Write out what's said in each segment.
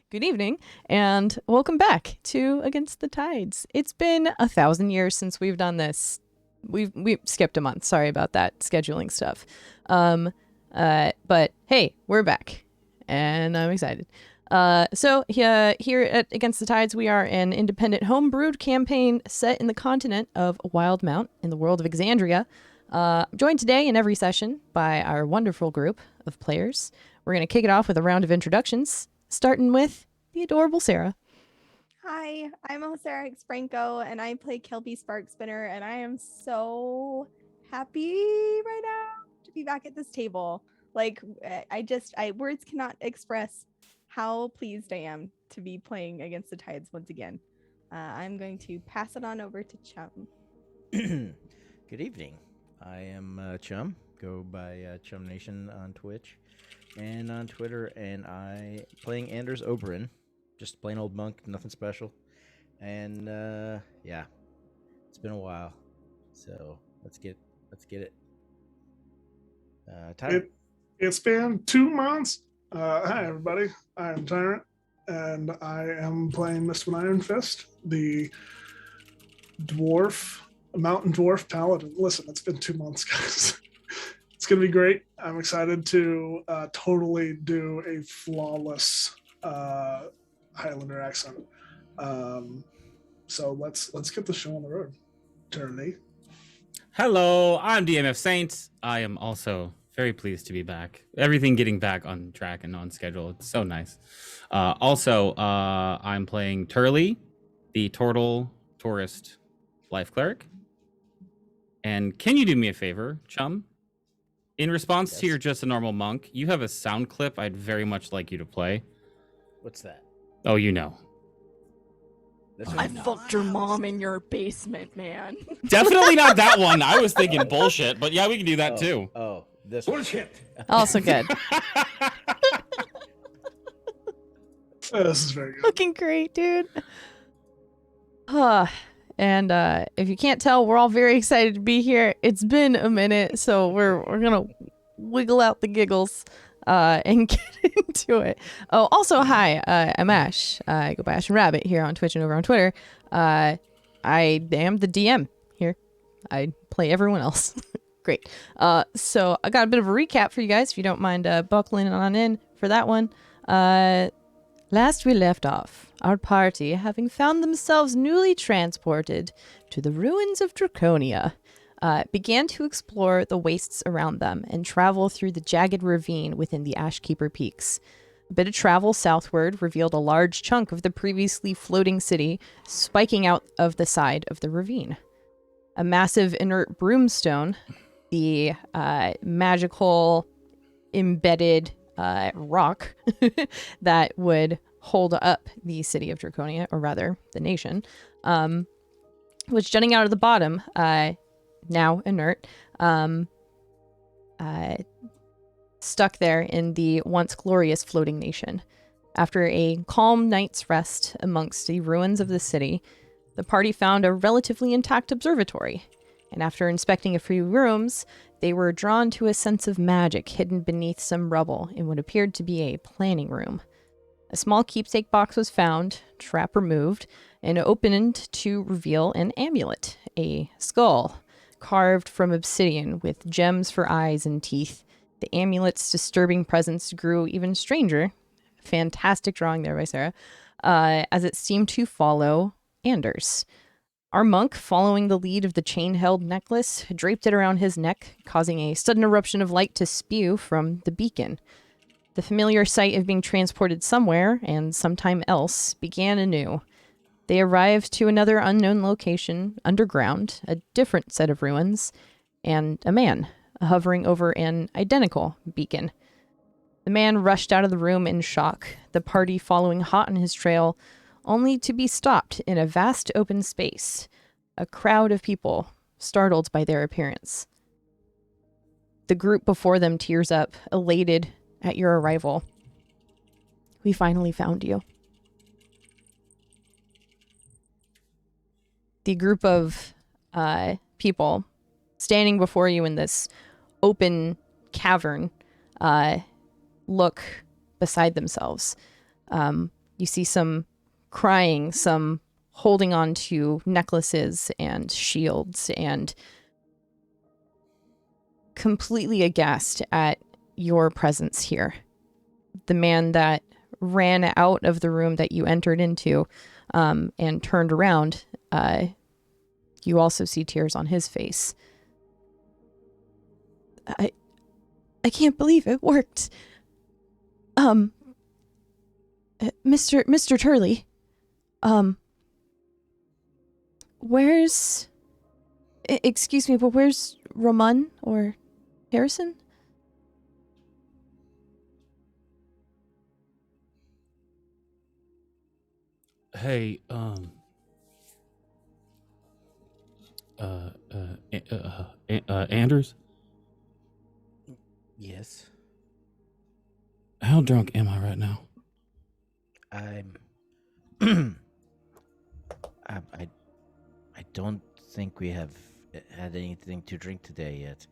Good evening, and welcome back to Against the Tides. It's been 1,000 years since we've done this. We've skipped a month. Sorry about that scheduling stuff. But hey, we're back, and I'm excited. Here at Against the Tides, we are an independent homebrewed campaign set in the continent of Wildmount in the world of Exandria. Joined today in every session by our wonderful group of players. We're going to kick it off with a round of introductions, starting with the adorable Sarah. Hi, I'm Sarah Franco, and I play Kelby Sparkspinner, and I am so happy right now to be back at this table. Like, I words cannot express how pleased I am to be playing Against the Tides once again. I'm going to pass it on over to Chum. Good evening. I am Chum. Go by Chum Nation on Twitch and on Twitter, and I playing Anders Oberyn, just plain old monk, nothing special. And yeah, it's been a while, so let's get it. Tyler. It's been 2 months. Hi everybody, I am Tyrant, and I am playing Mr. Iron Fist, the mountain dwarf paladin. Listen, it's been 2 months, guys. It's gonna be great. I'm excited to totally do a flawless Highlander accent. So let's get the show on the road. Eternity. Hello, I'm DMF Saint. I am also very pleased to be back. Everything getting back on track and on schedule. It's so nice. I'm playing Turley, the turtle tourist life cleric. And can you do me a favor, Chum? In response to your just a normal monk, you have a sound clip I'd very much like you to play. What's that? Oh, you know. I fucked your mom in your basement, man. Definitely not that one. I was thinking bullshit, but yeah, we can do that too. Oh, this bullshit. Also good. This is very good. Looking great, dude. And if you can't tell, we're all very excited to be here. It's been a minute, so we're gonna wiggle out the giggles and get into it. Oh, also, hi, I'm Ash. I go by Ash and Rabbit here on Twitch and over on Twitter. I am the DM here. I play everyone else. Great. So I got a bit of a recap for you guys, if you don't mind buckling on in for that one. Last we left off, our party, having found themselves newly transported to the Ruins of Draconia, began to explore the wastes around them and travel through the jagged ravine within the Ashkeeper Peaks. A bit of travel southward revealed a large chunk of the previously floating city spiking out of the side of the ravine. A massive inert broomstone, the magical embedded rock that would hold up the city of Draconia, or rather the nation, was jutting out of the bottom, now inert, stuck there in the once glorious floating nation. After a calm night's rest amongst the ruins of the city, the party found a relatively intact observatory, and after inspecting a few rooms, they were drawn to a sense of magic hidden beneath some rubble in what appeared to be a planning room. A small keepsake box was found, trap removed, and opened to reveal an amulet, a skull, carved from obsidian with gems for eyes and teeth. The amulet's disturbing presence grew even stranger. Fantastic drawing there by Sarah, as it seemed to follow Anders. Our monk, following the lead of the chain-held necklace, draped it around his neck, causing a sudden eruption of light to spew from the beacon. The familiar sight of being transported somewhere, and sometime else, began anew. They arrived to another unknown location, underground, a different set of ruins, and a man, hovering over an identical beacon. The man rushed out of the room in shock, the party following hot on his trail, only to be stopped in a vast open space, a crowd of people startled by their appearance. The group before them tears up, elated at your arrival. We finally found you. The group of people standing before you in this open cavern look beside themselves. You see some crying, some holding on to necklaces and shields, and completely aghast at your presence here. The man that ran out of the room that you entered into and turned around, you also see tears on his face. I can't believe it worked. Mr. Turley, where's... excuse me, but where's Ramon or Harrison? Hey, Anders, Yes. how drunk am I right now? I'm. I don't think we have had anything to drink today yet.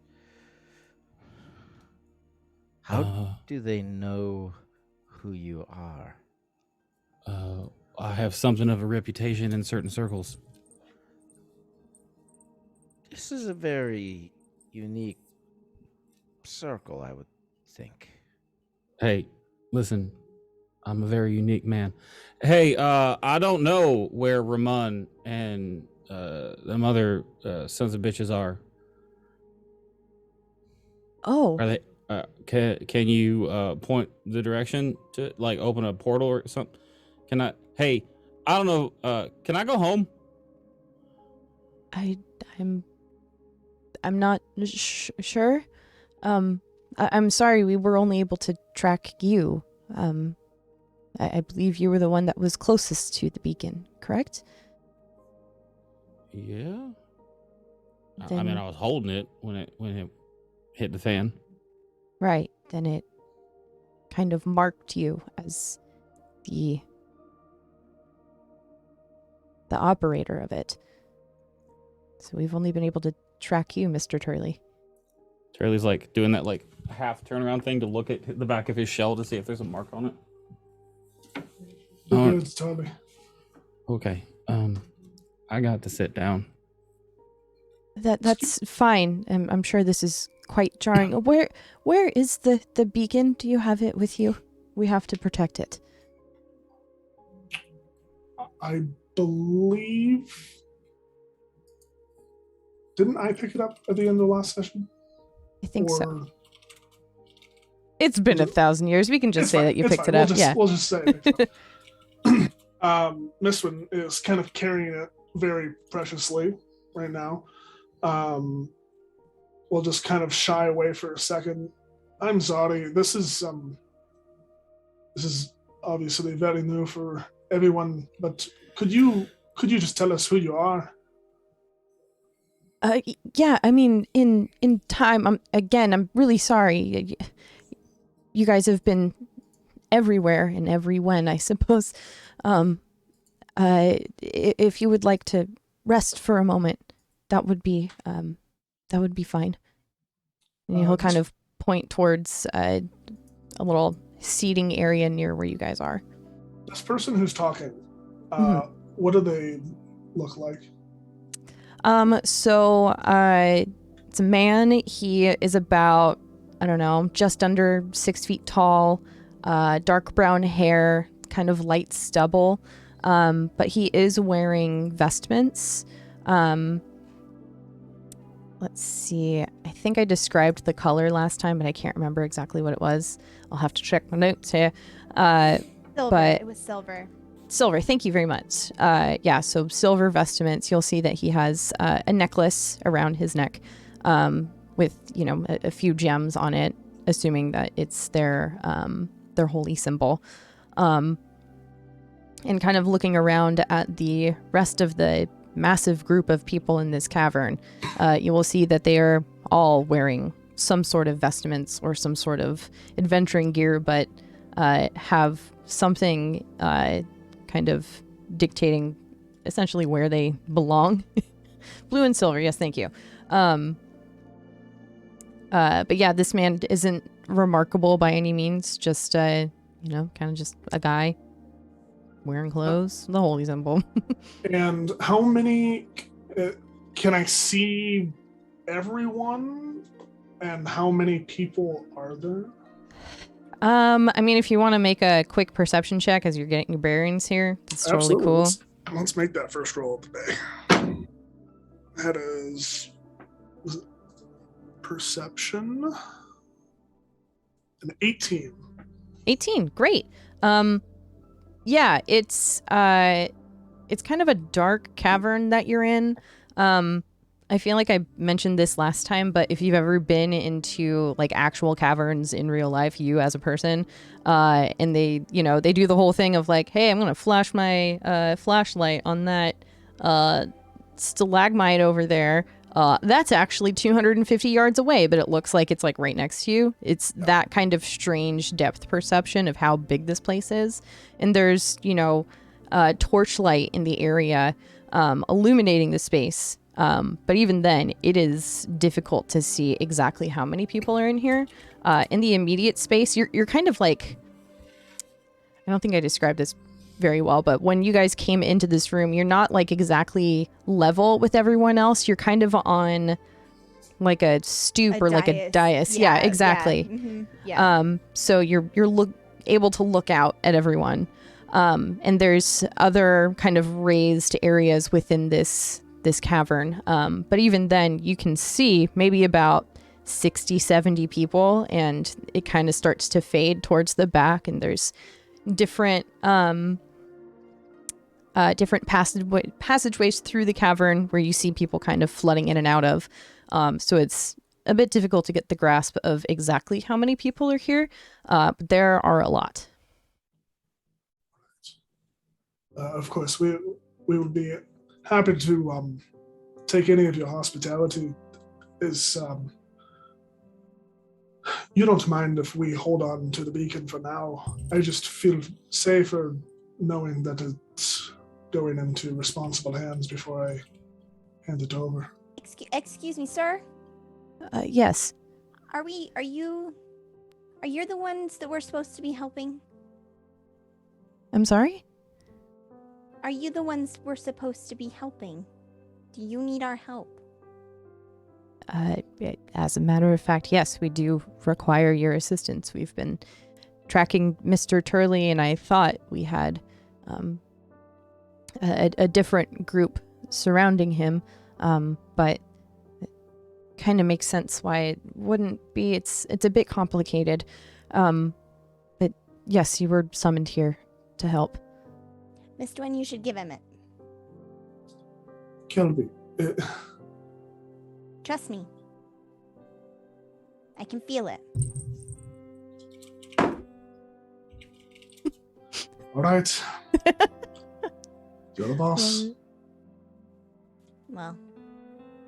How do they know who you are? I have something of a reputation in certain circles. This is a very unique circle, I would think. Hey, listen, I'm a very unique man. Hey, I don't know where Ramon and them other sons of bitches are. Oh. Are they? Can you point the direction to like open a portal or something? Can I? Hey, I don't know. Can I go home? I'm not sure. I'm sorry, we were only able to track you. I believe you were the one that was closest to the beacon, correct? Yeah. I Then- mean, I was holding it when it hit the fan. Right. Then it kind of marked you as the operator of it. So we've only been able to track you, Mr. Turley. Turley's like doing that like half turnaround thing to look at the back of his shell to see if there's a mark on it. Look at Toby. Okay. I got to sit down. That's fine. I'm sure this is quite jarring. Where is the beacon? Do you have it with you? We have to protect it. I believe. Didn't I pick it up at the end of the last session? I think so. Or- It's been 1,000 years. We can just It's say fine, that you it's picked fine. it up. We'll just, Yeah. We'll just say it. Mistwin is kind of carrying it very preciously right now. We'll just kind of shy away for a second. I'm Zadi. This is obviously very new for everyone, but could you just tell us who you are? Yeah, I mean, in time, I'm really sorry. You guys have been everywhere and every when, I suppose. If you would like to rest for a moment, that would be fine. And he'll kind of point towards a little seating area near where you guys are. This person who's talking, Mhm. what do they look like? So it's a man. He is about, I don't know, just under 6 feet tall, dark brown hair, kind of light stubble. But he is wearing vestments. Let's see. I think I described the color last time, but I can't remember exactly what it was. I'll have to check my notes here. Silver. But- It was silver. Silver, thank you very much. Yeah, so silver vestments. You'll see that he has a necklace around his neck with, a few gems on it, assuming that it's their holy symbol. And kind of looking around at the rest of the massive group of people in this cavern, you will see that they are all wearing some sort of vestments or some sort of adventuring gear, but have something kind of dictating essentially where they belong. Blue and silver, yes, thank you. But yeah, this man isn't remarkable by any means, just kind of just a guy. wearing clothes, the holy symbol. And how many can I see everyone? And how many people are there? I mean, if you want to make a quick perception check as you're getting your bearings here, it's totally Absolutely. cool. Let's make that first roll of the day. That is perception. An 18. 18, great. Yeah, it's kind of a dark cavern that you're in. I feel like I mentioned this last time, but if you've ever been into like actual caverns in real life, you as a person, and they do the whole thing of like, hey, I'm gonna flash my flashlight on that stalagmite over there. That's actually 250 yards away, but it looks like it's like right next to you. It's that kind of strange depth perception of how big this place is. And there's, torchlight in the area illuminating the space. But even then, it is difficult to see exactly how many people are in here. In the immediate space, you're kind of like, I don't think I described this very well, but when you guys came into this room, you're not like exactly level with everyone else. You're kind of on like a stoop or like a dais. Yeah, exactly. Yeah. Mm-hmm. Yeah. So you're able to look out at everyone. And there's other kind of raised areas within this cavern. But even then you can see maybe about 60, 70 people, and it kind of starts to fade towards the back, and there's different passageways through the cavern where you see people kind of flooding in and out of. So it's a bit difficult to get the grasp of exactly how many people are here, but there are a lot. Of course, we would be happy to take any of your hospitality. You don't mind if we hold on to the beacon for now? I just feel safer knowing that it's going into responsible hands before I hand it over. Excuse me, sir. Yes. Are you the ones that we're supposed to be helping? I'm sorry? Are you the ones we're supposed to be helping? Do you need our help? As a matter of fact, yes, we do require your assistance. We've been tracking Mr. Turley, and I thought we had a different group surrounding him, but it kind of makes sense why it wouldn't be. It's a bit complicated, but yes, you were summoned here to help. Miss Dwayne, you should give him it. Kelby. Trust me. I can feel it. All right. You're the boss. Well,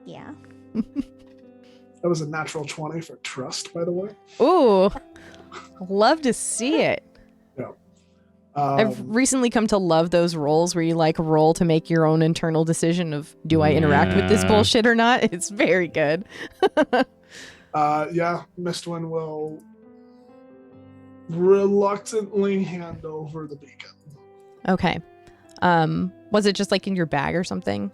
yeah. That was a natural 20 for trust, by the way. Ooh, love to see it. Yeah. I've recently come to love those rolls where you like roll to make your own internal decision of, do I interact with this bullshit or not? It's very good. Yeah, Mistwin will reluctantly hand over the beacon. Okay. Was it just like in your bag or something?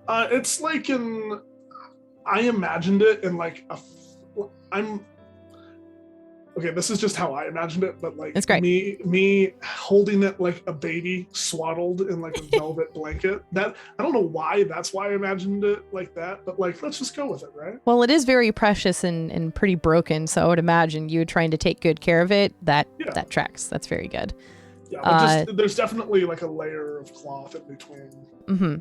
It's like I imagined it in like okay, this is just how I imagined it, but like it's great. Me holding it like a baby swaddled in like a velvet blanket. That I don't know why that's why I imagined it like that, but like let's just go with it, right? Well, it is very precious and pretty broken, so I would imagine you trying to take good care of it. That tracks. That's very good. Yeah, but there's definitely like a layer of cloth in between. Mm-hmm.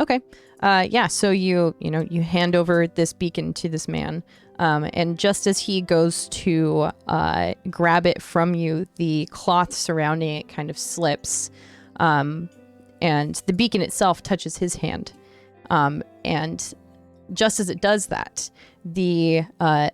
Okay. Yeah, so you hand over this beacon to this man, and just as he goes to grab it from you, the cloth surrounding it kind of slips, and the beacon itself touches his hand. And just as it does that, the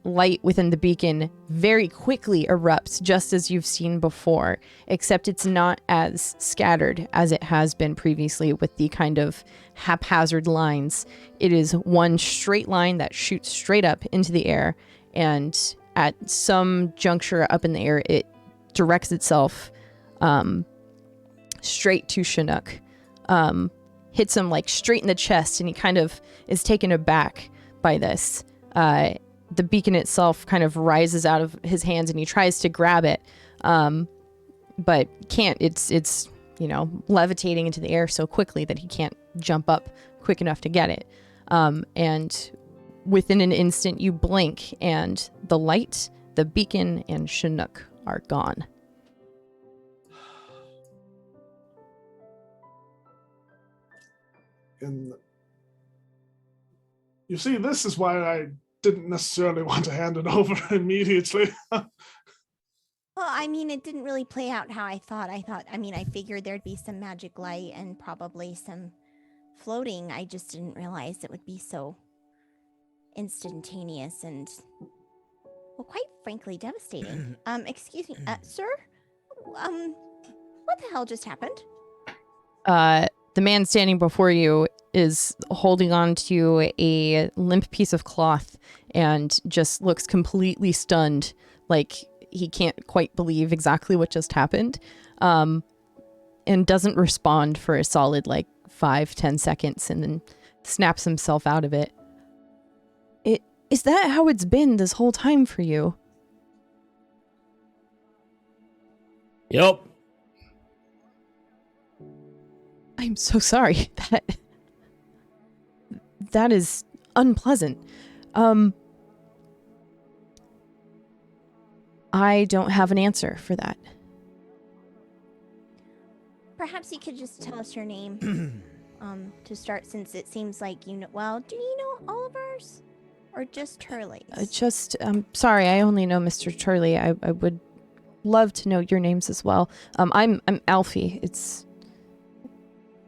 light within the beacon very quickly erupts, just as you've seen before, except it's not as scattered as it has been previously with the kind of haphazard lines. It is one straight line that shoots straight up into the air, and at some juncture up in the air, it directs itself straight to Chinook. Hits him like straight in the chest, and he kind of is taken aback by this. The beacon itself kind of rises out of his hands, and he tries to grab it, but can't. It's levitating into the air so quickly that he can't jump up quick enough to get it. And within an instant, you blink, and the light, the beacon, and Chinook are gone. And you see, this is why I didn't necessarily want to hand it over immediately. Well, I mean, it didn't really play out how I thought. I figured there'd be some magic light and probably some floating. I just didn't realize it would be so instantaneous and, well, quite frankly, devastating. Excuse me, sir? What the hell just happened? The man standing before you is holding on to a limp piece of cloth and just looks completely stunned, like he can't quite believe exactly what just happened, and doesn't respond for a solid 5-10 seconds, and then snaps himself out of it. Is that how it's been this whole time for you? Yep. I'm so sorry. That is unpleasant. I don't have an answer for that. Perhaps you could just tell us your name to start, since it seems like you know. Well, do you know all of ours? Or just Turley's? Sorry, I only know Mr. Turley. I would love to know your names as well. I'm Alfie. It's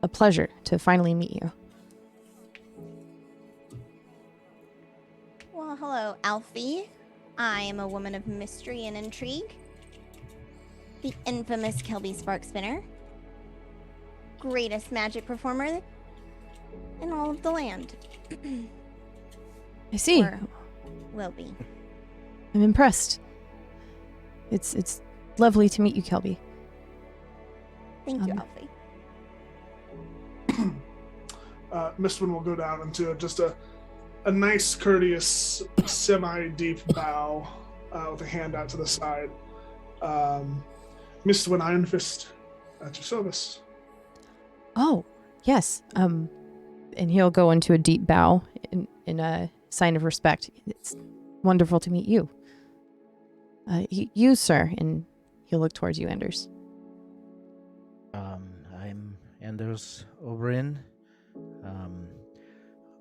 a pleasure to finally meet you. Well, hello, Alfie. I am a woman of mystery and intrigue. The infamous Kelby Sparkspinner. Greatest magic performer in all of the land. I see. Or will be. I'm impressed. It's lovely to meet you, Kelby. Thank you, Alfie. Mistwin will go down into just a nice, courteous, semi-deep bow with a hand out to the side. Mistwin Iron Fist, at your service. Oh, yes. And he'll go into a deep bow in a sign of respect. It's wonderful to meet you. You, sir, and he'll look towards you, Anders. I'm Anders Oberyn.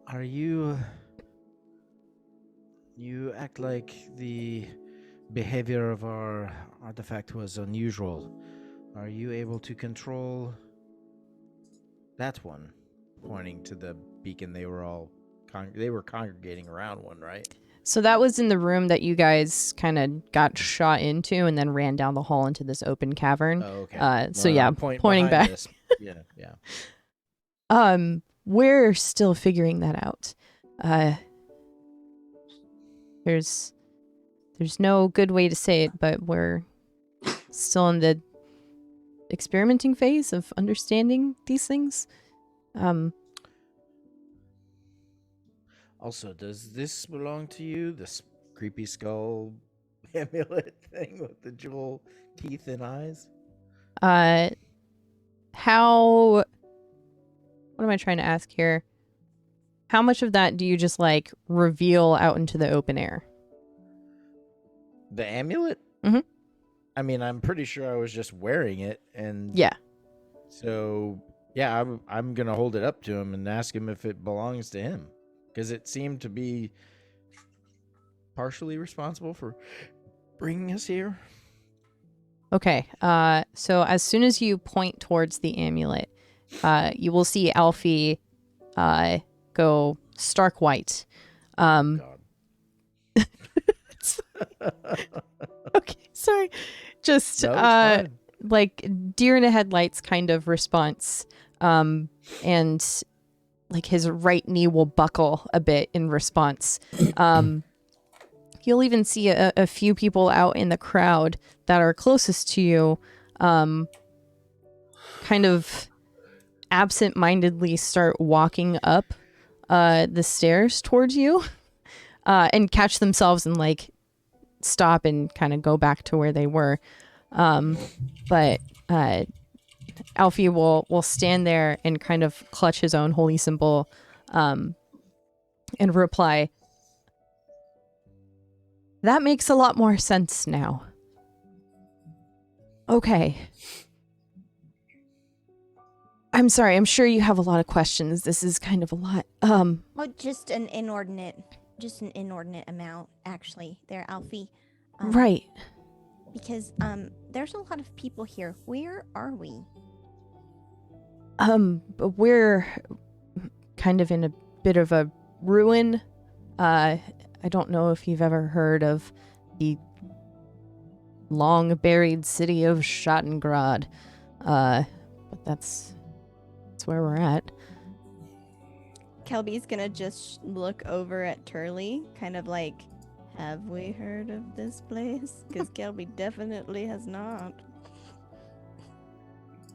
Are you... You act like the behavior of our artifact was unusual. Are you able to control that one? Pointing to the beacon, they were congregating around one, right? So that was in the room that you guys kind of got shot into and then ran down the hall into this open cavern. Oh, okay. So yeah, pointing back. Yeah. We're still figuring that out. There's no good way to say it, but we're still in the experimenting phase of understanding these things. Also, does this belong to you? This creepy skull amulet thing with the jewel teeth and eyes? What am I trying to ask here? How much of that do you just reveal out into the open air? The amulet? Mm-hmm. I mean, I'm pretty sure I was just wearing it, and yeah. So yeah, I'm gonna hold it up to him and ask him if it belongs to him, because it seemed to be partially responsible for bringing us here. Okay. So as soon as you point towards the amulet, you will see Alfie go stark white. God. Okay, sorry. Just deer in the headlights kind of response. And his right knee will buckle a bit in response. You'll even see a few people out in the crowd that are closest to you kind kind of absent-mindedly start walking up the stairs towards you and catch themselves and like stop and kind of go back to where they were. But Alfie will stand there and kind of clutch his own holy symbol and reply, "That makes a lot more sense now. Okay. I'm sorry, I'm sure you have a lot of questions. This is kind of a lot. Oh, just an inordinate amount, actually, there, Alfie. Right. Because, there's a lot of people here. Where are we? We're kind of in a bit of a ruin. I don't know if you've ever heard of the long buried city of Shattengrod. But that's where we're at. Kelby's gonna just look over at Turley, kind of like, have we heard of this place? Because Kelby definitely has not.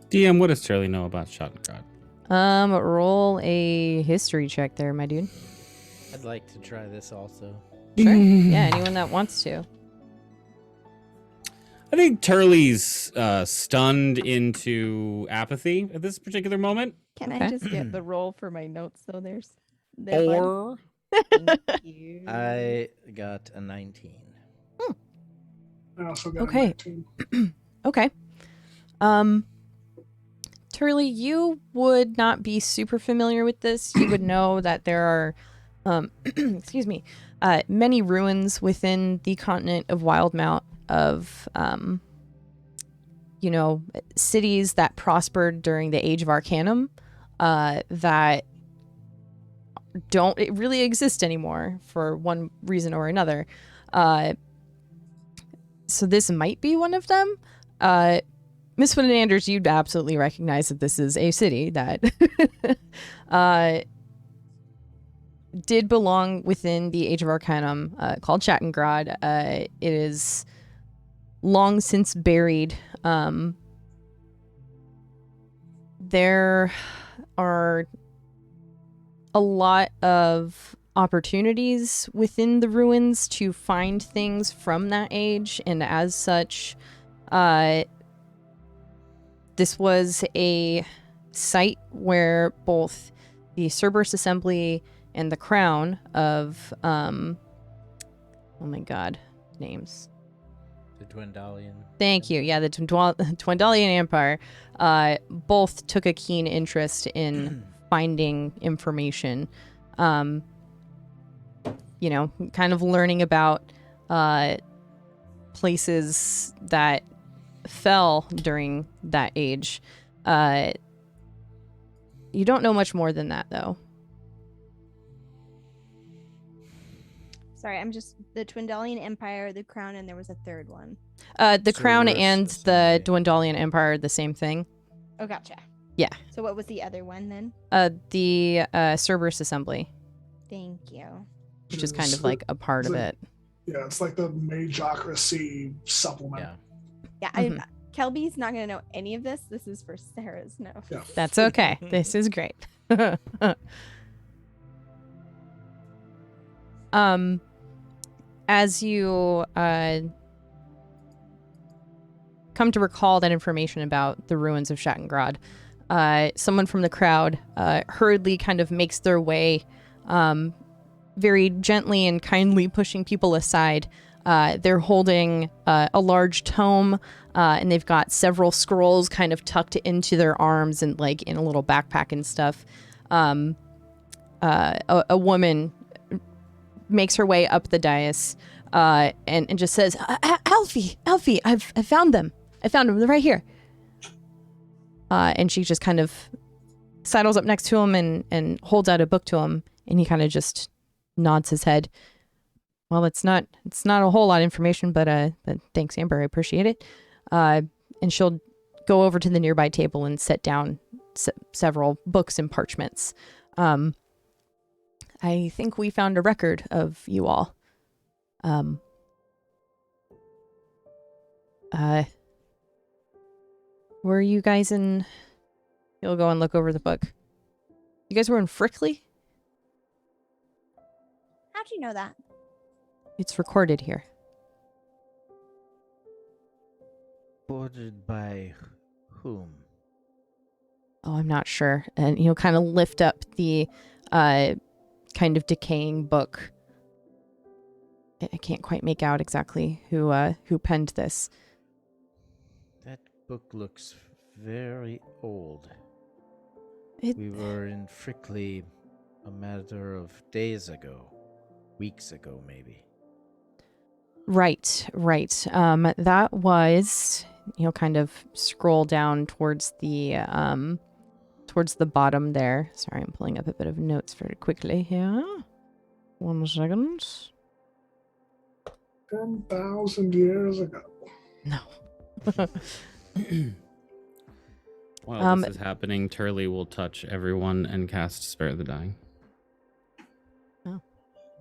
DM, what does Charlie know about Shattengrod? Roll a history check there, my dude. I'd like to try this also. Sure. Yeah, anyone that wants to. I think Turley's stunned into apathy at this particular moment. Can Okay. I just get the roll for my notes so there, bud? Or Thank you. I got a 19. I also got Okay. a 19. Okay. Turley, you would not be super familiar with this. You would know that there are, excuse me, many ruins within the continent of Wildmount of, cities that prospered during the Age of Arcanum that don't really exist anymore for one reason or another. So this might be one of them. Miss Fernandez, you'd absolutely recognize that this is a city that did belong within the Age of Arcanum, called Shattengrod. It is long since buried. There are a lot of opportunities within the ruins to find things from that age, and as such, this was a site where both the Cerberus Assembly and the Crown of, oh my god, names. The Twendalian. Thank you. Yeah, the Twendalian Empire both took a keen interest in finding information. Kind of learning about places that fell during that age. You don't know much more than that, though. Sorry, I'm just the Twendalian Empire, the Crown, and there was a third one. The Crown Cerberus and the Assembly. Dwendalian Empire are the same thing. Oh, gotcha. Yeah. So what was the other one then? The Cerberus Assembly, Thank you. which is kind of like a part of it. Yeah, it's like the Mageocracy supplement. Yeah. Yeah, Mhm. Kelby's not gonna know any of this. This is for Sarah's note. Yeah. That's okay. This is great. As you come to recall that information about the ruins of Shattengrod, someone from the crowd hurriedly kind of makes their way, very gently and kindly pushing people aside. They're holding a large tome, and they've got several scrolls kind of tucked into their arms and like in a little backpack and stuff. A woman makes her way up the dais and just says, Alfie, I've found them. I found them. They're right here. And she just kind of sidles up next to him and holds out a book to him, and he kind of just nods his head. Well, it's not a whole lot of information, but thanks, Amber. I appreciate it. And she'll go over to the nearby table and set down several books and parchments. I think we found a record of you all. Were you guys in He'll go and look over the book. You guys were in Frickley? How'd you know that? It's recorded here. Bordered by whom? Oh, I'm not sure. And he'll kind of lift up the kind of decaying book. I can't quite make out exactly who penned this. That book looks very old. It, We were in Frickley a matter of days ago. Weeks ago, maybe. right. That was, he'll kind of scroll down towards the bottom there. Sorry, I'm pulling up a bit of notes very quickly here. 1 second. 10,000 years ago. No. While this is happening, Turley will touch everyone and cast Spare the Dying.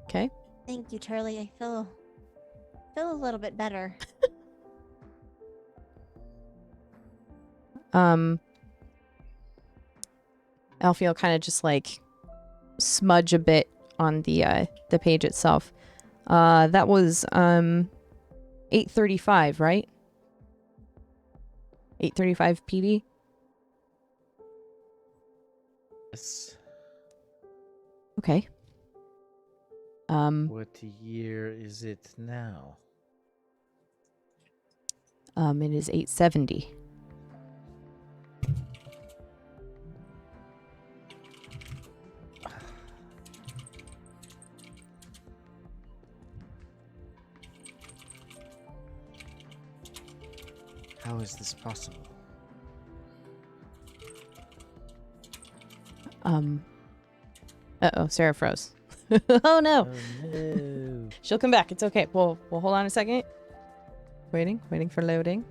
Okay. Thank you, Turley. I feel a little bit better. Alfie will kind of just like smudge a bit on the page itself. That was 8:35, right? 8:35 PD. Yes. Okay. What year is it now? It is 8:70. How is this possible? Uh-oh, Sarah froze. Oh no. Oh no. She'll come back. It's okay. We'll hold on a second. Waiting for loading.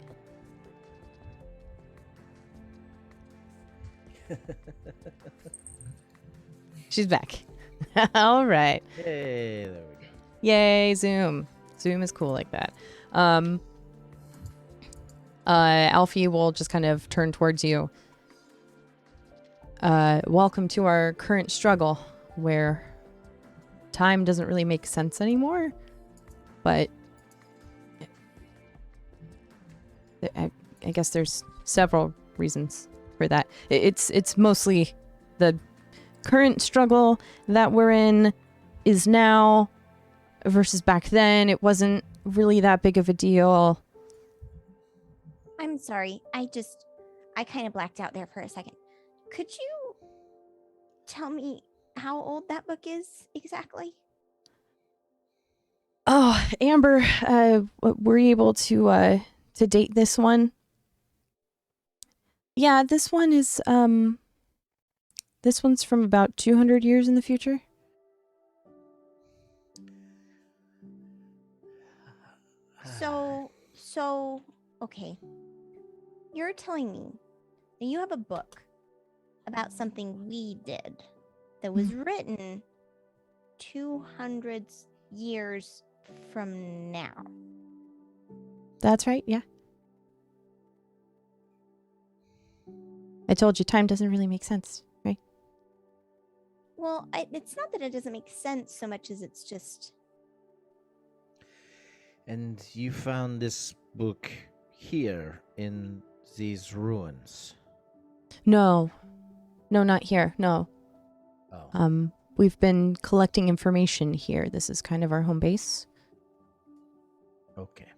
She's back. All right. Hey, there we go. Yay, Zoom. Zoom is cool like that. Alfie will just kind of turn towards you. Welcome to our current struggle, where time doesn't really make sense anymore, but I guess there's several reasons for that. It's mostly the current struggle that we're in is now versus back then. It wasn't really that big of a deal. I'm sorry. I kind of blacked out there for a second. Could you tell me how old that book is exactly? Oh, Amber, were you able to date this one? Yeah, this one is this one's from about 200 years in the future. So okay. You're telling me that you have a book about something we did that was written 200 years from now. That's right, yeah. I told you time doesn't really make sense, right? Well, it's not that it doesn't make sense so much as it's just... And you found this book here in these ruins? No, not here, no. Oh. We've been collecting information here. This is kind of our home base. Okay.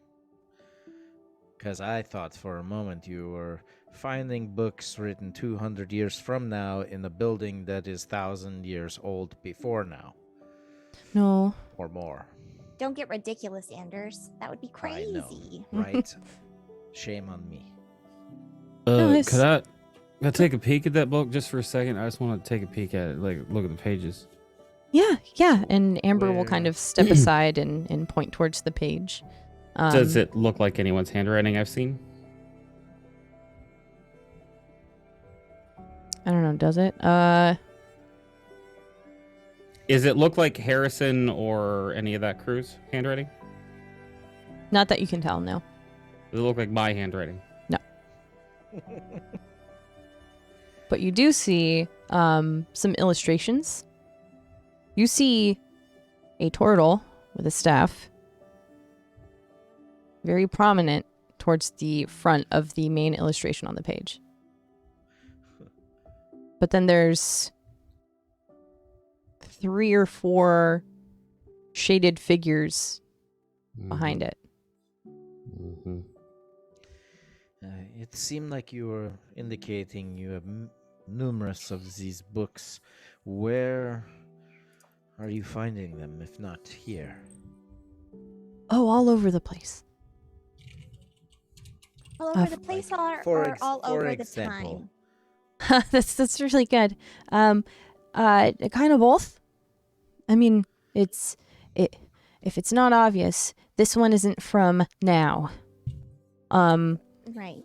Because I thought for a moment you were finding books written 200 years from now in a building that is 1,000 years old before now. No. Or more. Don't get ridiculous, Anders. That would be crazy. I know, right? Shame on me. Nice. Could I take a peek at that book just for a second? I just want to take a peek at it, like look at the pages. Yeah. And Amber will Where- kind of step aside and point towards the page. Does it look like anyone's handwriting I've seen? I don't know, does it? Does it look like Harrison or any of that crew's handwriting? Not that you can tell, no. Does it look like my handwriting? No. but you do see some illustrations. You see a turtle with a staff, very prominent towards the front of the main illustration on the page. But then there's 3 or 4 shaded figures behind it. Mm-hmm. It seemed like you were indicating you have numerous of these books. Where are you finding them, if not here? Oh, all over the place. All over f- the place, like, or all for over example. the time. That's really good. Kind of both. I mean, if it's not obvious, this one isn't from now. Right.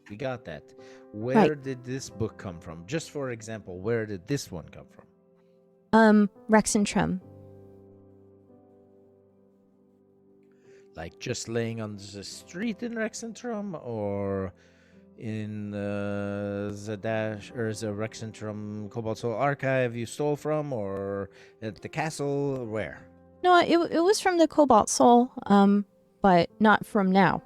We got that. Where did this book come from? Just for example, where did this one come from? Rex and Trum. Like just laying on the street in Rexentrum, or in the Dash or the Rexentrum Cobalt Soul archive you stole from, or at the castle? Where? No, it was from the Cobalt Soul, but not from now.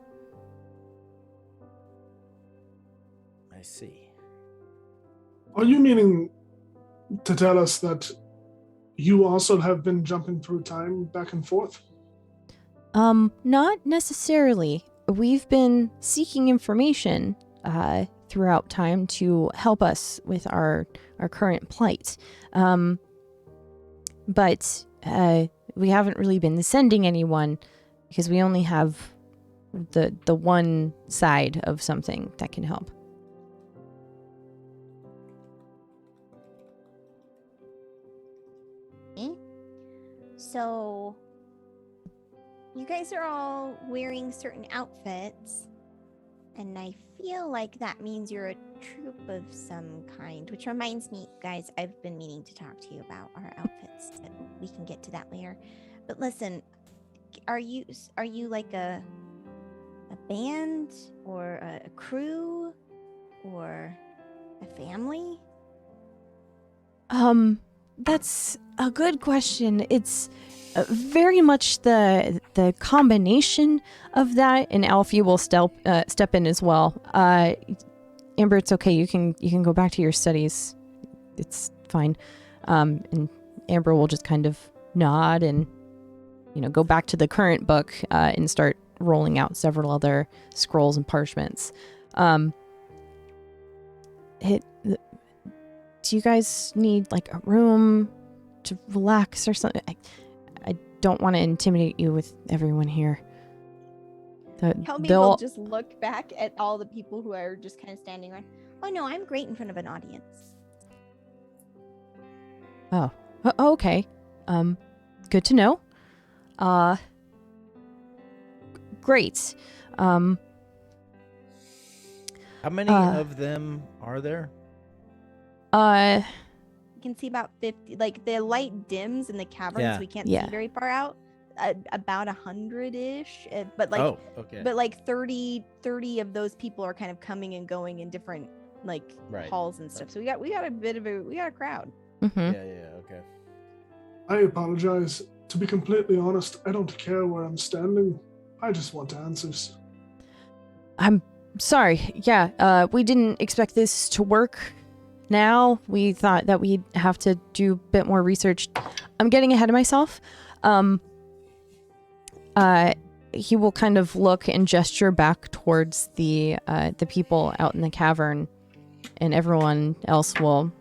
I see. Are you meaning to tell us that you also have been jumping through time back and forth? Not necessarily. We've been seeking information throughout time to help us with our current plight. But we haven't really been sending anyone because we only have the one side of something that can help. So, you guys are all wearing certain outfits, and I feel like that means you're a troop of some kind, which reminds me, guys, I've been meaning to talk to you about our outfits, but we can get to that later. But listen, are you like a band or a crew or a family? That's a good question. It's very much the combination of that, and Alfie will step in as well. Amber, it's okay. You can go back to your studies. It's fine. And Amber will just kind of nod and go back to the current book and start rolling out several other scrolls and parchments. Do you guys need like a room to relax or something? I don't want to intimidate you with everyone here. Helmi will just look back at all the people who are just kind of standing around. Oh no, I'm great in front of an audience. Oh, okay. Good to know. Great. How many of them are there? You can see about 50. Like the light dims in the caverns, we can't see very far out. About 100-ish, but like, oh, okay. but like 30 of those people are kind of coming and going in different like halls and stuff. So we got a crowd. Mm-hmm. Yeah, okay. I apologize. To be completely honest, I don't care where I'm standing. I just want answers. I'm sorry. Yeah, we didn't expect this to work now. We thought that we'd have to do a bit more research. I'm getting ahead of myself. He will kind of look and gesture back towards the people out in the cavern, and everyone else will.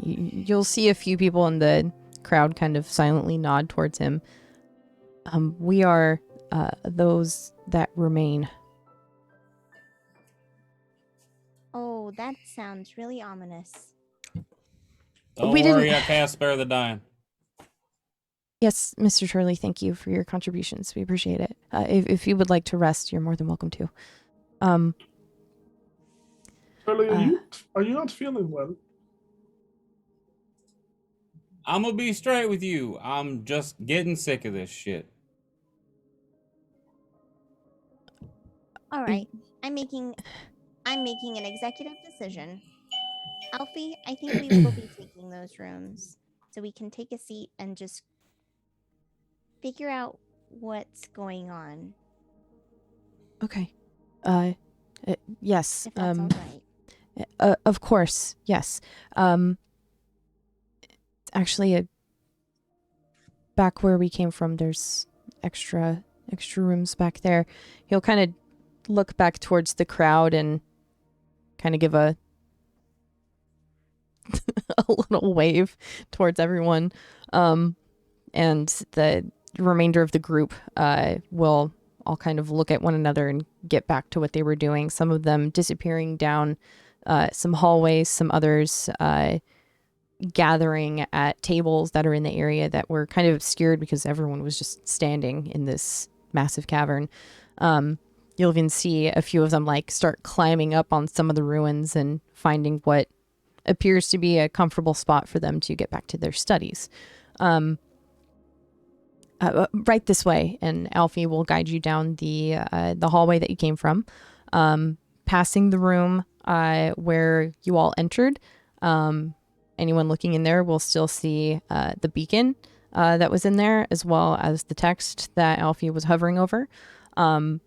You'll see a few people in the crowd kind of silently nod towards him. We are those that remain. Oh, that sounds really ominous. Don't We worry, didn't- I can't spare the dime. Yes, Mr. Turley, thank you for your contributions. We appreciate it. If you would like to rest, you're more than welcome to. Charlie, are you not feeling well? I'm gonna be straight with you. I'm just getting sick of this shit. All right, I'm making an executive decision. Alfie, I think we will be taking those rooms, so we can take a seat and just figure out what's going on. Okay. Yes. If that's all right. Of course. Yes. Actually, back where we came from, there's extra rooms back there. He'll kind of look back towards the crowd and kind of give a little wave towards everyone. And the remainder of the group will all kind of look at one another and get back to what they were doing. Some of them disappearing down some hallways, some others gathering at tables that are in the area that were kind of obscured because everyone was just standing in this massive cavern. You'll even see a few of them like start climbing up on some of the ruins and finding what appears to be a comfortable spot for them to get back to their studies. Right this way, and Alfie will guide you down the hallway that you came from, passing the room where you all entered. Anyone looking in there will still see the beacon that was in there, as well as the text that Alfie was hovering over. And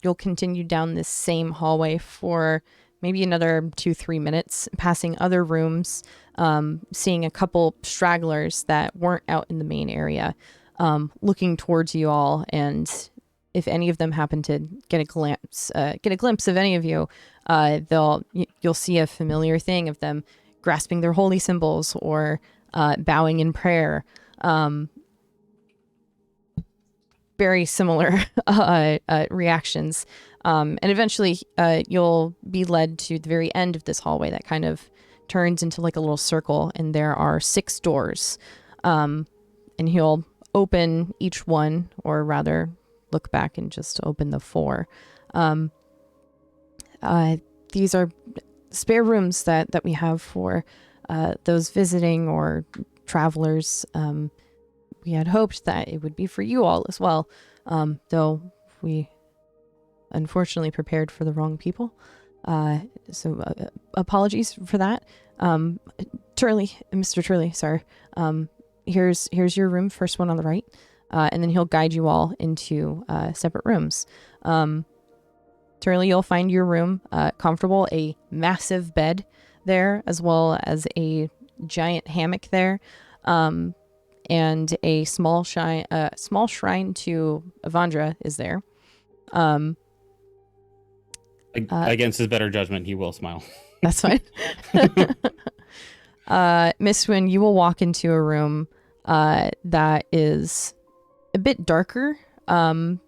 you'll continue down this same hallway for maybe another 2-3 minutes, passing other rooms, seeing a couple stragglers that weren't out in the main area, looking towards you all. And if any of them happen to get a glimpse of any of you, you'll see a familiar thing of them grasping their holy symbols or bowing in prayer. Very similar reactions. And eventually you'll be led to the very end of this hallway that kind of turns into like a little circle, and there are 6 doors. And he'll open each one, or rather look back and just open the 4. These are spare rooms that we have for those visiting or travelers. We had hoped that it would be for you all as well, though we unfortunately prepared for the wrong people. So apologies for that. Mr. Turley, sorry. Here's your room, first one on the right. And then he'll guide you all into separate rooms. Turley, you'll find your room comfortable, a massive bed there, as well as a giant hammock there, and a small shrine to Avandra is there. Against his better judgment, he will smile. That's fine. Miss Wynn, you will walk into a room that is a bit darker. The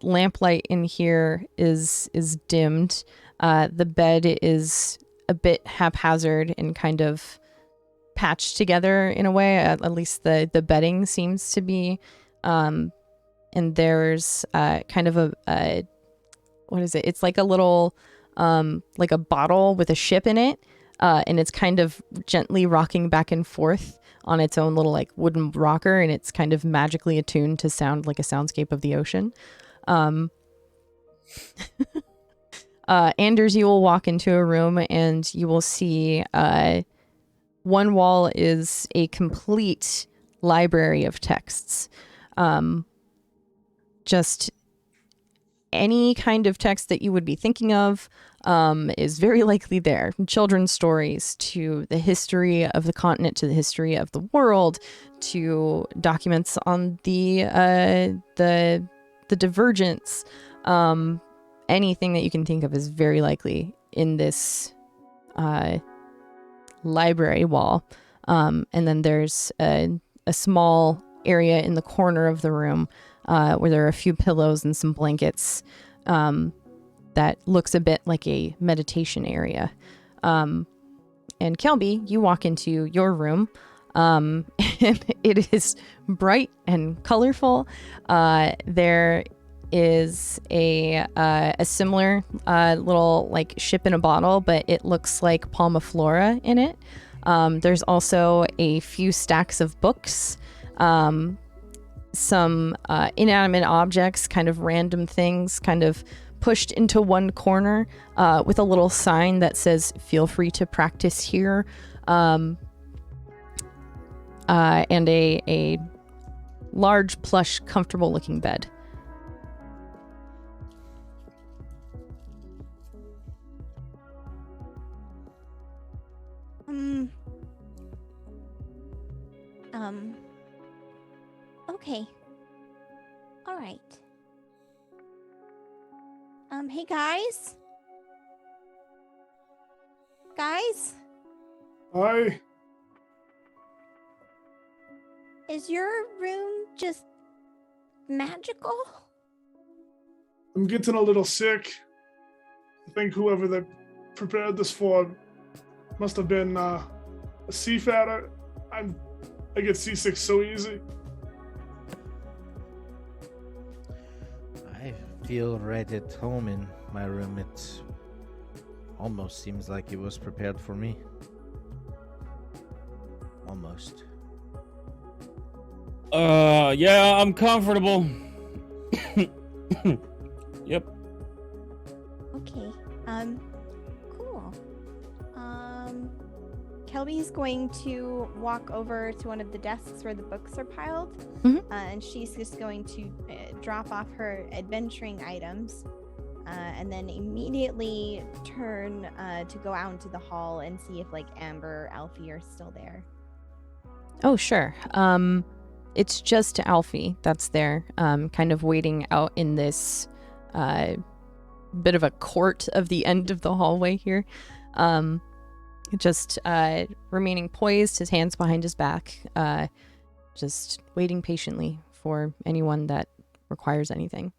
lamplight in here is dimmed. The bed is a bit haphazard and kind of patched together in a way. At least the bedding seems to be. And there's kind of a what is it? It's like a little like a bottle with a ship in it, and it's kind of gently rocking back and forth on its own little like wooden rocker, and it's kind of magically attuned to sound like a soundscape of the ocean. Anders, you will walk into a room and you will see one wall is a complete library of texts. Just any kind of text that you would be thinking of is very likely there. From children's stories to the history of the continent, to the history of the world, to documents on the divergence. Anything that you can think of is very likely in this library wall. And then there's a small area in the corner of the room where there are a few pillows and some blankets that looks a bit like a meditation area. And Kelby, you walk into your room, and it is bright and colorful. There is a similar little like ship in a bottle, but it looks like Palmaflora in it. There's also a few stacks of books. some inanimate objects, kind of random things, kind of pushed into one corner with a little sign that says, "Feel free to practice here," and a large, plush, comfortable-looking bed. Okay. All right. Hey guys? Guys? Hi. Is your room just magical? I'm getting a little sick. I think whoever they prepared this for must have been a seafarer. I get seasick so easy. I feel right at home in my room. It almost seems like it was prepared for me. Almost. Yeah, I'm comfortable. Yep. Okay. Cool. Kelby's going to walk over to one of the desks where the books are piled, and she's just going to drop off her adventuring items, and then immediately turn to go out into the hall and see if like Amber or Alfie are still there. Oh, sure. It's just Alfie that's there, kind of waiting out in this bit of a court of the end of the hallway here. Just remaining poised, his hands behind his back, just waiting patiently for anyone that requires anything.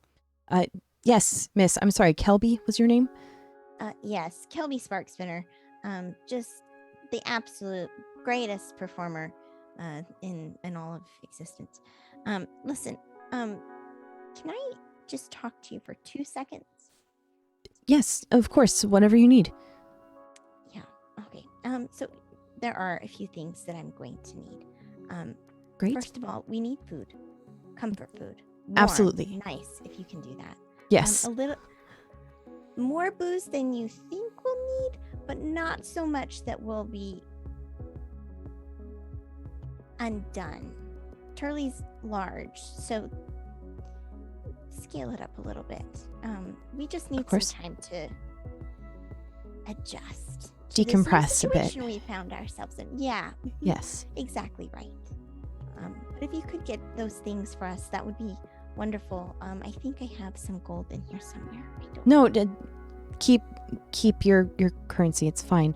Yes, miss, I'm sorry, Kelby was your name? Yes, Kelby Sparkspinner. Just the absolute greatest performer in all of existence. Listen, can I just talk to you for 2 seconds? Yes, of course, whatever you need. Yeah, okay. So there are a few things that I'm going to need. Great. First of all, we need food. Comfort food. Warm, Absolutely. nice, if you can do that. Yes. A little more booze than you think we'll need, but not so much that we'll be undone. Turley's large, so scale it up a little bit. We just need some time to adjust. Decompress a bit. Situation we found ourselves in. Yeah. Yes. Exactly right. But if you could get those things for us, that would be wonderful. I think I have some gold in here somewhere. No, keep your currency. It's fine.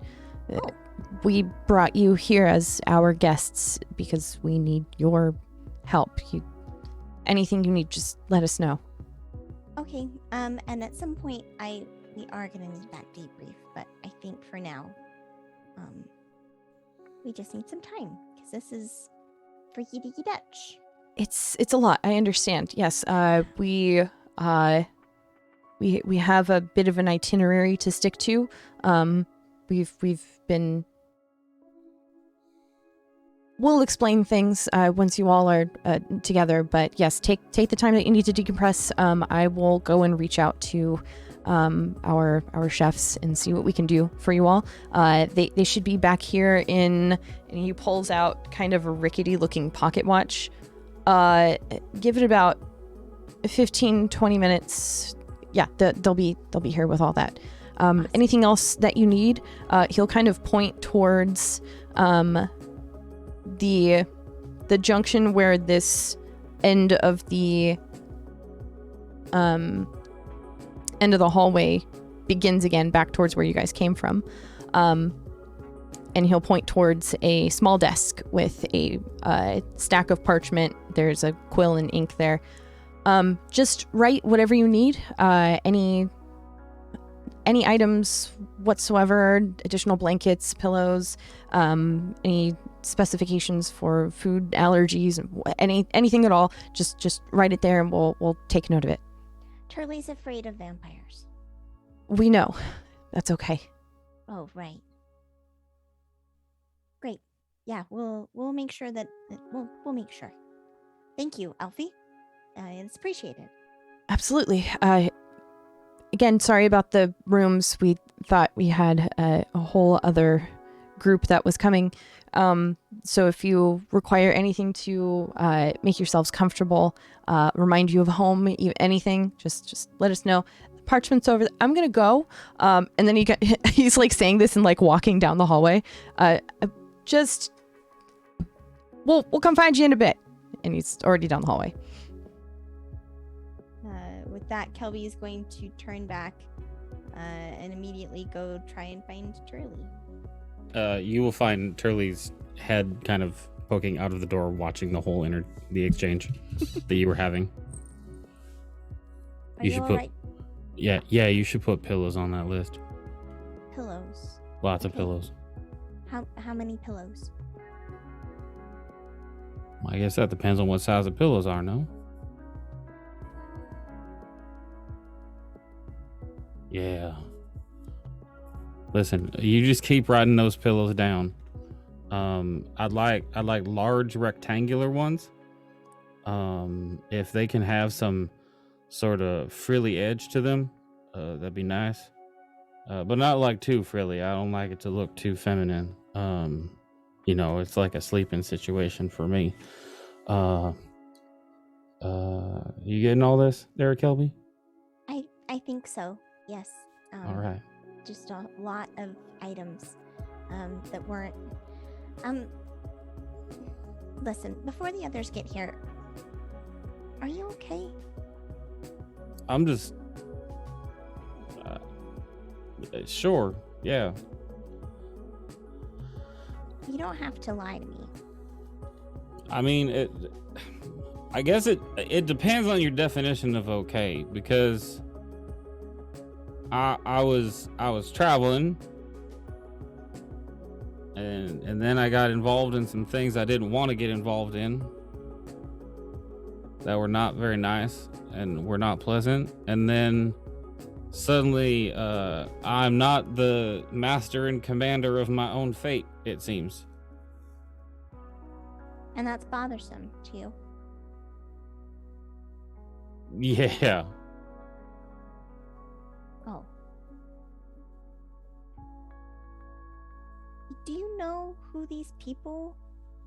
We brought you here as our guests because we need your help. Anything you need, just let us know. Okay. And at some point, we are gonna need that debrief. But I think for now, we just need some time because this is freaky deaky Dutch. It's a lot. I understand. Yes. We have a bit of an itinerary to stick to. We've been. We'll explain things once you all are together. But yes, take the time that you need to decompress. I will go and reach out to our chefs and see what we can do for you all. They should be back here in. And he pulls out kind of a rickety looking pocket watch. Give it about 15-20 minutes. Yeah, they'll be here with all that. Awesome. Anything else that you need? He'll kind of point towards the junction where this end of the hallway begins again, back towards where you guys came from. And he'll point towards a small desk with a stack of parchment. There's a quill and ink there. Just write whatever you need. Any items whatsoever, additional blankets, pillows, any specifications for food allergies, anything at all. Just write it there and we'll take note of it. Turley's afraid of vampires. We know. That's okay. Oh, right. Great. Yeah, we'll make sure that we'll make sure. Thank you, Alfie. It's appreciated. Absolutely. Again, sorry about the rooms. We thought we had a whole other group that was coming. So if you require anything to make yourselves comfortable, remind you of home, anything, just let us know. Parchment's over. I'm gonna go. And then he's like saying this and like walking down the hallway. We'll come find you in a bit. And he's already down the hallway. With that, Kelby is going to turn back and immediately go try and find Turley. You will find Turley's head kind of poking out of the door, watching the whole the exchange that you were having. Are you should all put, right? yeah, you should put pillows on that list. Pillows. Lots of Okay. pillows. How many pillows? I guess that depends on what size the pillows are, no? Yeah. Listen, you just keep writing those pillows down. I'd like large rectangular ones. If they can have some sort of frilly edge to them, that'd be nice. But not like too frilly. I don't like it to look too feminine. It's like a sleeping situation for me. You getting all this there, Kelby? I think so. Yes. All right. Just a lot of items that weren't. Listen, before the others get here, are you okay? I'm just. Sure. Yeah. You don't have to lie to me. I mean, I guess it depends on your definition of okay, because I was traveling, and then I got involved in some things I didn't want to get involved in that were not very nice and were not pleasant, and then suddenly I'm not the master and commander of my own fate, it seems. And that's bothersome to you. Yeah. Oh. Do you know who these people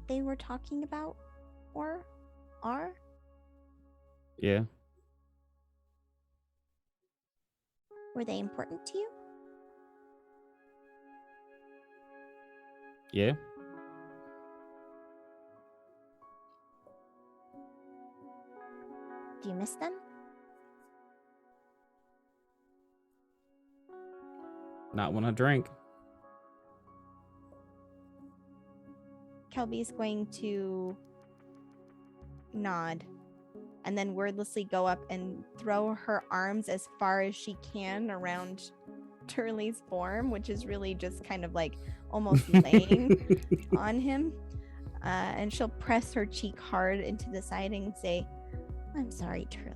they were talking about are? Yeah. Were they important to you? Yeah. Do you miss them? Not when I drink. Kelby's going to nod and then wordlessly go up and throw her arms as far as she can around Turley's form, which is really just kind of like almost laying on him. And she'll press her cheek hard into the side and say, I'm sorry, Turley.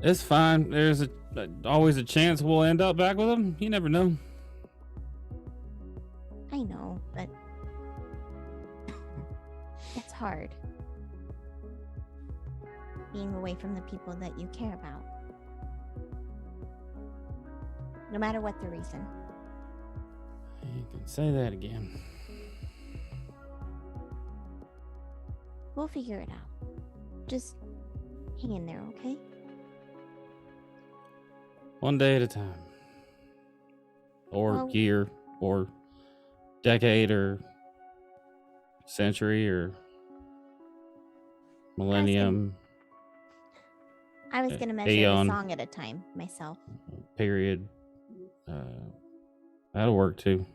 It's fine. There's always a chance we'll end up back with them. You never know. I know, but it's hard being away from the people that you care about. No matter what the reason. You can say that again. We'll figure it out. Just hang in there, okay? One day at a time. Or Well- year, or decade, or century, or millennium, I was gonna measure Aeon. a song at a time myself. period. That'll work too.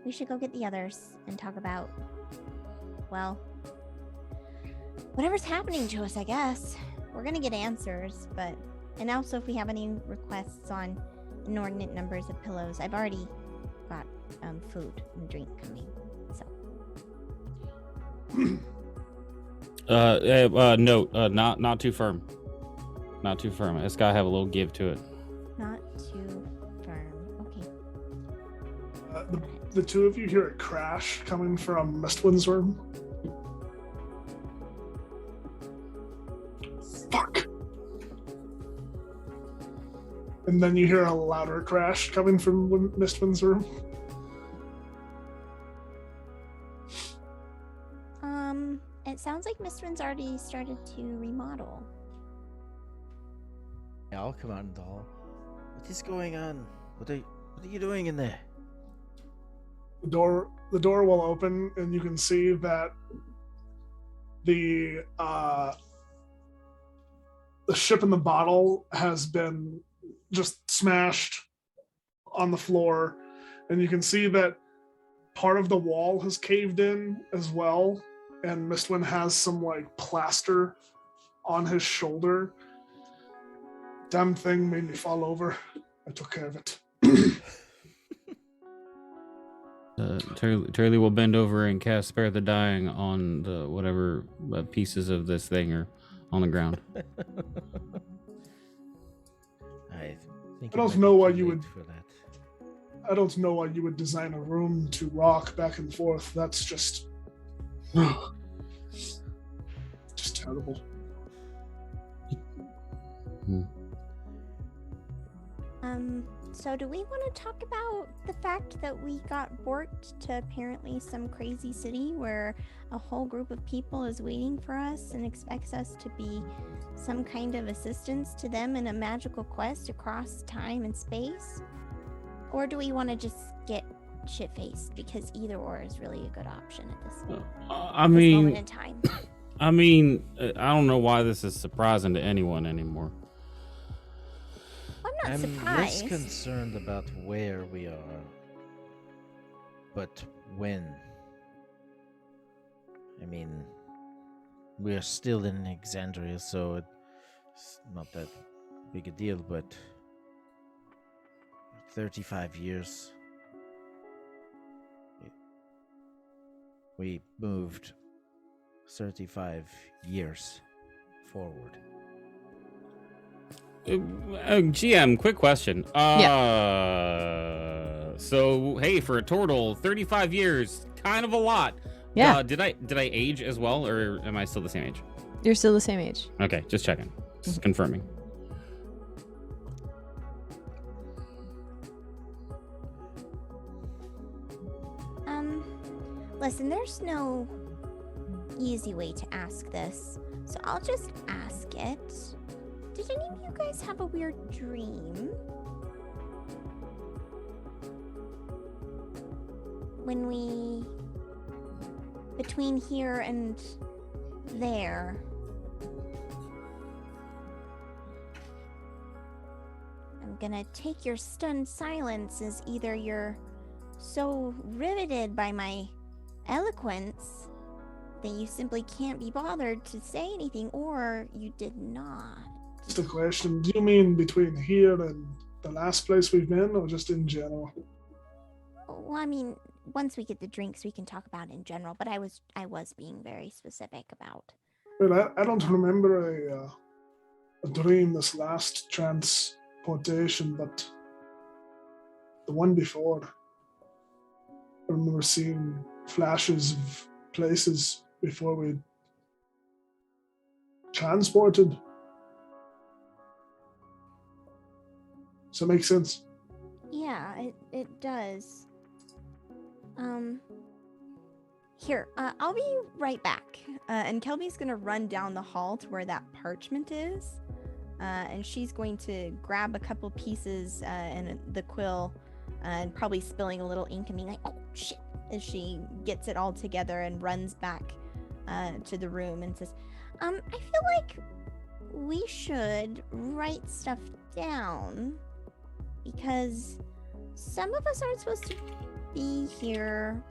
We should go get the others and talk about, well, whatever's happening to us, I guess. We're gonna get answers, but, and also if we have any requests on inordinate numbers of pillows, I've already got food and drink coming, so. Not too firm. Not too firm. It's gotta have a little give to it. Not too firm. Okay. the two of you hear a crash coming from Mistwind's room. Fuck. And then you hear a louder crash coming from Mistwind's room. It sounds like Mistwind's already started to remodel. Yeah, I'll come out in the hall. What is going on? What are you doing in there? The door will open, and you can see that the ship in the bottle has been just smashed on the floor, and you can see that part of the wall has caved in as well, and Mistwind has some like plaster on his shoulder. Damn thing made me fall over. I took care of it. Turley will bend over and cast Spare the Dying on the whatever pieces of this thing are on the ground. I don't know why you would. I don't know why you would design a room to rock back and forth. That's just terrible. So do we want to talk about the fact that we got borked to apparently some crazy city where a whole group of people is waiting for us and expects us to be some kind of assistance to them in a magical quest across time and space? Or do we want to just get shit-faced? Because either or is really a good option at this moment in time. I don't know why this is surprising to anyone anymore. I'm surprised. Less concerned about where we are, but when. I mean, we are still in Alexandria, so it's not that big a deal, but 35 years. We moved 35 years forward. GM, quick question. So hey, for a total 35 years, kind of a lot. Yeah. Did I age as well, or am I still the same age? You're still the same age. Okay, just checking, just confirming. Listen, there's no easy way to ask this, so I'll just ask it. Did any of you guys have a weird dream? When we... between here and there. I'm gonna take your stunned silence as either you're so riveted by my eloquence that you simply can't be bothered to say anything, or you did not. Just a question. Do you mean between here and the last place we've been, or just in general? Well, I mean, once we get the drinks, we can talk about it in general, but I was being very specific about. Well, I don't remember a dream this last transportation, but the one before. I remember seeing flashes of places before we transported. Does that make sense? Yeah, it does. Here, I'll be right back. And Kelby's gonna run down the hall to where that parchment is. And she's going to grab a couple pieces and the quill and probably spilling a little ink and being like, oh shit, as she gets it all together and runs back to the room and says, I feel like we should write stuff down because some of us aren't supposed to be here,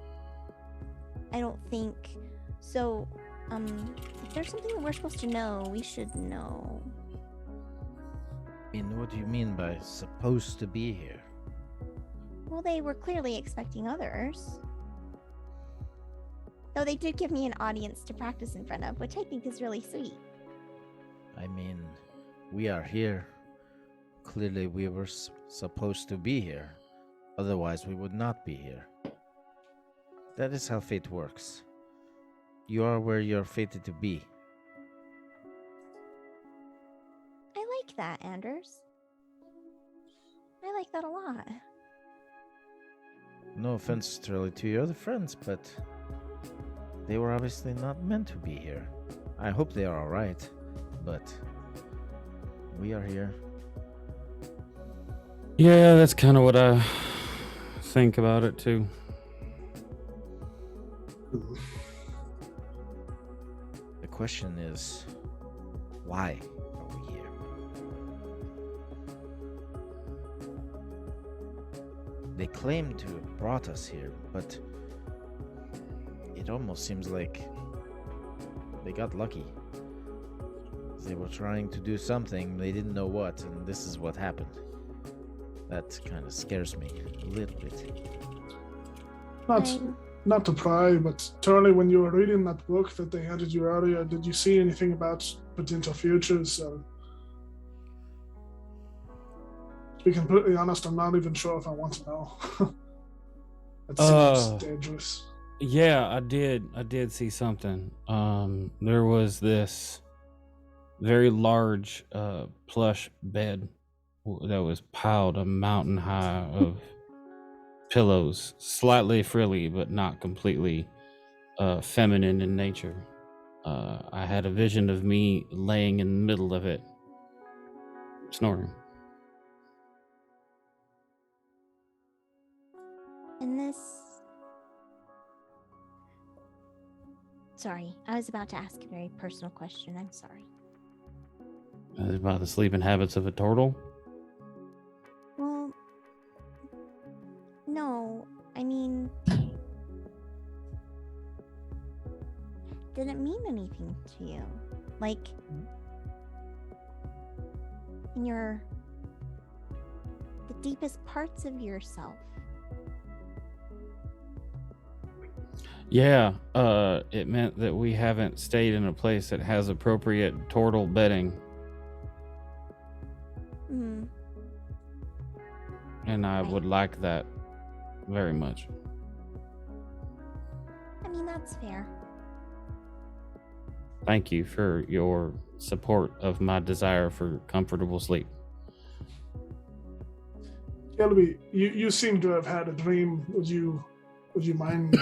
I don't think. So, if there's something that we're supposed to know, we should know. I mean, what do you mean by supposed to be here? Well, they were clearly expecting others. Though they did give me an audience to practice in front of, which I think is really sweet. I mean, we are here. Clearly, we were supposed to be here. Otherwise, we would not be here. That is how fate works. You are where you're fated to be. I like that, Anders. I like that a lot. No offense, Turley, to your other friends, but they were obviously not meant to be here. I hope they are alright, but we are here. Yeah, that's kind of what I think about it too. The question is, why are we here? They claim to have brought us here, but it almost seems like they got lucky. They were trying to do something, they didn't know what, and this is what happened. That kind of scares me a little bit. Not to pry, but Turley, when you were reading that book that they handed you earlier, did you see anything about potential futures? To be completely honest, I'm not even sure if I want to know. It seems dangerous. Yeah, I did see something. There was this very large plush bed that was piled a mountain high of pillows, slightly frilly but not completely feminine in nature. I had a vision of me laying in the middle of it, snoring. And this... Sorry, I was about to ask a very personal question. I'm sorry. About the sleeping habits of a turtle. Well, no, I mean, did it mean anything to you? Like, in the deepest parts of yourself? Yeah, it meant that we haven't stayed in a place that has appropriate turtle bedding. Hmm. And I would like that very much. I mean, that's fair. Thank you for your support of my desire for comfortable sleep. Kelby, you seem to have had a dream. Would you mind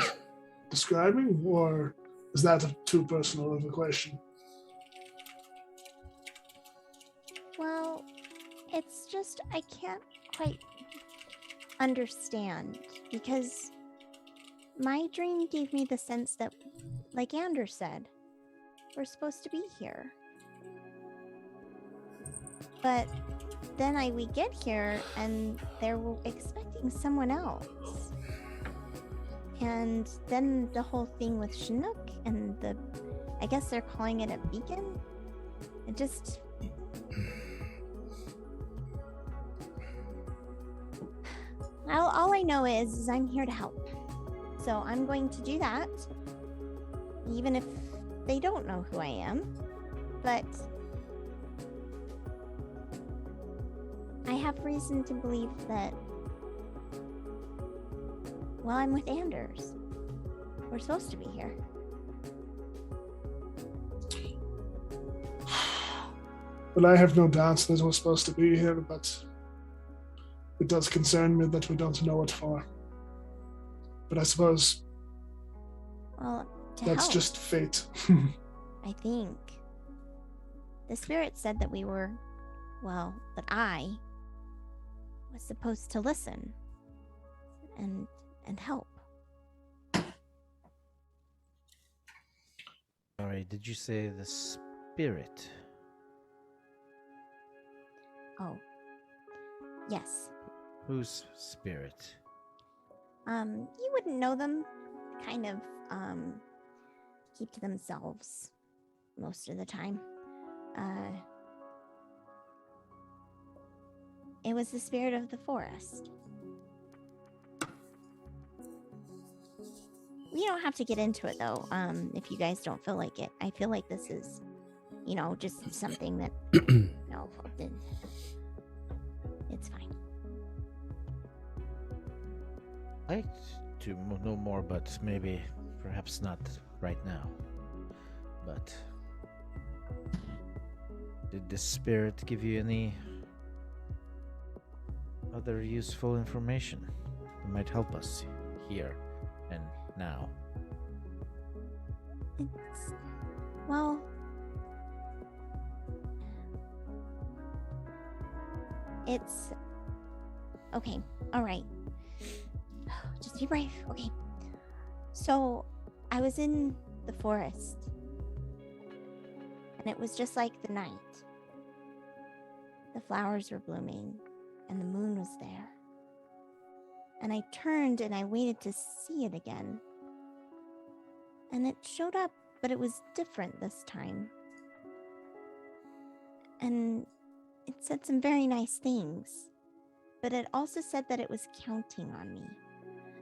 describing, or is that too personal of a question? Well, it's just I can't quite understand, because my dream gave me the sense that, like Anders said, we're supposed to be here. But then we get here and they're expecting someone else. And then the whole thing with Chinook and I guess they're calling it a beacon. It just... All I know is I'm here to help. So I'm going to do that, even if they don't know who I am. But I have reason to believe that, well, I'm with Anders. We're supposed to be here. Well, I have no doubts that we're supposed to be here, but it does concern me that we don't know what for. But I suppose Well, that's help, just fate. I think. The spirit said that that I was supposed to listen and help. Sorry, did you say the spirit? Oh, yes. Whose spirit? You wouldn't know them. Kind of, keep to themselves most of the time. It was the spirit of the forest. We don't have to get into it, though, if you guys don't feel like it. I feel like this is, just something that, it's fine. I to know more, but maybe, perhaps not right now. But did the spirit give you any other useful information that might help us here and now? It's, well, it's okay. All right. Just be brave. Okay. So, I was in the forest, and it was just like the night. The flowers were blooming, and the moon was there. And I turned and I waited to see it again. And it showed up, but it was different this time. And it said some very nice things. But it also said that it was counting on me.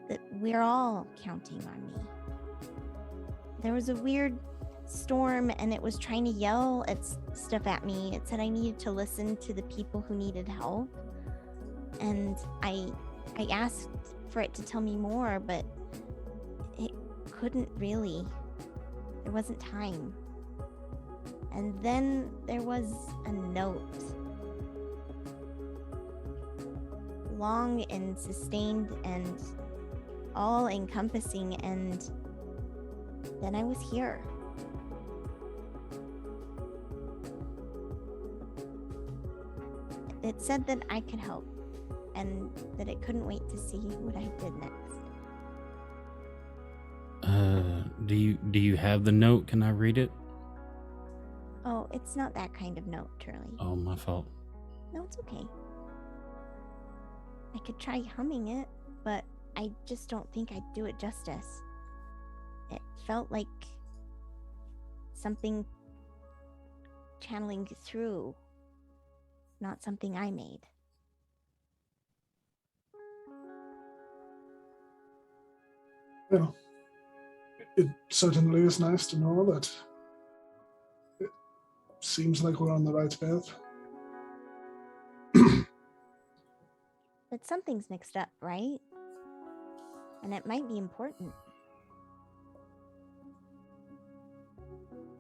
That we're all counting on me. There was a weird storm and it was trying to yell at stuff at me. It said I needed to listen to the people who needed help. And I asked for it to tell me more, but it couldn't really. There wasn't time. And then there was a note. Long and sustained and all encompassing, and then I was here. It said that I could help and that it couldn't wait to see what I did next. Do you have the note? Can I read it? Oh, it's not that kind of note, Turley. Oh, my fault. No, it's okay. I could try humming it, but I just don't think I'd do it justice. It felt like something channeling through, not something I made. Well, it certainly is nice to know that it seems like we're on the right path. But something's mixed up, right? And it might be important.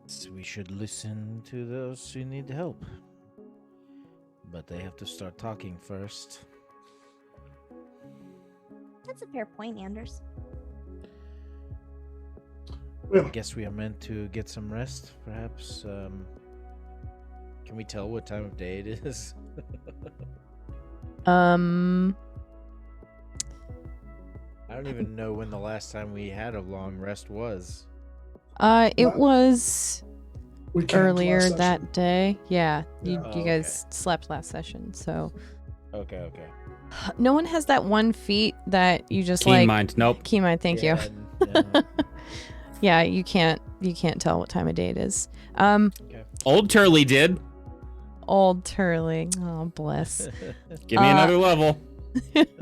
So we should listen to those who need help. But they have to start talking first. That's a fair point, Anders. Well, I guess we are meant to get some rest, perhaps. Can we tell what time of day it is? I don't even know when the last time we had a long rest was. It was we camped earlier last that session. day. Yeah, you Oh, guys slept last session, so Okay. no one has that one feat that you just Keen like. mind. Nope. Keen mind. Thank you. Yeah. Yeah, you can't tell what time of day it is. Old Turley did. Old Turley. Oh, bless. Give me another level.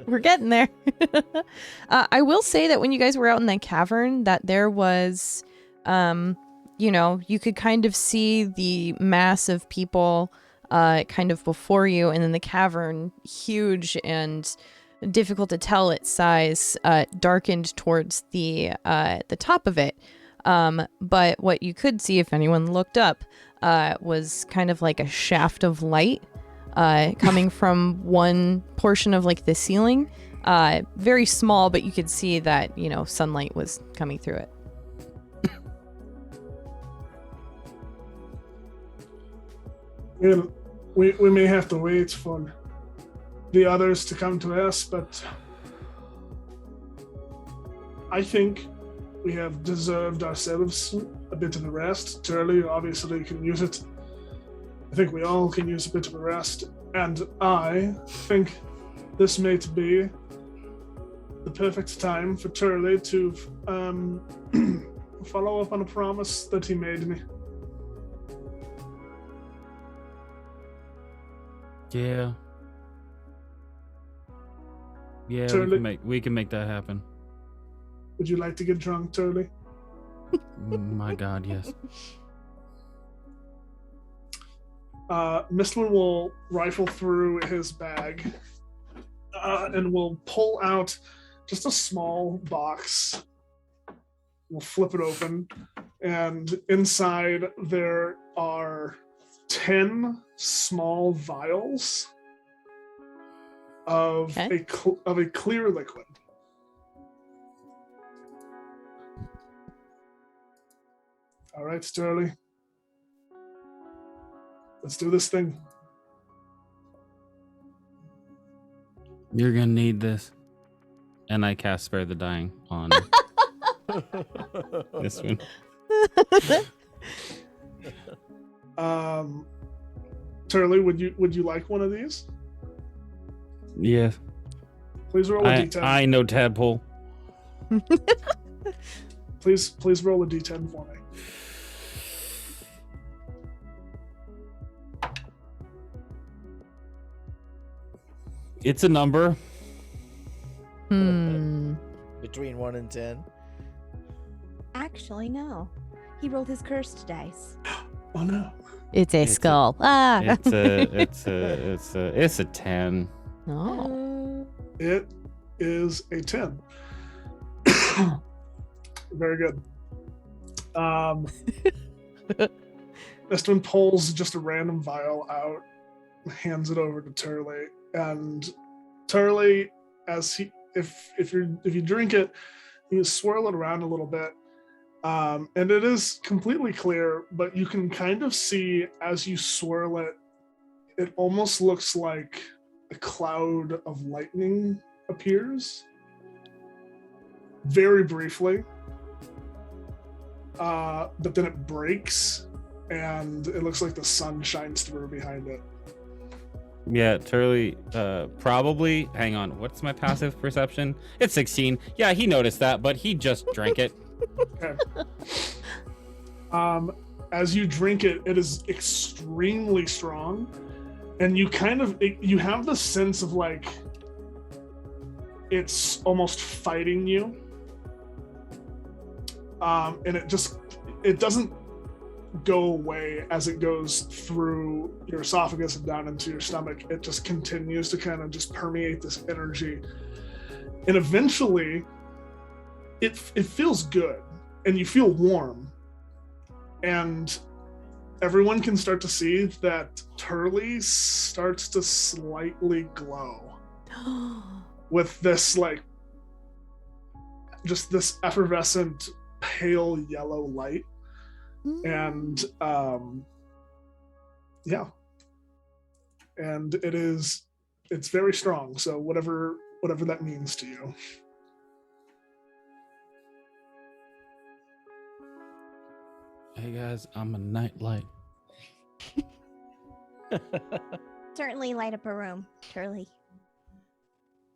We're getting there. I will say that when you guys were out in the cavern, that there was, you could kind of see the mass of people kind of before you, and then the cavern, huge and difficult to tell its size, darkened towards the top of it. But what you could see if anyone looked up was kind of like a shaft of light coming from one portion of like the ceiling. Very small, but you could see that, sunlight was coming through it. Well, we may have to wait for the others to come to us, but I think we have deserved ourselves a bit of a rest. Turley obviously can use it. I think we all can use a bit of a rest, and I think this may be the perfect time for Turley to follow up on a promise that he made me. Yeah. Yeah, Turley? we can make that happen. Would you like to get drunk, Turley? My God, yes. Mistwin will rifle through his bag and will pull out just a small box. We'll flip it open, and inside there are 10 small vials of a clear liquid. All right, Sterling. Let's do this thing. You're gonna need this. And I cast Spare the Dying on this one. Turley, would you like one of these? Yeah. Please roll a d10. I know Tadpole. Please roll a d10 for me. It's a number. Between 1 and 10. Actually, no. He rolled his cursed dice. Oh no. It's a skull. It's a 10. Oh. It is a 10. Very good. This one pulls just a random vial out, hands it over to Turley, and Turley, if you drink it, you swirl it around a little bit, and it is completely clear, but you can kind of see as you swirl it, it almost looks like a cloud of lightning appears very briefly, but then it breaks and it looks like the sun shines through behind it. Yeah, Turley, probably. Hang on, what's my passive perception? It's 16. Yeah, he noticed that, but he just drank it. Okay. As you drink it, it is extremely strong, and you you have the sense of like it's almost fighting you, and it doesn't go away as it goes through your esophagus and down into your stomach. It just continues to kind of just permeate this energy, and eventually it feels good and you feel warm, and everyone can start to see that Turley starts to slightly glow with this like just this effervescent pale yellow light. And and it's very strong, so whatever that means to you. Hey guys, I'm a nightlight. Certainly light up a room, Turley.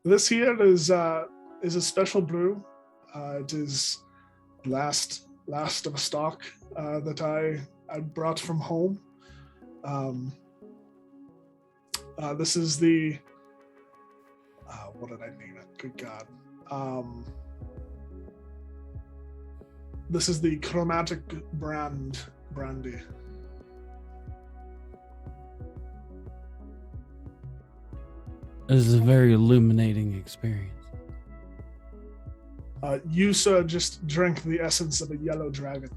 This here is a special brew. It is last of a stock that I brought from home. This is the what did I name it? Good God. This is the chromatic brandy. This is a very illuminating experience. You, sir, just drank the essence of a yellow dragon.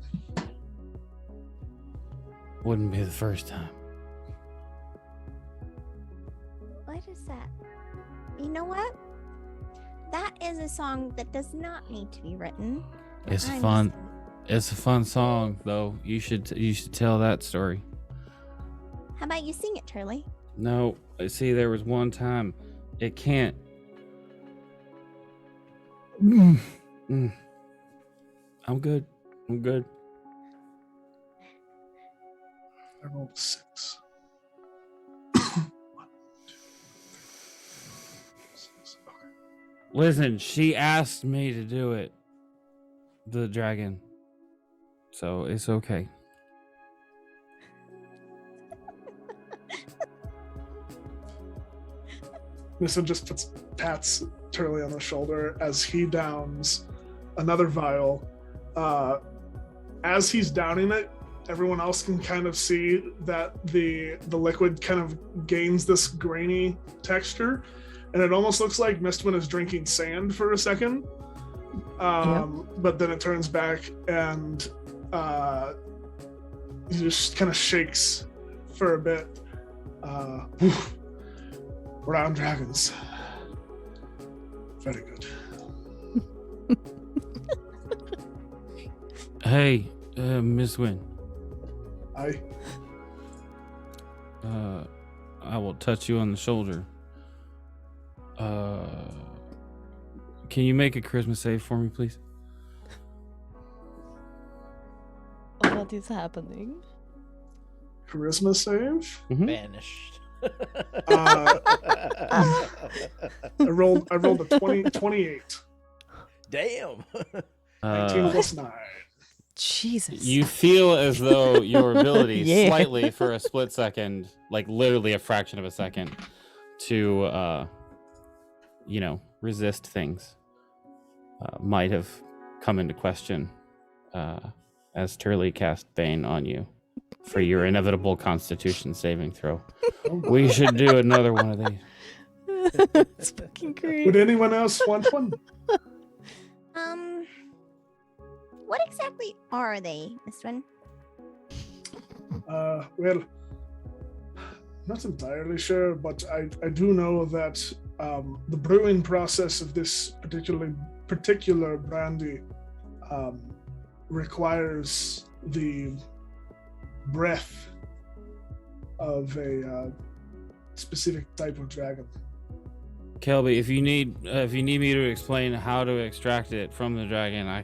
Wouldn't be the first time. What is that? You know what? That is a song that does not need to be written. It's a fun song, though. You should tell that story. How about you sing it, Turley? No, see, there was one time. It can't. I'm good. I rolled a 6. 1, 2, 3, 6. Okay. Listen, she asked me to do it. The dragon. So it's okay. Nissa just pats Turley on the shoulder as he downs another vial. As he's downing it, everyone else can kind of see that the liquid kind of gains this grainy texture, and it almost looks like Mistwind is drinking sand for a second. But then it turns back and he just kind of shakes for a bit. Brown dragons. Very good. Hey, Miss Wynn. Aye. I will touch you on the shoulder. Can you make a charisma save for me, please? What is happening? Charisma save. Banished. I rolled a 28. Damn. 19 plus 9. Jesus. You feel as though your ability Yeah. slightly for a split second, like literally a fraction of a second, to resist things might have come into question as Turley cast Bane on you for your inevitable Constitution saving throw. We should do another one of these. It's fucking great. Would anyone else want one? What exactly are they, Miss Wynn? Well, not entirely sure, but I do know that the brewing process of this particular brandy requires the breath of a specific type of dragon. Kelby, if you need me to explain how to extract it from the dragon, I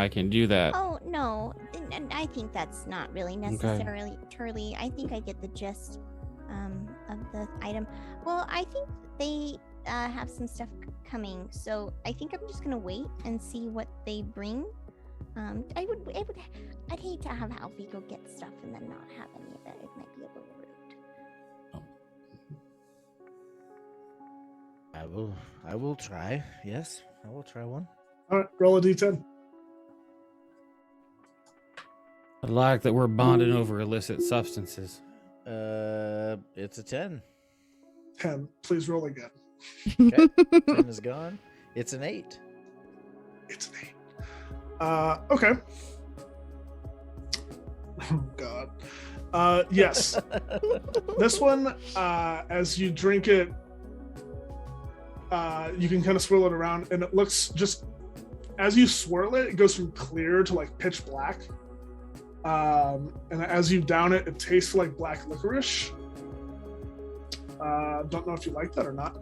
can do that. Oh no, and I think that's not really necessarily Turley. I think I get the gist of the item. Well, I think they have some stuff coming, so I think I'm just gonna wait and see what they bring. I'd hate to have Alfie go get stuff and then not have any of it. It might be a little rude. I will try. Yes, I will try one. All right, roll a d10. I like that we're bonding over illicit substances. It's a 10. 10. Please roll again. Okay, 10 is gone. It's an 8. It's an 8. Okay. Oh God. Yes. This one, as you drink it, you can kind of swirl it around, and it looks just as you swirl it, it goes from clear to like pitch black. And as you down it, it tastes like black licorice. Don't know if you like that or not.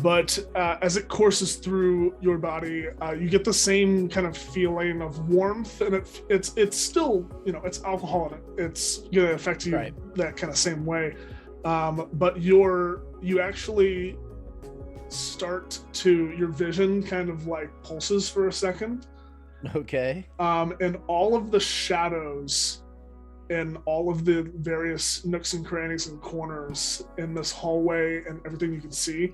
But as it courses through your body, you get the same kind of feeling of warmth, and it's still, it's alcohol, and it's gonna affect you that kind of same way. But you actually start to, your vision kind of like pulses for a second. Okay. And all of the shadows and all of the various nooks and crannies and corners in this hallway and everything you can see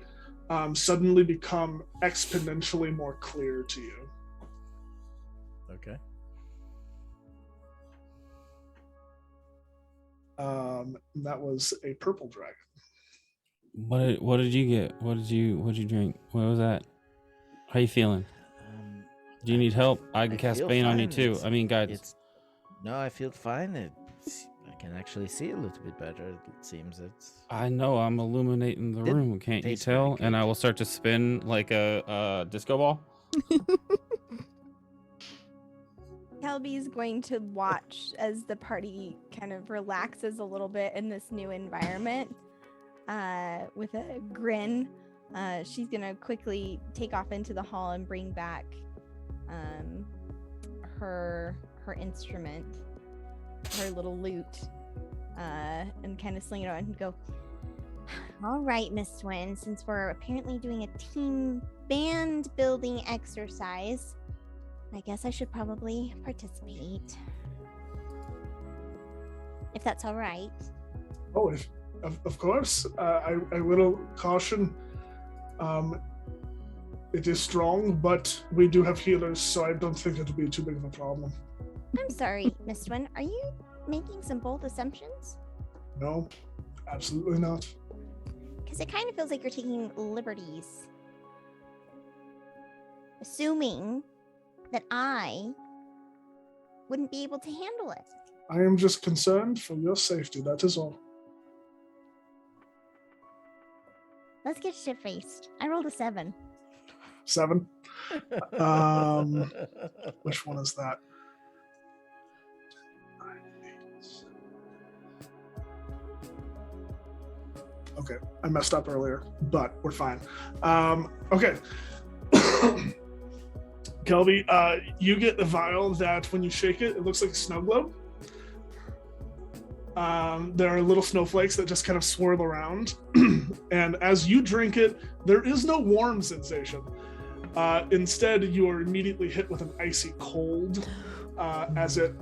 suddenly become exponentially more clear to you. Okay. That was a purple dragon. What did you get? What did you drink? What was that? How you feeling? Do you need help? I can cast Bane on you too. I mean, guidance. No, I feel fine. I can actually see a little bit better. It seems I know. I'm illuminating the room. Can't you tell? And I will start to spin like a disco ball. Kelby's going to watch as the party kind of relaxes a little bit in this new environment. With a grin, she's gonna quickly take off into the hall and bring back her instrument, her little lute, and kind of sling it on and go, all right, Miss Wynn, since we're apparently doing a team band building exercise, I guess I should probably participate, if that's all right. Oh, of course. I will caution. It is strong, but we do have healers, so I don't think it'll be too big of a problem. I'm sorry, Miss Wynn. Are you making some bold assumptions? No, absolutely not. Because it kind of feels like you're taking liberties. Assuming that I wouldn't be able to handle it. I am just concerned for your safety, that is all. Let's get shit-faced. I rolled a 7. 7. Which one is that? Okay, I messed up earlier, but we're fine. Okay. Kelby, you get the vial that when you shake it, it looks like a snow globe. There are little snowflakes that just kind of swirl around. And as you drink it, there is no warm sensation. Instead, you are immediately hit with an icy cold as it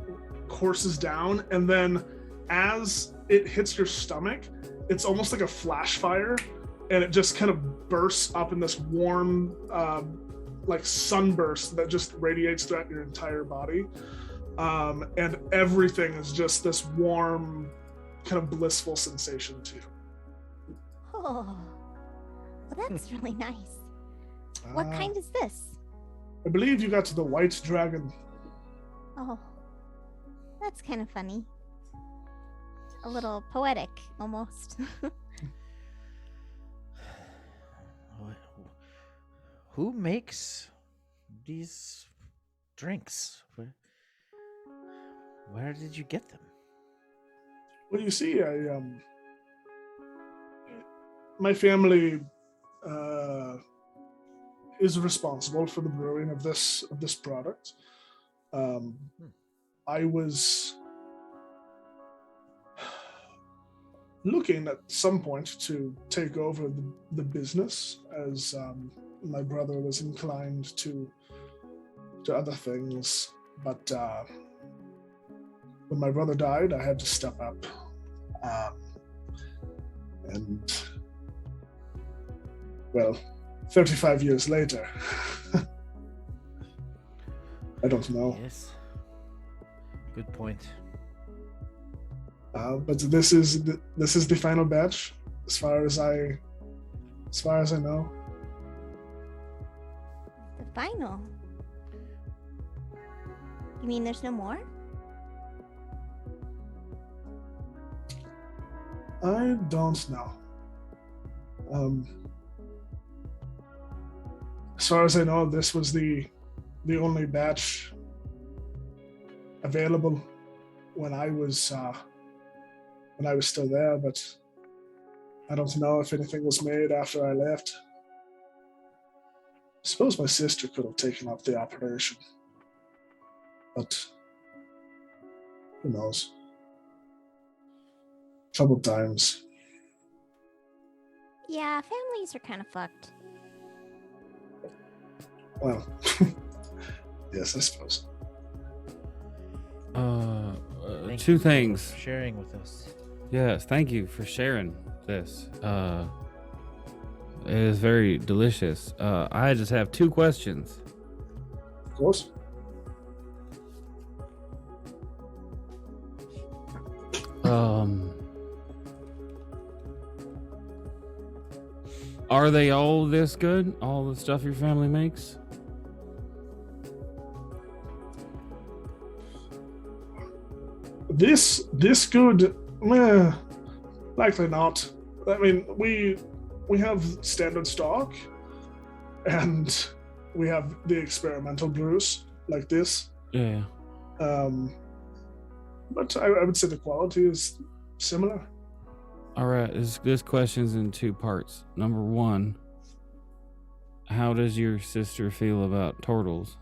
courses down. And then as it hits your stomach, it's almost like a flash fire. And it just kind of bursts up in this warm, like sunburst that just radiates throughout your entire body. And everything is just this warm, kind of blissful sensation to you. Oh, well, that's really nice. What kind is this? I believe you got the white dragon. Oh, that's kind of funny. A little poetic, almost. Who makes these drinks? Where did you get them? Well, you see, my family is responsible for the brewing of this product. I was looking at some point to take over the business, as my brother was inclined to other things, but when my brother died, I had to step up. And, well, 35 years later, I don't know. Yes. Good point. But this is the final batch, as far as I know. The final? You mean there's no more? I don't know. As far as I know, this was the only batch available when I was still there, but I don't know if anything was made after I left. I suppose my sister could have taken up the operation, but who knows? Troubled times. Yeah, families are kind of fucked. Well, yes, I suppose. Thank Two you things. for sharing with us. Yes, thank you for sharing this. It is very delicious. I just have 2 questions. Of course. Are they all this good? All the stuff your family makes? This good? Likely not. I mean, we have standard stock, and we have the experimental brews like this. Yeah. But I would say the quality is similar. All right. This question's in 2 parts. Number 1, how does your sister feel about turtles?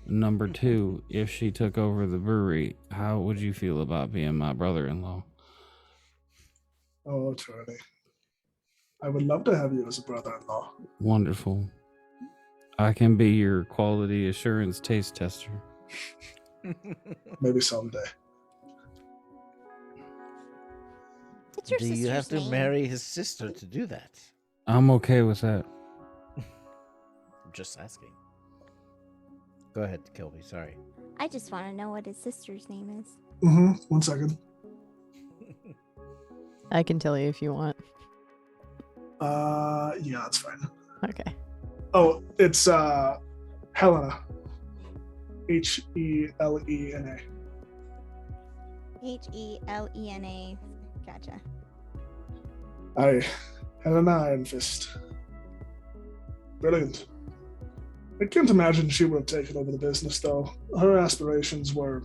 Number 2, if she took over the brewery, how would you feel about being my brother-in-law? Oh, Charlie. I would love to have you as a brother-in-law. Wonderful. I can be your quality assurance taste tester. Maybe someday. What's your Do you sister's have to name? marry his sister to do that? I'm okay with that. I'm just asking. Go ahead, Kilby. Sorry. I just want to know what his sister's name is. One second. I can tell you if you want. Yeah, that's fine. Okay. Oh, it's Helena. Helena. Helena. Gotcha. Helena Iron Fist. Brilliant. I can't imagine she would have taken over the business, though. Her aspirations were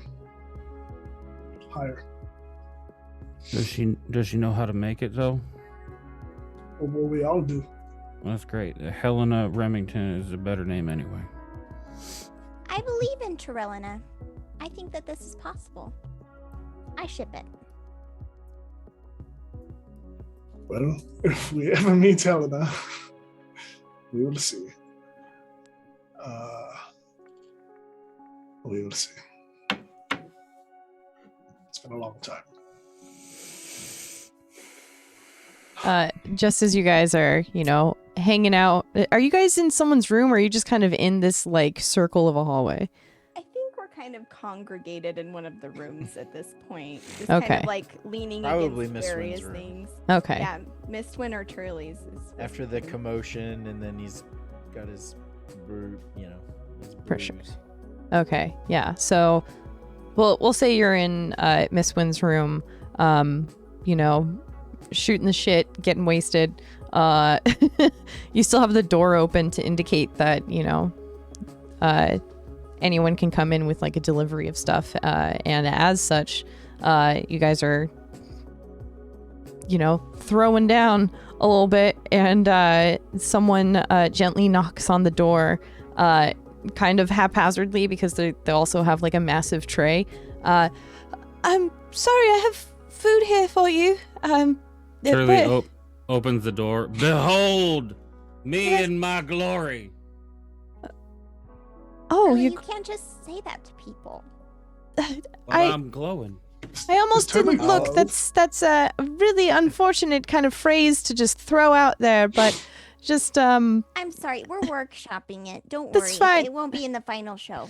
higher. Does she know how to make it though? Well, we all do. That's great. Helena Remington is a better name anyway. I believe in Torellina. I think that this is possible. I ship it. Well, if we ever meet Helena, we will see. We will see. It's been a long time. Just as you guys are, hanging out, are you guys in someone's room, or are you just kind of in this like circle of a hallway? I think we're kind of congregated in one of the rooms at this point. Just Okay. kind of like leaning Probably against Miss various Wynn's room. things. Okay. Yeah, Mistwin or Turley's is After the commotion, and then he's got his his For sure. bruise. Okay. Yeah. So, we'll say you're in Miss Wynn's room. Shooting the shit, getting wasted. You still have the door open to indicate that anyone can come in with like a delivery of stuff, and as such, you guys are throwing down a little bit, and someone gently knocks on the door, kind of haphazardly, because they also have like a massive tray. I'm sorry, I have food here for you. Shirley opens the door. Behold, me in my glory. Oh, Really, you you can't just say that to people. But I- I'm glowing. I almost It's totally didn't look. closed. That's a really unfortunate kind of phrase to just throw out there, but just I'm sorry, we're workshopping it. Don't That's worry. fine. It won't be in the final show.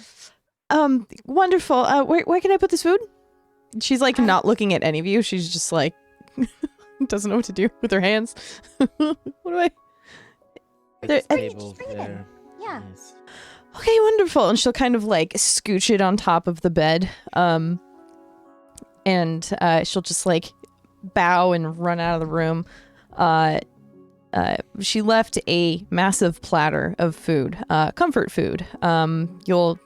wonderful. Where can I put this food? She's like not looking at any of you. She's just like doesn't know what to do with her hands. What do I? There- It's I- table Just bring it in. there. Yeah. Yes. Okay, wonderful. And she'll kind of like scooch it on top of the bed. And she'll just like bow and run out of the room. She left a massive platter of food, comfort food. You'll,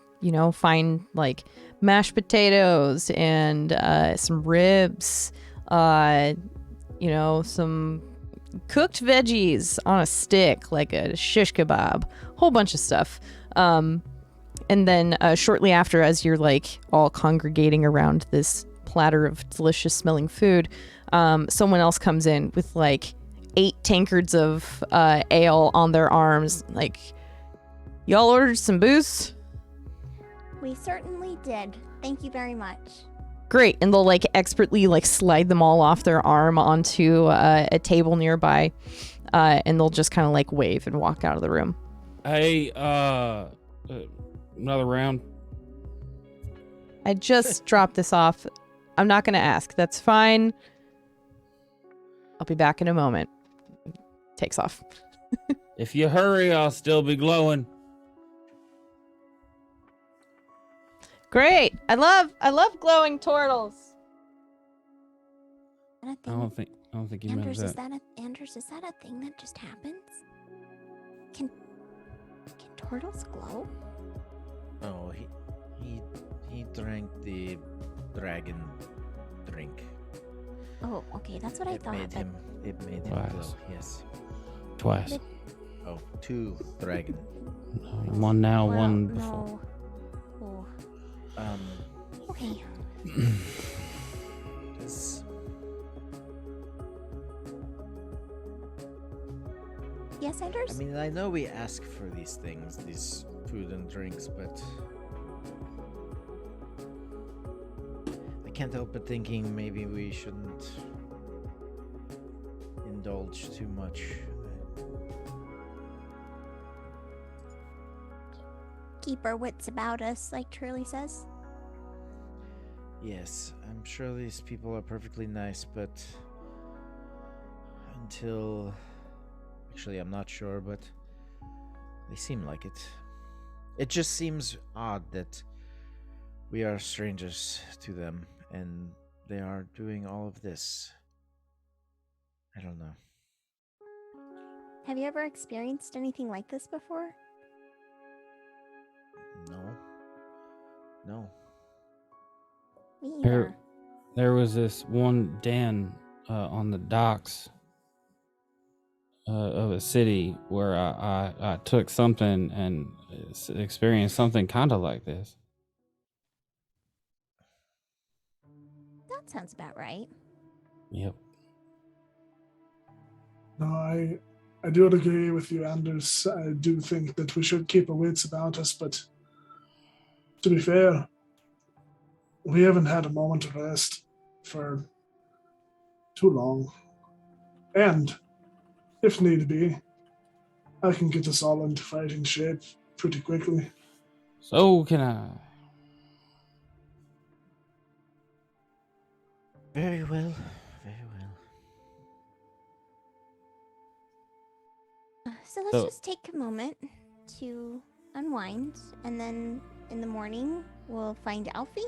find like mashed potatoes and some ribs, some cooked veggies on a stick, like a shish kebab, whole bunch of stuff. And then shortly after, as you're like all congregating around this platter of delicious smelling food, someone else comes in with like 8 tankards of ale on their arms. Like, y'all ordered some booze? We certainly did. Thank you very much. Great. And they'll like expertly like slide them all off their arm onto a table nearby, and they'll just kind of like wave and walk out of the room. Hey, another round. I just dropped this off. I'm not going to ask. That's fine. I'll be back in a moment. Takes off. If you hurry, I'll still be glowing. Great. I love glowing turtles. Is that a I thing? don't think you meant Anders, that. Anders, is that a thing that just happens? Can turtles glow? Oh, he drank the dragon drink. Oh, okay, that's what I thought. It made him Twice. glow. Yes. Twice. Oh, 2 dragon. One now, Well, one before. no. Oh, okay. This- Yes, Anders? I mean, I know we ask for these things, these food and drinks, but I can't help but thinking maybe we shouldn't indulge too much. Keep our wits about us, like Turley says. Yes, I'm sure these people are perfectly nice, but until Actually, I'm not sure, but they seem like it. It just seems odd that we are strangers to them, and they are doing all of this. I don't know. Have you ever experienced anything like this before? No. Me There- either. There was this one den on the docks of a city where I took something and experienced something kind of like this. That sounds about right. Yep. No, I do agree with you, Anders. I do think that we should keep our wits about us, but to be fair, we haven't had a moment of rest for too long. And, if need be, I can get us all into fighting shape pretty quickly. So can I. Very well. Very well. So let's So- just take a moment to unwind, and then in the morning we'll find Alfie,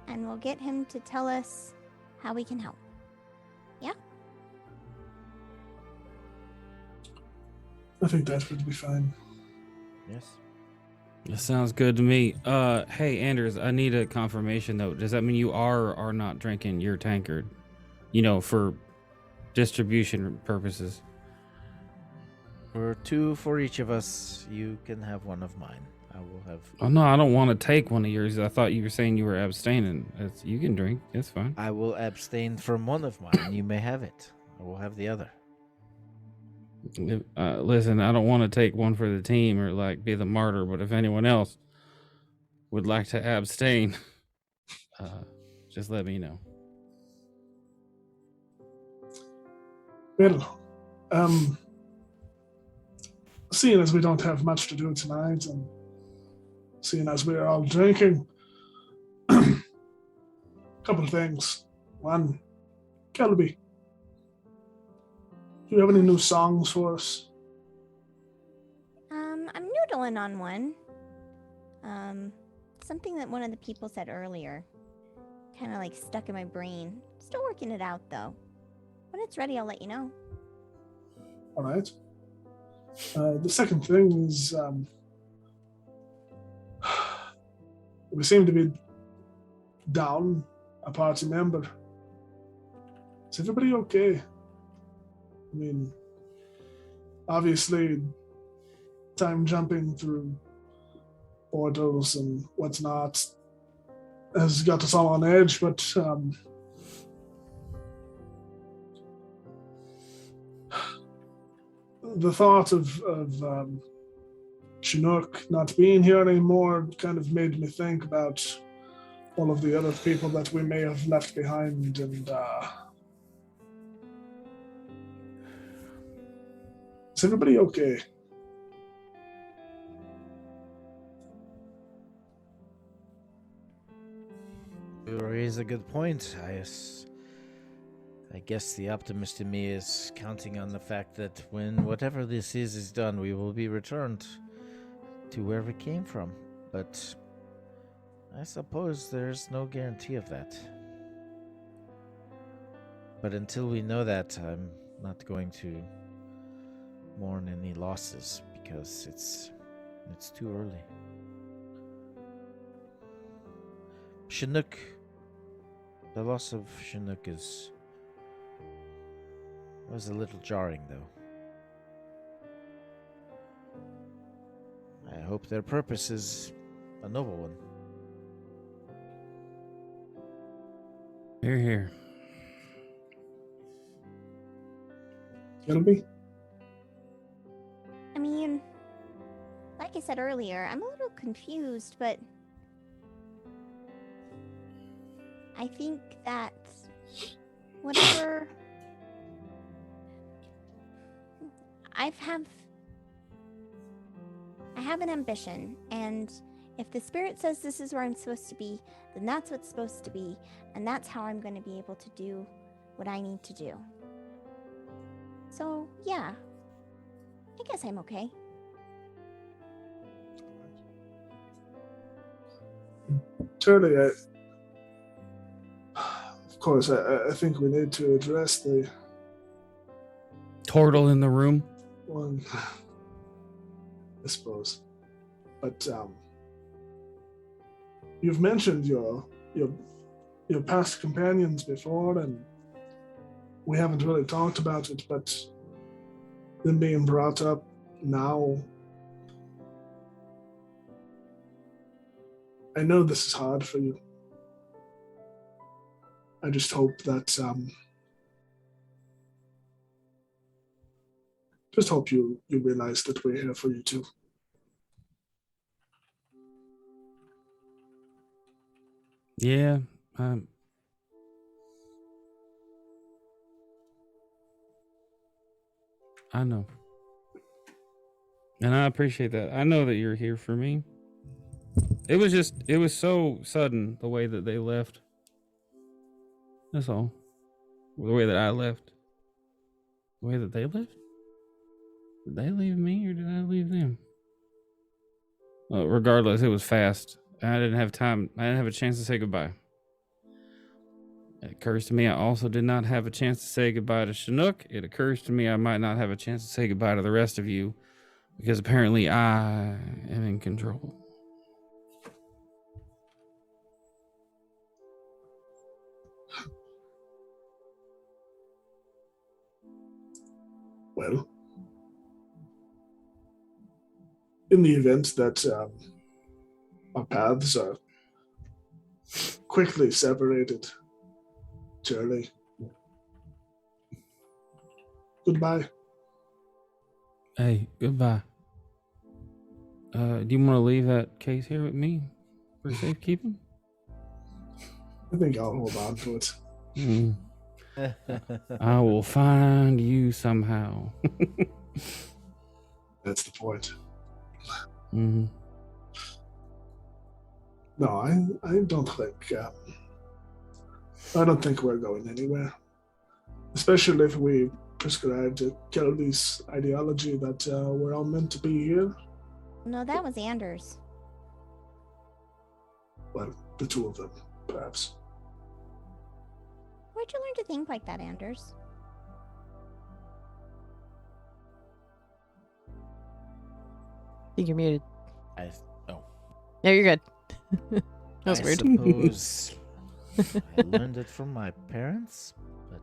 and we'll get him to tell us how we can help. I think that would be fine. Yes. That sounds good to me. Hey, Anders, I need a confirmation though. Does that mean you are or are not drinking your tankard? You know, for distribution purposes. For 2 for each of us, you can have one of mine. I will have. Oh no, I don't want to take one of yours. I thought you were saying you were abstaining. You can drink. It's fine. I will abstain from one of mine. You may have it. I will have the other. Listen, I don't want to take one for the team or like be the martyr, but if anyone else would like to abstain, just let me know. Well, seeing as we don't have much to do tonight, and seeing as we are all drinking, couple of things. One, Kelby, do you have any new songs for us? I'm noodling on one. Something that one of the people said earlier. Kind of like stuck in my brain. Still working it out though. When it's ready, I'll let you know. All right. The second thing is, we seem to be down a party member. Is everybody okay? I mean, obviously, time jumping through portals and whatnot has got us all on edge, but the thought of Chinook not being here anymore kind of made me think about all of the other people that we may have left behind, and is everybody okay? You raise a good point. I guess the optimist in me is counting on the fact that when whatever this is done, we will be returned to where we came from. But I suppose there's no guarantee of that. But until we know that, I'm not going to mourn any losses because it's too early. Chinook. The loss of Chinook was a little jarring, though. I hope their purpose is a noble one. Here, here. Kelby? I mean, like I said earlier, I'm a little confused, but I think that whatever I have an ambition, and if the spirit says this is where I'm supposed to be, then that's what's supposed to be, and that's how I'm going to be able to do what I need to do. So, yeah, I guess I'm okay. Turley, of course, I think we need to address the Turtle in the room. one, I suppose. But you've mentioned your past companions before, and we haven't really talked about it, but them being brought up now, I know this is hard for you. I just hope that you realize that we're here for you too. Yeah. I know. And I appreciate that. I know that you're here for me. It was so sudden the way that they left. That's all. The way that I left. The way that they left? Did they leave me or did I leave them? Well, regardless, it was fast. I didn't have time. I didn't have a chance to say goodbye. It occurs to me I also did not have a chance to say goodbye to Chinook. It occurs to me I might not have a chance to say goodbye to the rest of you because apparently I am in control. Well, in the event that our paths are quickly separated, Charlie, goodbye. Hey, goodbye. Do you want to leave that case here with me for safekeeping? I think I'll hold on to it. I will find you somehow. That's the point. Mm-hmm. No, I don't think we're going anywhere. Especially if we prescribe to Kelly's ideology that we're all meant to be here. No, that was Anders. Well, the two of them, perhaps. Where'd you learn to think like that, Anders? I think you're muted. Oh. Yeah, you're good. That was I weird. suppose I learned it from my parents, but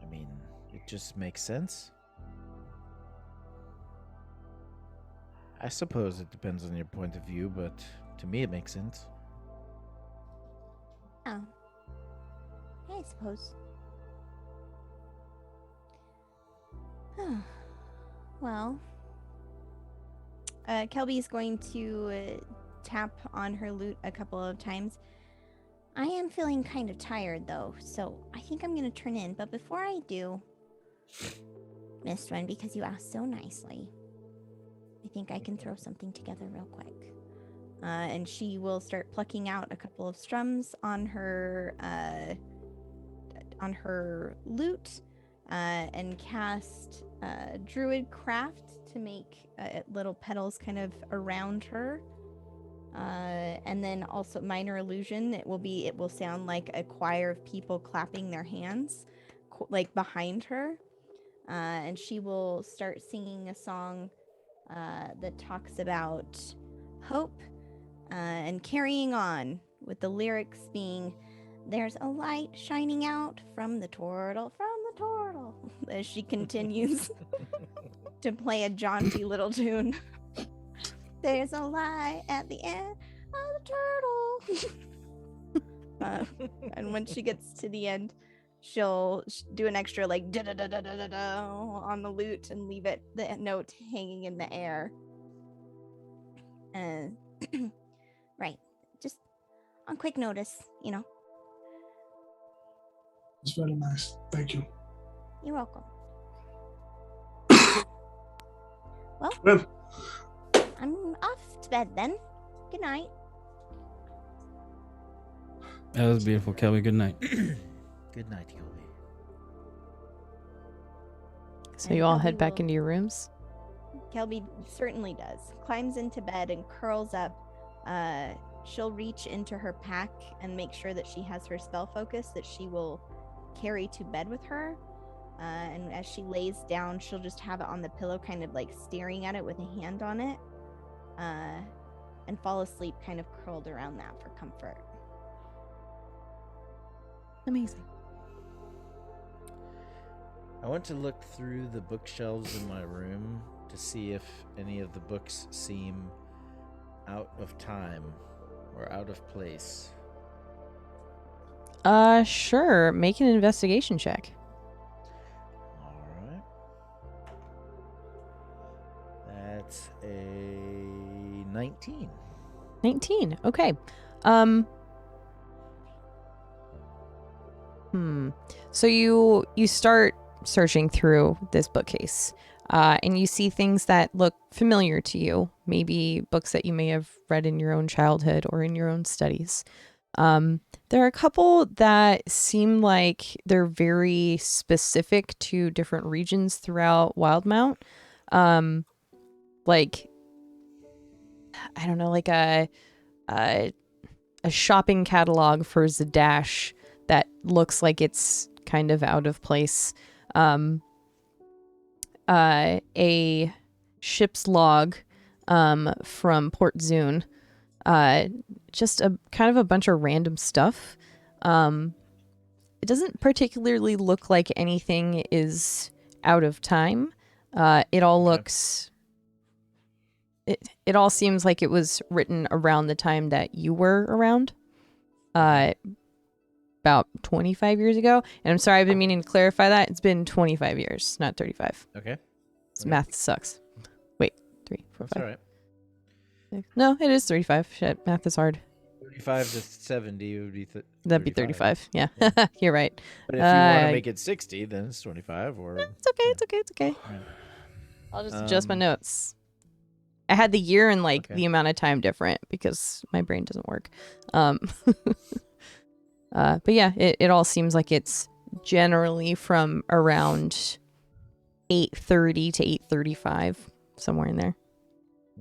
I mean, it just makes sense. I suppose it depends on your point of view, but to me it makes sense. Oh. I suppose. Well, Kelby's going to tap on her lute a couple of times. I am feeling kind of tired, though, so I think I'm going to turn in. But before I do, Missed One, because you asked so nicely, I think I can throw something together real quick. And she will start plucking out a couple of strums on her lute and cast Druid Craft to make little petals kind of around her. And then also Minor Illusion. It will sound like a choir of people clapping their hands, like behind her. And she will start singing a song that talks about hope and carrying on, with the lyrics being, "There's a light shining out from the turtle," as she continues to play a jaunty little tune. "There's a light at the end of the turtle." And when she gets to the end, she'll do an extra like da da da da da da on the lute and leave the note hanging in the air. Right, just on quick notice, you know. It's very nice. Thank you. You're welcome. Well, I'm off to bed then. Good night. That was beautiful, Kelby. Good night. Good night, Kelby. So And you all Kelby head back will- into your rooms? Kelby certainly does. Climbs into bed and curls up. She'll reach into her pack and make sure that she has her spell focus that she will carry to bed with her. And as she lays down, she'll just have it on the pillow, kind of like staring at it with a hand on it. And fall asleep kind of curled around that for comfort. Amazing. I want to look through the bookshelves in my room to see if any of the books seem out of time or out of place. Sure. Make an investigation check. All right. That's a 19. 19. Okay. So you start searching through this bookcase, and you see things that look familiar to you. Maybe books that you may have read in your own childhood or in your own studies. There are a couple that seem like they're very specific to different regions throughout Wildmount. Like, I don't know, like a shopping catalog for Zadash that looks like it's kind of out of place. A ship's log from Port Zune. Just a kind of a bunch of random stuff. It doesn't particularly look like anything is out of time. It all looks... It all seems like it was written around the time that you were around. About 25 years ago. And I'm sorry, I've been meaning to clarify that. It's been 25 years, not 35. Okay. This Okay. math sucks. Wait, 3, 4, That's 5. all right. 6. No, it is 35. Shit, math is hard. 35 to 70 would be That'd be 35. Yeah, Yeah. you're right. But if you want to Uh, make it 60, then it's 25 or... It's okay, it's okay, it's okay. Right. I'll just adjust my Um, notes. I had the year and like Okay. the amount of time different because my brain doesn't work. But yeah, it all seems like it's generally from around 8:30 to 8:35, somewhere in there.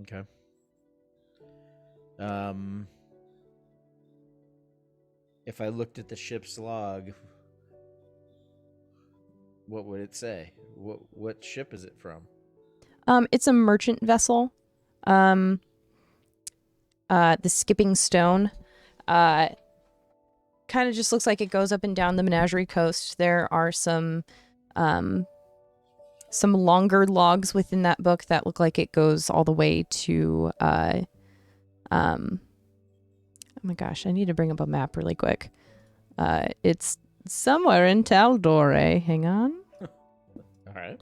Okay. If I looked at the ship's log, what would it say? What ship is it from? It's a merchant vessel. The Skipping Stone. Kind of just looks like it goes up and down the Menagerie Coast. There are some longer logs within that book that look like it goes all the way to oh my gosh, I need to bring up a map really quick. It's somewhere in Taldore. Hang on. All right.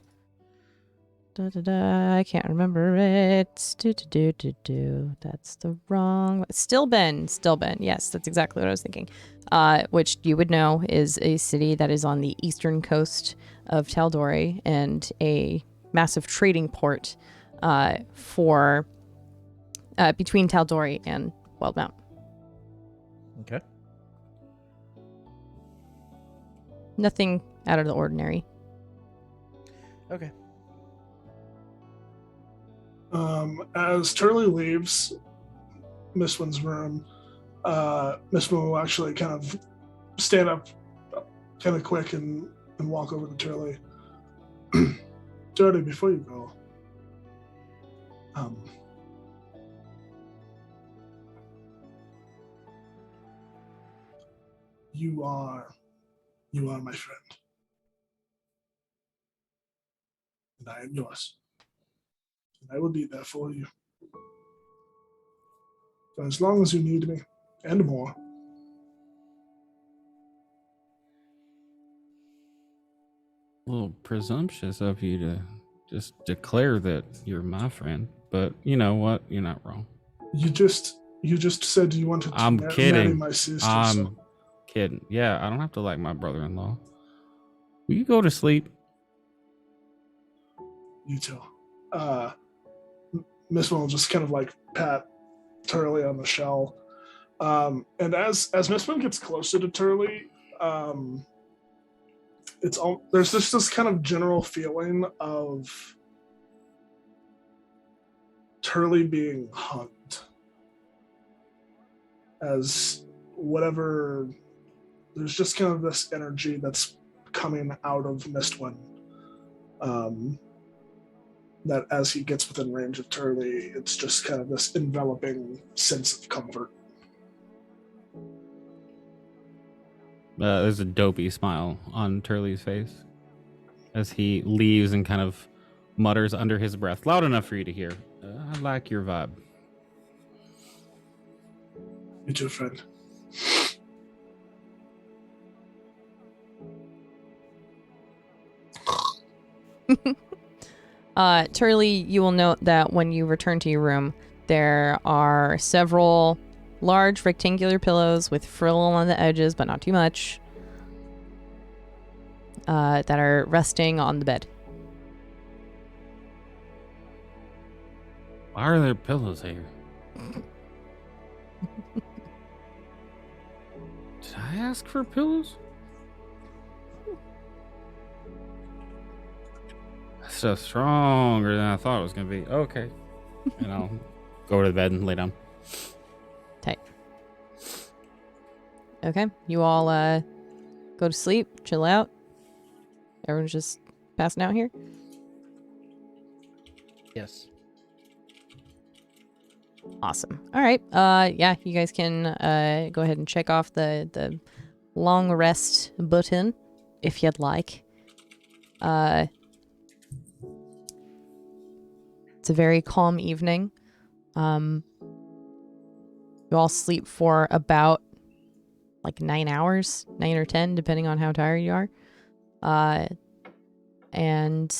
I can't remember it. That's the wrong one. Stillben. Yes, that's exactly what I was thinking. Which you would know is a city that is on the eastern coast of Taldore and a massive trading port for between Taldore and Wildmount. Okay. Nothing out of the ordinary. Okay. As Turley leaves Miss Wynn's room, Miss Wynn will actually kind of stand up kind of quick and walk over to Turley. Turley, before you go, you are my friend, and I am yours. I will be there for you. For as long as you need me, and more. A little presumptuous of you to just declare that you're my friend, but you know what? You're not wrong. You just said you wanted to I'm marry kidding. my sister. I'm kidding. Yeah, I don't have to like my brother-in-law. Will you go to sleep? You too. Miss Wynn will just kind of like pat Turley on the shell. And as Miss Wynn gets closer to Turley, it's all there's just this kind of general feeling of Turley being hugged as whatever. There's just kind of this energy that's coming out of Mistwind. That as he gets within range of Turley, it's just kind of this enveloping sense of comfort. There's a dopey smile on Turley's face as he leaves and kind of mutters under his breath, loud enough for you to hear. I like your vibe. You too, friend. Turley, you will note that when you return to your room, there are several large rectangular pillows with frill on the edges, but not too much, that are resting on the bed. Why are there pillows here? Did I ask for pillows? That's so stronger than I thought it was going to be. Okay. And I'll go to the bed and lay down. Tight. Okay, you all go to sleep, chill out. Everyone's just passing out here. Yes. Awesome. All right. Yeah, you guys can go ahead and check off the long rest button if you'd like. It's a very calm evening. You all sleep for about like 9 hours, 9 or 10, depending on how tired you are. And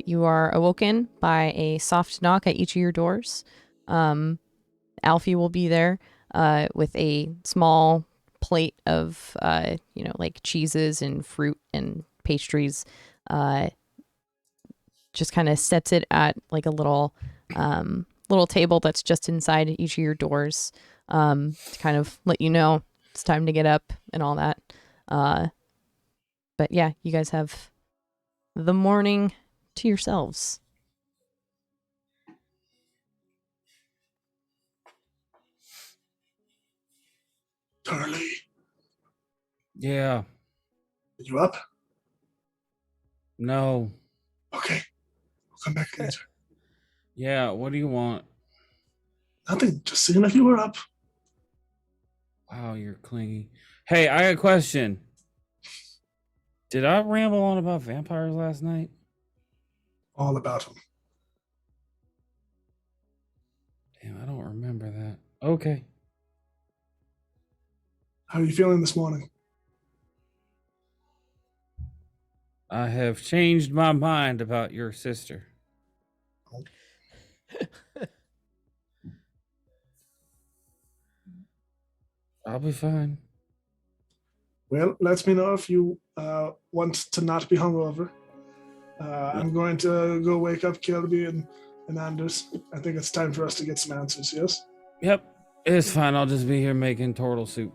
you are awoken by a soft knock at each of your doors. Alfie will be there with a small plate of, like cheeses and fruit and pastries. Just kind of sets it at like a little table that's just inside each of your doors to kind of let you know it's time to get up and all that. But yeah, you guys have the morning to yourselves. Turley, Yeah. are you up? No. Okay, I'll come back later. Yeah, what do you want? Nothing, just seeing if you were up. Wow, you're clingy. Hey, I got a question. Did I ramble on about vampires last night? All about him. Damn, I don't remember that. Okay. How are you feeling this morning? I have changed my mind about your sister. I'll be fine. Well, let me know if you want to not be hungover. I'm going to go wake up Kilby and Anders. I think it's time for us to get some answers, yes? Yep, it's fine. I'll just be here making turtle soup.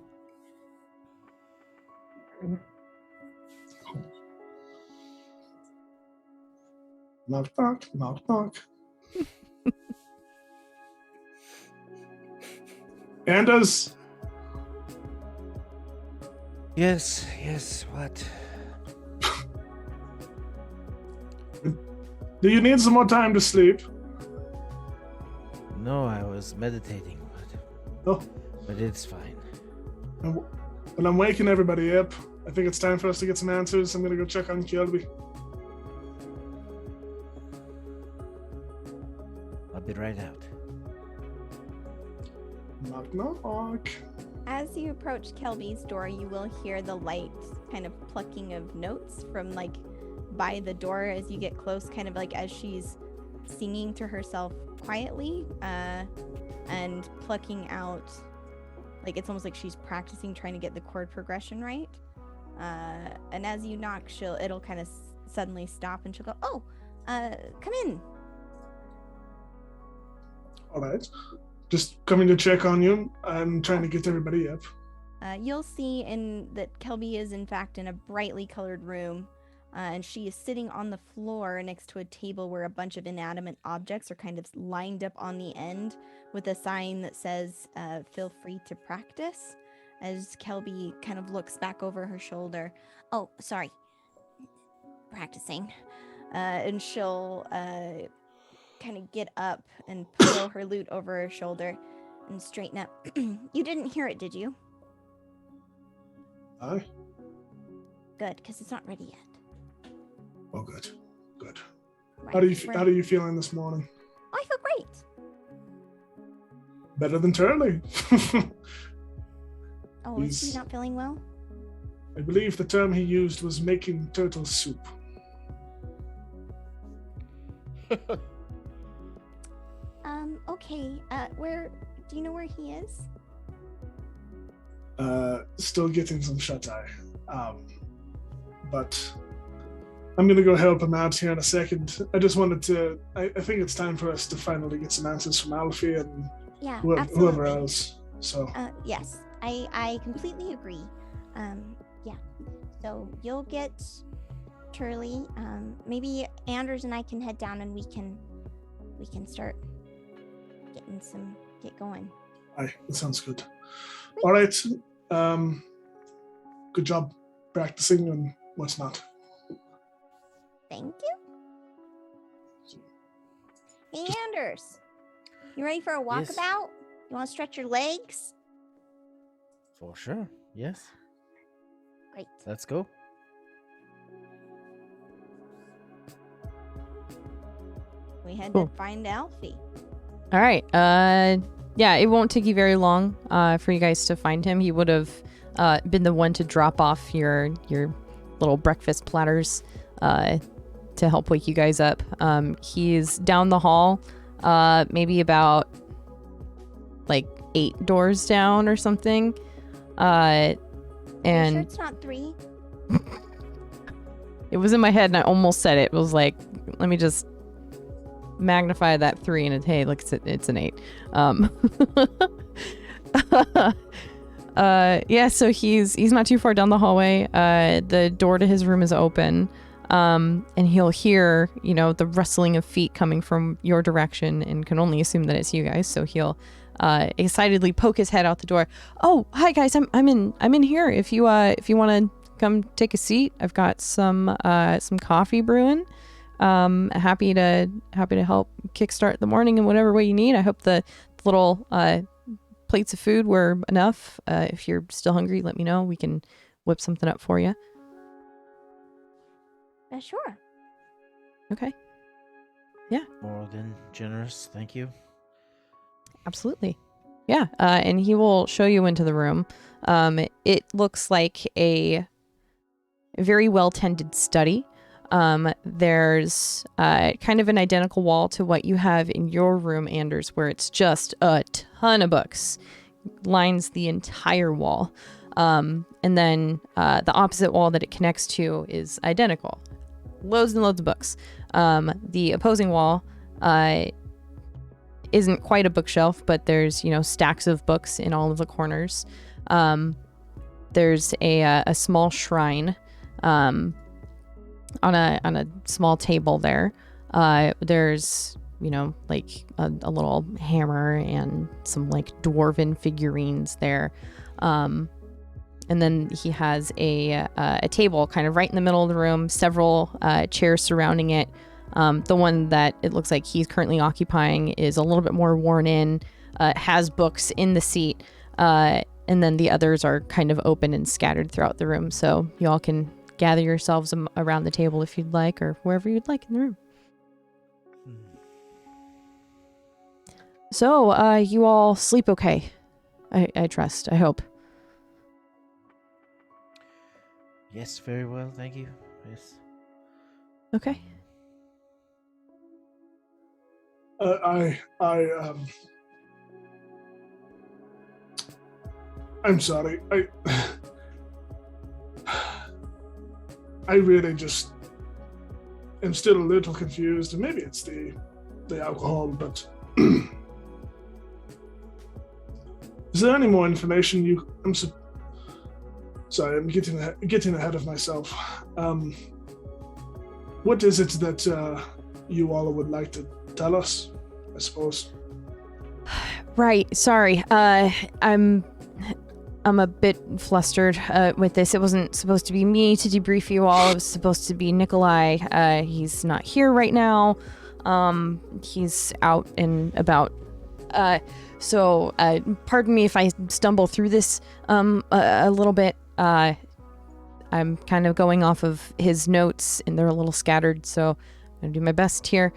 Knock, knock, knock, knock. Anders, Yes, what? do you need some more time to sleep? No, I was meditating, Oh, but it's fine. when I'm waking everybody up, I think it's time for us to get some answers. I'm going to go check on Kilby. I'll be right out. Knock, knock. As you approach Kelby's door, you will hear the light kind of plucking of notes from like by the door as you get close, kind of like as she's singing to herself quietly and plucking out, like it's almost like she's practicing trying to get the chord progression right. And as you knock, it'll kind of suddenly stop and she'll go, "Oh, come in." All right. Just coming to check on you. I'm trying to get everybody up. you'll see that Kelby is in fact in a brightly colored room, and she is sitting on the floor next to a table where a bunch of inanimate objects are kind of lined up on the end with a sign that says, feel free to practice, as Kelby kind of looks back over her shoulder. Oh, sorry. Practicing. And she'll kind of get up and throw her lute over her shoulder and straighten up. You didn't hear it, did you? Aye. Good, because it's not ready yet. Oh, good. Good. Right, How are you feeling this morning? I feel great. Better than Turley. Oh, is he not feeling well? I believe the term he used was making turtle soup. Okay. Where do you know where he is? Still getting some shut-eye. But I'm gonna go help him out here in a second. I just wanted to. I think it's time for us to finally get some answers from Alfie and Yeah, whoever absolutely. else. So Yes, I completely agree. Yeah. So you'll get Turley. Maybe Anders and I can head down and we can start get going. aye, that sounds good. All right. Good job practicing and what's not. Thank you. Hey, Anders. You ready for a Yes. walkabout? You want to stretch your legs? For sure. Yes. Great. Let's go. We had Cool. to find Alfie. All right. Yeah, it won't take you very long for you guys to find him. He would have been the one to drop off your little breakfast platters to help wake you guys up. He's down the hall, maybe about like 8 doors down or something. Are you And sure it's not 3? it was in my head and I almost said it. It was like, let me just magnify that 3 and hey, look, it's an 8. Yeah, so he's not too far down the hallway. The door to his room is open. And he'll hear, the rustling of feet coming from your direction and can only assume that it's you guys. So he'll excitedly poke his head out the door. Oh, hi guys, I'm in here. If you want to come take a seat, I've got some coffee brewing. Happy to help kickstart the morning in whatever way you need. I hope the little plates of food were enough. If you're still hungry, let me know. We can whip something up for you. Sure. Okay. More than generous. Thank you. Absolutely. Yeah. And he will show you into the room. It looks like a very well tended study. There's kind of an identical wall to what you have in your room, Anders, where it's just a ton of books, lines the entire wall. And then the opposite wall that it connects to is identical. Loads and loads of books. The opposing wall isn't quite a bookshelf, but there's, stacks of books in all of the corners. There's a small shrine on a small table there. There's like a little hammer and some like dwarven figurines there. And then he has a table kind of right in the middle of the room, several chairs surrounding it. The one that it looks like he's currently occupying is a little bit more worn in, has books in the seat, and then the others are kind of open and scattered throughout the room. So y'all can gather yourselves around the table if you'd like, or wherever you'd like in the room. So, you all sleep okay? I trust. I hope. Yes, very well. Thank you. Yes. Okay. I'm sorry. I really just am still a little confused, and maybe it's the alcohol, but is there any more information Sorry, I'm getting ahead of myself. What is it that you all would like to tell us, I suppose? Right. Sorry. I'm a bit flustered with this. It wasn't supposed to be me to debrief you all. It was supposed to be Nikolai. He's not here right now. He's out and about. So pardon me if I stumble through this a little bit. I'm kind of going off of his notes, and they're a little scattered, so I'm going to do my best here.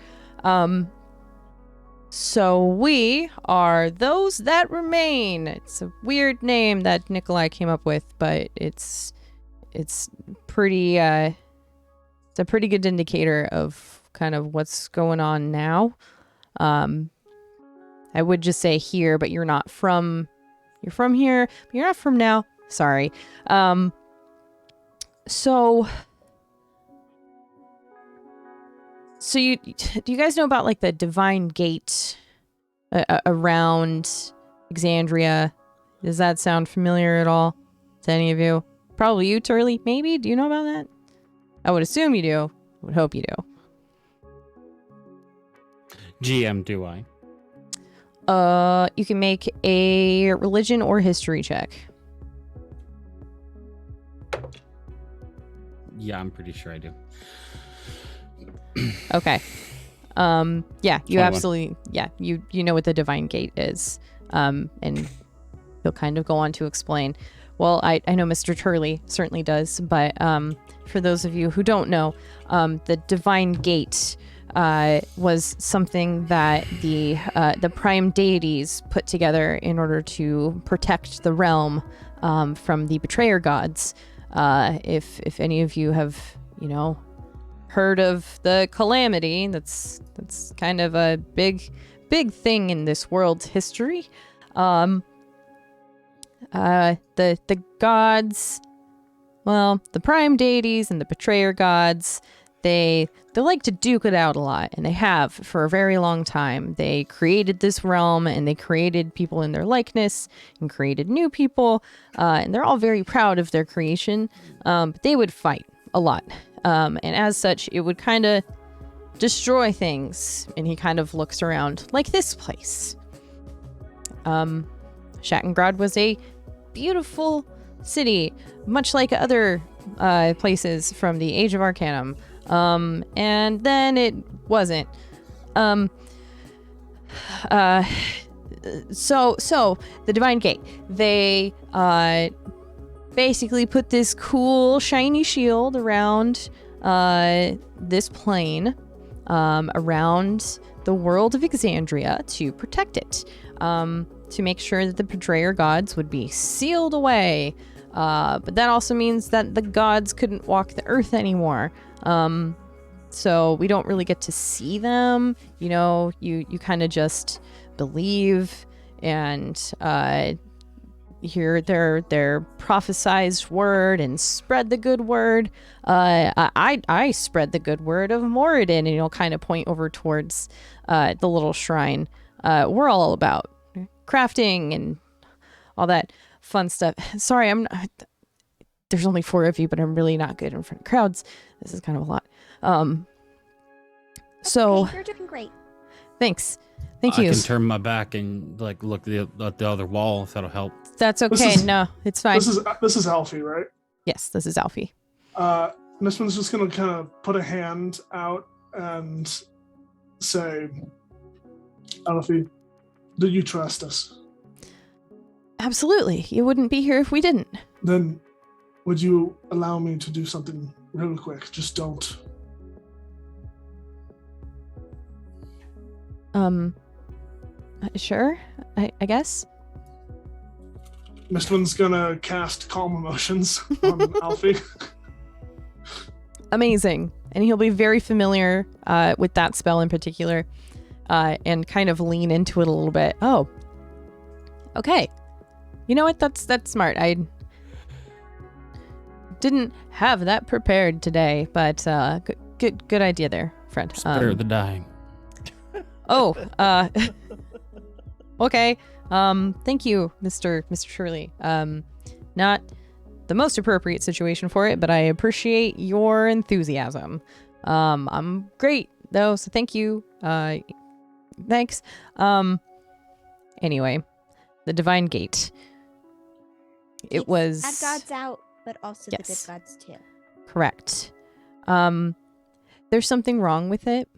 So we are those that remain. It's a weird name that Nikolai came up with, but it's pretty it's a pretty good indicator of kind of what's going on now. I would just say here, but you're from here, but you're not from now. Sorry. So do you guys know about like the Divine Gate around Exandria? Does that sound familiar at all to any of you? Probably you, Turley, maybe? Do you know about that? I would assume you do. I would hope you do. GM, do I? You can make a religion or history check. Yeah, I'm pretty sure I do. Okay. Yeah, you 21. absolutely, yeah, you know what the Divine Gate is. And he'll kind of go on to explain. Well, I know Mr. Turley certainly does, but for those of you who don't know, the Divine Gate was something that the prime deities put together in order to protect the realm from the betrayer gods. If any of you have, heard of the calamity, that's kind of a big thing in this world's history. The gods, well, the prime deities and the betrayer gods, they like to duke it out a lot, and they have for a very long time. They created this realm, and they created people in their likeness, and created new people, and they're all very proud of their creation, but they would fight a lot. And as such, it would kind of destroy things, and he kind of looks around like this place. Shattengrod was a beautiful city, much like other places from the Age of Arcanum. And then it wasn't. So the Divine Gate, they basically put this cool shiny shield around this plane, around the world of Exandria to protect it, to make sure that the betrayer gods would be sealed away. But that also means that the gods couldn't walk the earth anymore. So we don't really get to see them. You kind of just believe and hear their prophesized word and spread the good word. I spread the good word of Moradin, and kind of point over towards the little shrine. We're all about crafting and all that fun stuff. Sorry, there's only 4 of you, but I'm really not good in front of crowds. This is kind of a lot. So okay, you're doing great. Thanks. Thank you. I can turn my back and look at the other wall if that'll help. That's okay. No, it's fine. This is Alfie, right? Yes, this is Alfie. This one's just gonna kind of put a hand out and say, Alfie, do you trust us? Absolutely. You wouldn't be here if we didn't. Then would you allow me to do something real quick? Just don't. Sure. I guess. Mr. One's gonna cast Calm Emotions on Alfie. Amazing. And he'll be very familiar with that spell in particular, and kind of lean into it a little bit. Oh, okay. You know what? That's smart. I didn't have that prepared today, but good idea there, friend. Spare the dying. Oh, okay. Thank you, Mr. Shirley. Not the most appropriate situation for it, but I appreciate your enthusiasm. I'm great though, so thank you. Thanks. Anyway, the Divine Gate. It Keeps was bad gods out, but also the good Yes. gods too. correct. There's something wrong with it.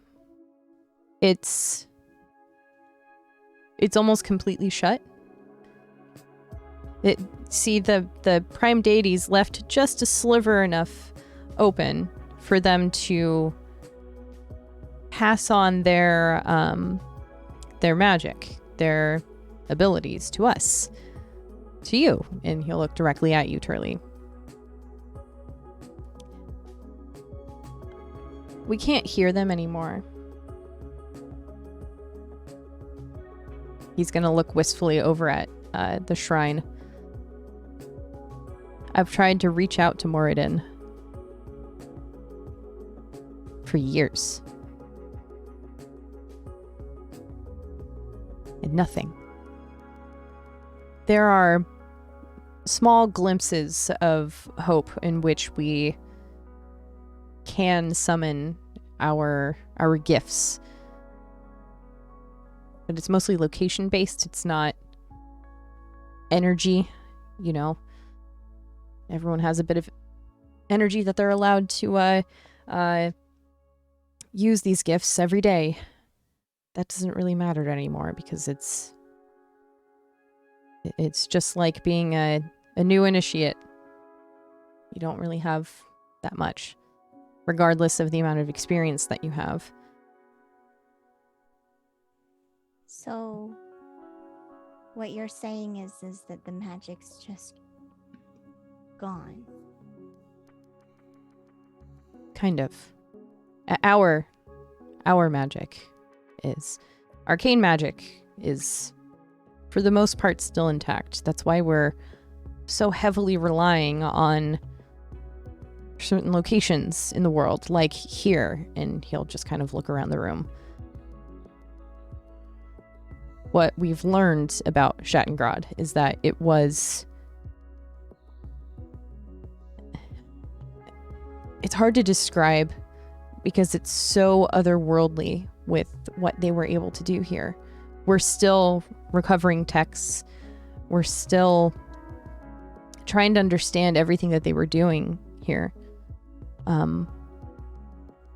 It's almost completely shut. The prime deities left just a sliver enough open for them to pass on their magic, their abilities to us, to you. And he'll look directly at you, Turley. We can't hear them anymore. He's gonna look wistfully over at the shrine. I've tried to reach out to Moradin for years. And nothing. There are small glimpses of hope in which we can summon our gifts. But it's mostly location based. It's not energy, you know. Everyone has a bit of energy that they're allowed to use these gifts every day. That doesn't really matter anymore because it's just like being a new initiate. You don't really have that much, regardless of the amount of experience that you have. So, what you're saying is that the magic's just gone. Kind of. Our magic is. Arcane magic is, for the most part, still intact. That's why we're so heavily relying on certain locations in the world, like here. And he'll just kind of look around the room. What we've learned about Shattengrod is that it was... It's hard to describe because it's so otherworldly with what they were able to do here. We're still recovering texts. We're still trying to understand everything that they were doing here.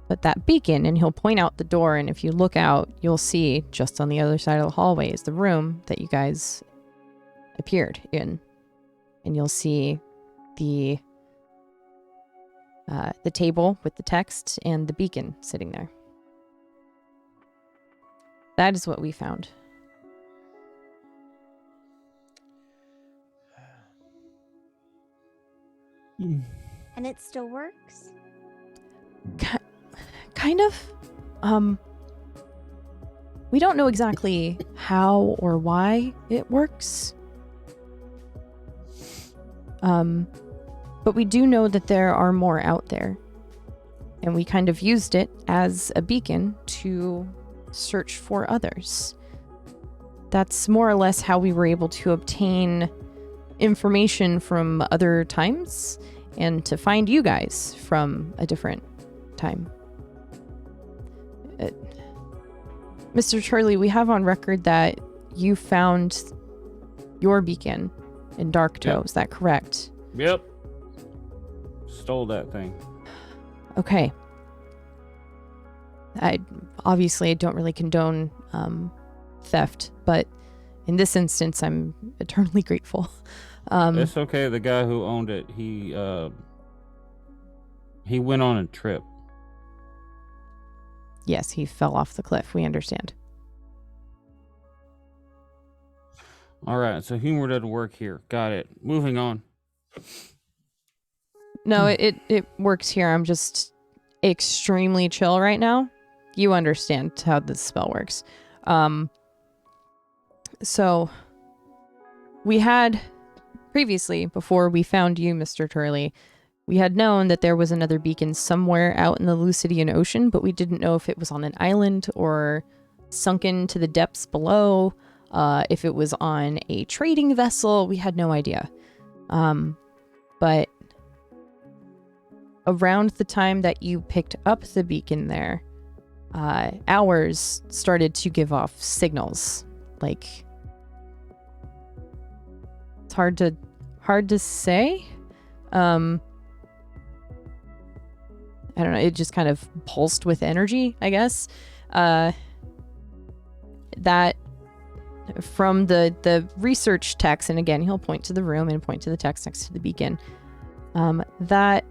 But that beacon, and he'll point out the door, and if you look out, you'll see just on the other side of the hallway is the room that you guys appeared in. And you'll see the table with the text and the beacon sitting there. That is what we found. And it still works? Kind of. We don't know exactly how or why it works. But we do know that there are more out there. And we kind of used it as a beacon to search for others. That's more or less how we were able to obtain information from other times and to find you guys from a different time. Mr. Turley, we have on record that you found your beacon in Dark Toe. Yep. Is that correct? Yep. Stole that thing. Okay. I don't really condone theft, but in this instance, I'm eternally grateful. It's okay. The guy who owned it, he went on a trip. Yes, he fell off the cliff. We understand. All right, so humor doesn't work here. Got it. Moving on. No, it works here. I'm just extremely chill right now. You understand how this spell works. So we had previously, before we found you, Mr. Turley, we had known that there was another beacon somewhere out in the Lucidian Ocean, but we didn't know if it was on an island or sunken to the depths below, if it was on a trading vessel. We had no idea. but around the time that you picked up the beacon there, ours started to give off signals. Like, it's hard to say. I don't know, it just kind of pulsed with energy, I guess. That from the research text, and again, he'll point to the room and point to the text next to the beacon. That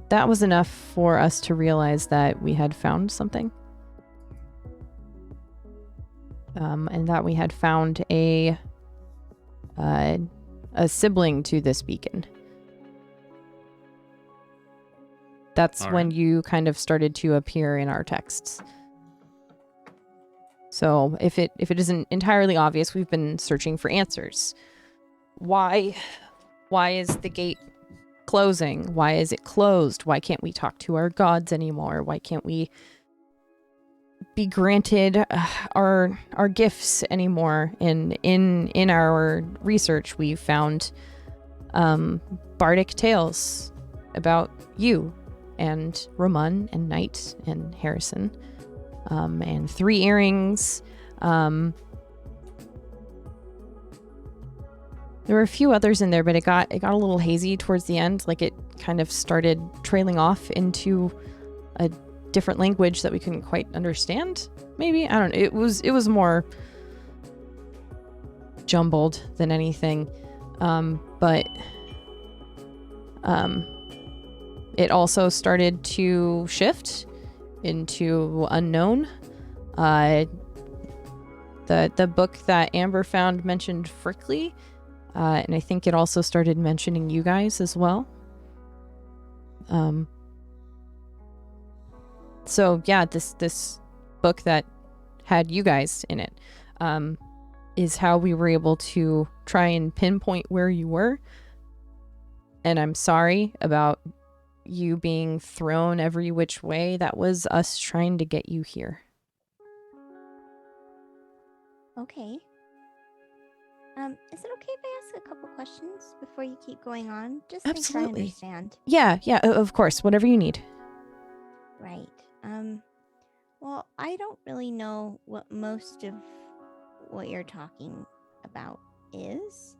was enough for us to realize that we had found something. And that we had found a sibling to this beacon. That's All when right. you kind of started to appear in our texts. So if it isn't entirely obvious, we've been searching for answers. Why is the gate closing? Why is it closed? Why can't we talk to our gods anymore? Why can't we be granted our gifts anymore? In our research, we found bardic tales about you and Roman and Knight and Harrison, and 3 earrings. There were a few others in there, but it got a little hazy towards the end. Like, it kind of started trailing off into a different language that we couldn't quite understand. Maybe, I don't know. It was more jumbled than anything. But it also started to shift into unknown. The book that Amber found mentioned Frickley, and I think it also started mentioning you guys as well. So yeah, this book that had you guys in it is how we were able to try and pinpoint where you were. And I'm sorry about you being thrown every which way. That was us trying to get you here. Okay. Is it okay if I ask a couple questions before you keep going on? Just to make sure I Absolutely. understand. Yeah, of course. Whatever you need. Right. Well, I don't really know what most of what you're talking about is.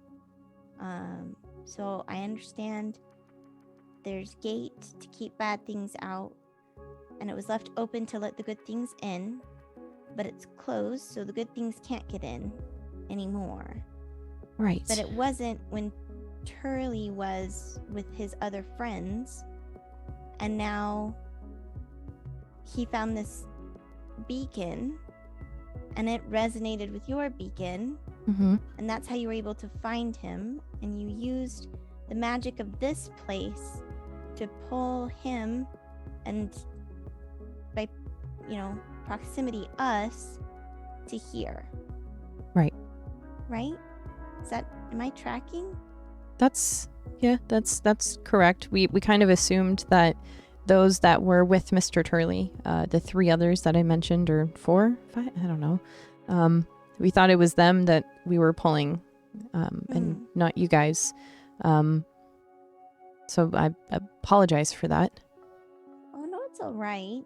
So I understand there's gate to keep bad things out, and it was left open to let the good things in, but it's closed so the good things can't get in anymore. Right. But it wasn't when Turley was with his other friends, and now he found this beacon, and it resonated with your beacon, Mm-hmm. and that's how you were able to find him, and you used the magic of this place to pull him, and by, proximity, us, to here. Right. Right? Am I tracking? That's correct. We kind of assumed that those that were with Mr. Turley, the 3 others that I mentioned, or 4, 5, I don't know. We thought it was them that we were pulling, and not you guys. So I apologize for that. Oh no, it's all right.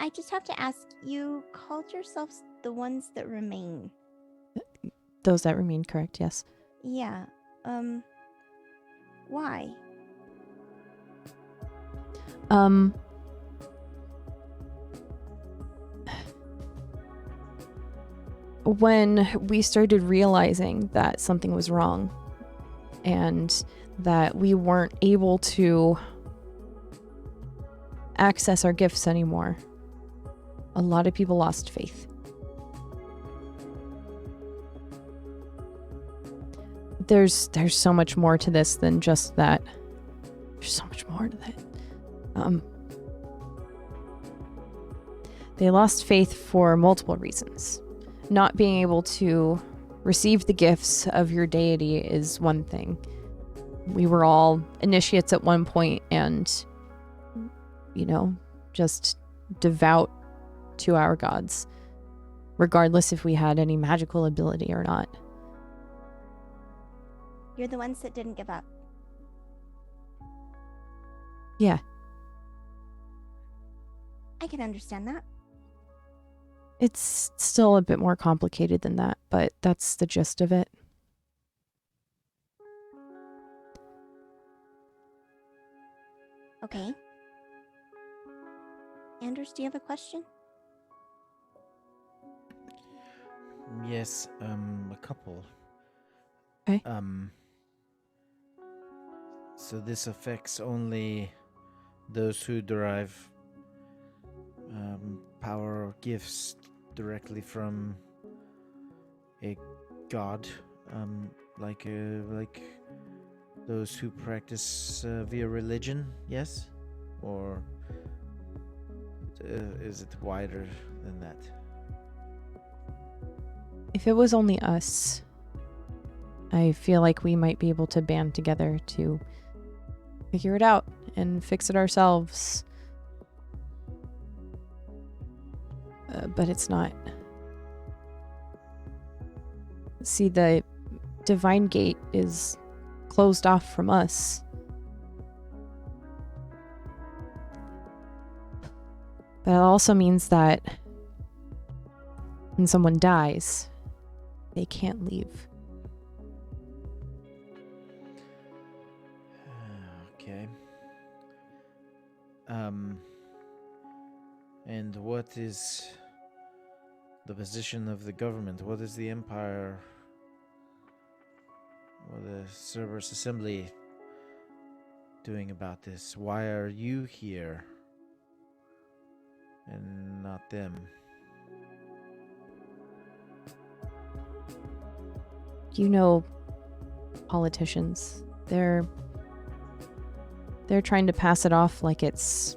I just have to ask, you called yourselves the ones that remain. Those that remain, correct, yes. Yeah. Why? When we started realizing that something was wrong and that we weren't able to access our gifts anymore, a lot of people lost faith. There's so much more to this than just that. There's so much more to that. They lost faith for multiple reasons. Not being able to receive the gifts of your deity is one thing. We were all initiates at one point and, just devout to our gods, regardless if we had any magical ability or not. You're the ones that didn't give up. Yeah. I can understand that. It's still a bit more complicated than that, but that's the gist of it. Okay. Anders, do you have a question? Yes, a couple. Okay. So this affects only those who derive power or gifts directly from a god, like those who practice via religion, yes? Or is it wider than that? If it was only us, I feel like we might be able to band together to figure it out and fix it ourselves. But it's not. See, the Divine Gate is closed off from us. But it also means that when someone dies, they can't leave. Okay. And what is the position of the government? What is the Empire or the Cerberus Assembly doing about this? Why are you here and not them? You know, politicians, they're trying to pass it off like it's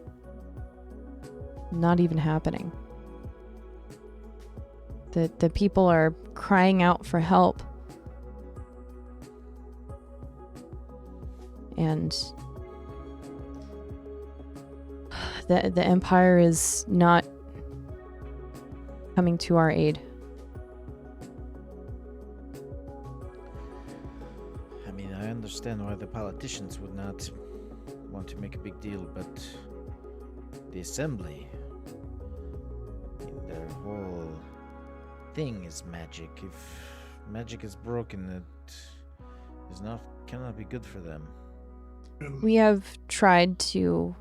not even happening. The people are crying out for help. And the Empire is not coming to our aid. I mean, I understand why the politicians would not want to make a big deal, but the Assembly, I mean, their whole thing is magic. If magic is broken, it cannot be good for them. We have tried to,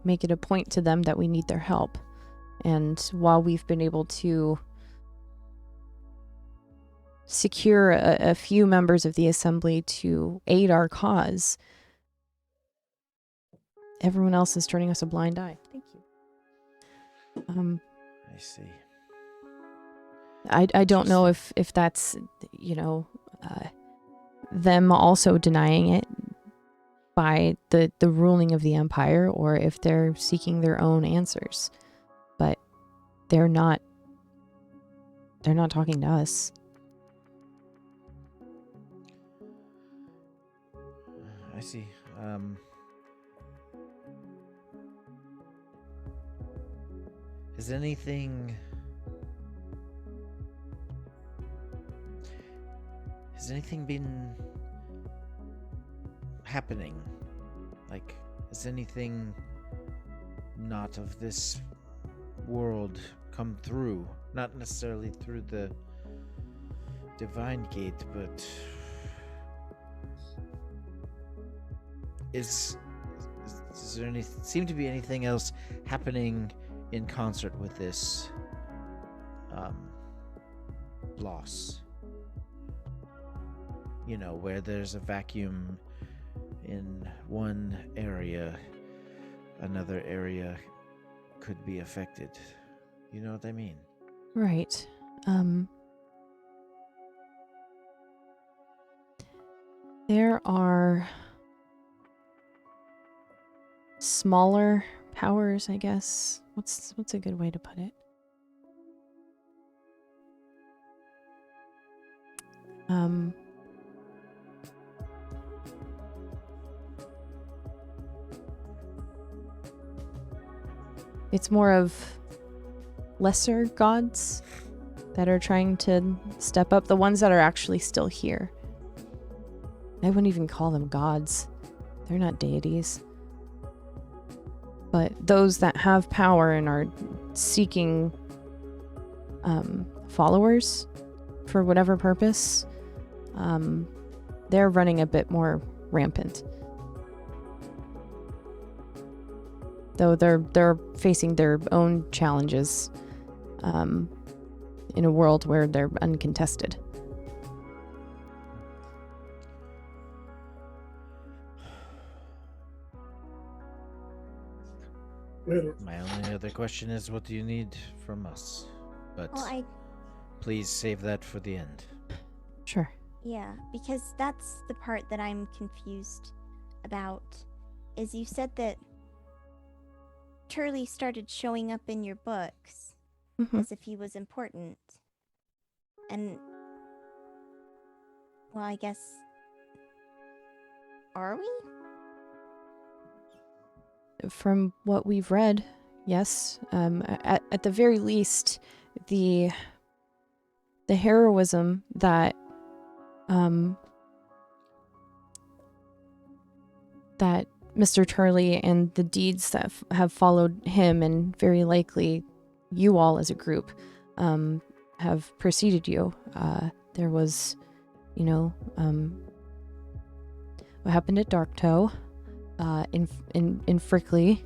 make it a point to them that we need their help. And while we've been able to secure a few members of the Assembly to aid our cause, everyone else is turning us a blind eye. Thank you. I see. I don't know if that's, them also denying it by the ruling of the Empire, or if they're seeking their own answers. But they're not talking to us. I see. Has anything been happening? Like, has anything not of this world come through? Not necessarily through the Divine Gate, but is there seem to be anything else happening in concert with this loss? You know, where there's a vacuum in one area, another area could be affected. You know what I mean? Right. There are smaller powers, I guess. What's a good way to put it? It's more of lesser gods that are trying to step up, the ones that are actually still here. I wouldn't even call them gods. They're not deities. But those that have power and are seeking followers for whatever purpose, they're running a bit more rampant. Though they're facing their own challenges in a world where they're uncontested. My only other question is, what do you need from us? But Well, please save that for the end. Sure. yeah, because that's the part that I'm confused about. Is you said that Turley started showing up in your books Mhm. as if he was important. And, well, I guess, are we? From what we've read, yes. At the very least, the heroism that that Mr. Turley and the deeds that have followed him, and very likely you all as a group, have preceded you. There was, what happened at Darktoe, in Frickley,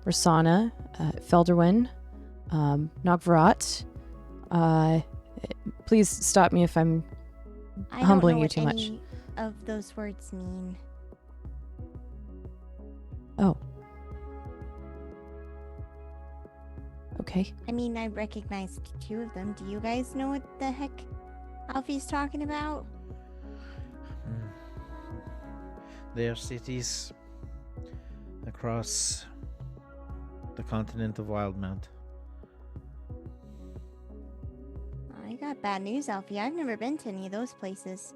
Rosanna, Felderwin, Nogvarat. Please stop me if I'm I humbling don't know you what too much. any of those words mean. Oh. Okay. I mean, I recognized 2 of them. Do you guys know what the heck Alfie's talking about? They are cities across the continent of Wildmount. I got bad news, Alfie. I've never been to any of those places.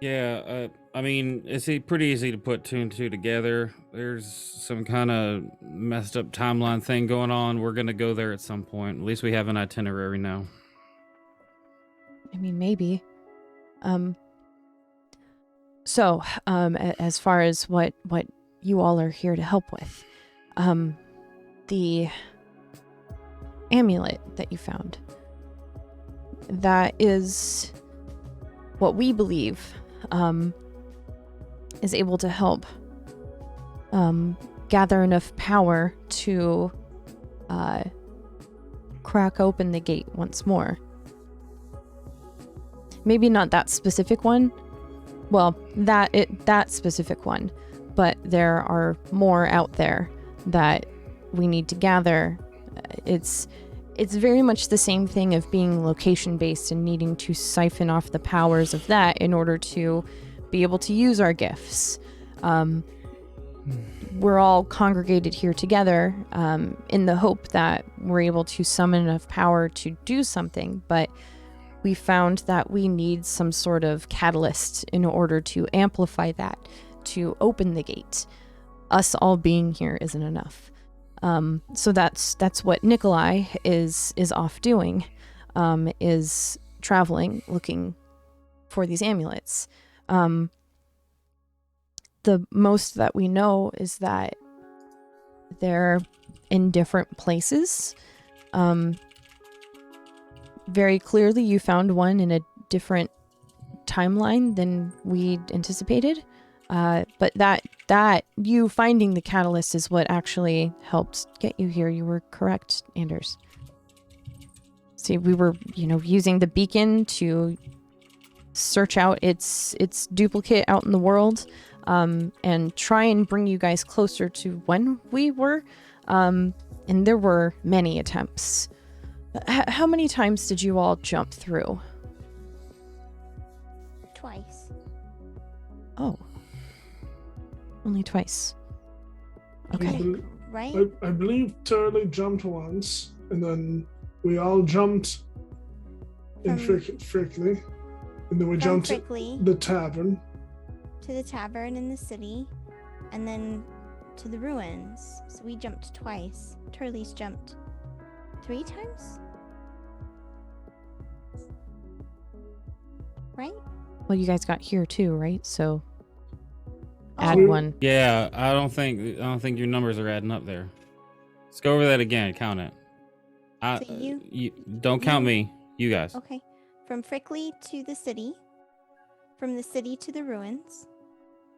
Yeah, I mean, it's pretty easy to put 2 and 2 together. There's some kind of messed up timeline thing going on. We're going to go there at some point. At least we have an itinerary now. I mean, maybe. So, as far as what you all are here to help with, the amulet that you found, that is what we believe is able to help gather enough power to crack open the gate once more. Maybe not that specific one. Well, that specific one, but there are more out there that we need to gather. It's very much the same thing of being location based and needing to siphon off the powers of that in order to be able to use our gifts. We're all congregated here together in the hope that we're able to summon enough power to do something, but we found that we need some sort of catalyst in order to amplify that, to open the gate. Us all being here isn't enough. So that's what Nikolai is off doing, is traveling, looking for these amulets. The most that we know is that they're in different places. Very clearly, you found one in a different timeline than we anticipated. But that you finding the catalyst is what actually helped get you here. You were correct, Anders. See, we were, using the beacon to search out its duplicate out in the world, and try and bring you guys closer to when we were. And there were many attempts. How many times did you all jump through? Twice. Oh. Only twice. Okay. Right? I believe Turley jumped once, and then we all jumped in Frickley, and then we From jumped to Frickley the tavern. to the tavern in the city, and then to the ruins. So we jumped twice. Turley's jumped 3 times? right? Well, you guys got here too, right? So Oh, add one. Yeah, I don't think your numbers are adding up there. Let's go over that again. Count it. So You don't count me. You guys. Okay. From Frickley to the city. From the city to the ruins.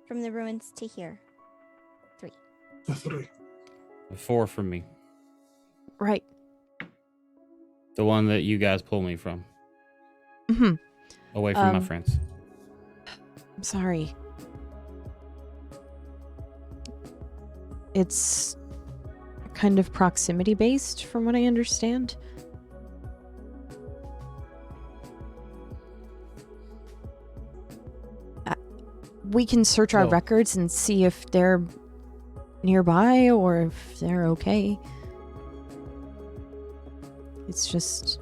From the ruins to here. 3. The 3. 4 from me. Right. The one that you guys pull me from. Mm-hmm. Away from my friends. I'm sorry. It's kind of proximity based, from what I understand. We can search our No. records and see if they're nearby or if they're okay. It's just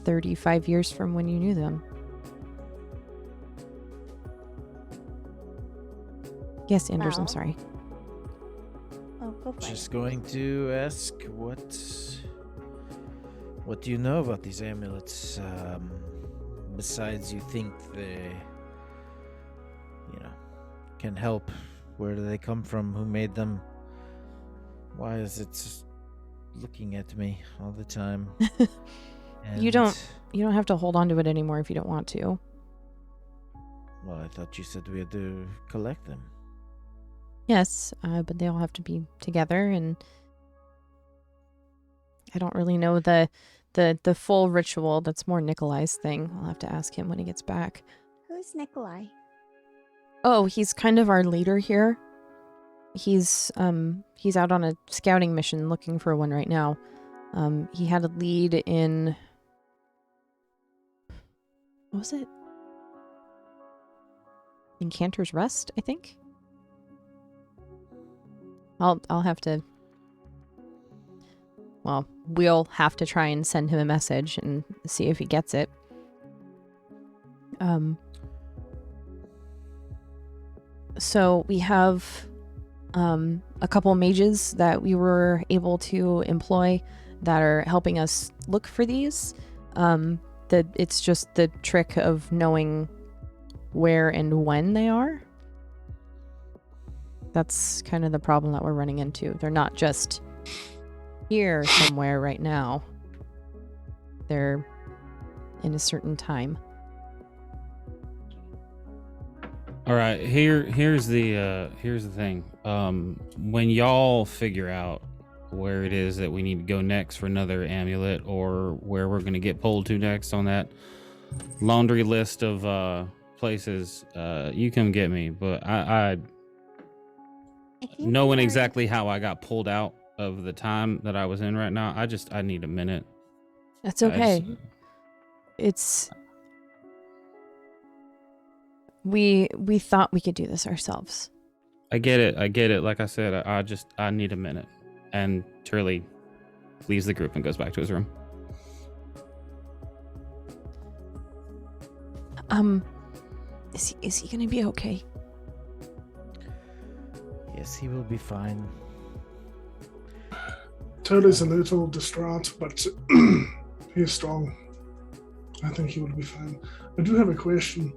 35 years from when you knew them. Yes, Anders, I'm Well. sorry. Oh, go for Just it. going to ask what do you know about these amulets? Besides, you think they, can help. Where do they come from? Who made them? Why is it just looking at me all the time? You don't have to hold on to it anymore if you don't want to. Well, I thought you said we had to collect them. Yes, but they all have to be together, and I don't really know the full ritual. That's more Nikolai's thing. I'll have to ask him when he gets back. Who's Nikolai? Oh, he's kind of our leader here. He's out on a scouting mission looking for one right now. He had a lead in, what was it? Encanter's Rest, I think. I'll have to. Well, we'll have to try and send him a message and see if he gets it. So we have a couple mages that we were able to employ that are helping us look for these. It's just the trick of knowing where and when they are. That's kind of the problem that we're running into. They're not just here somewhere right now. They're in a certain time. All right, here's the thing. When y'all figure out where it is that we need to go next for another amulet, or where we're gonna get pulled to next on that laundry list of places, you come get me. But I think knowing we are- exactly how I got pulled out of the time that I was in right now, I need a minute. That's okay. It's we thought we could do this ourselves. I get it. Like I said, I need a minute. And Turley leaves the group and goes back to his room. Is he gonna be okay? Yes, he will be fine. Turley's a little distraught, but he is strong. I think he will be fine. I do have a question.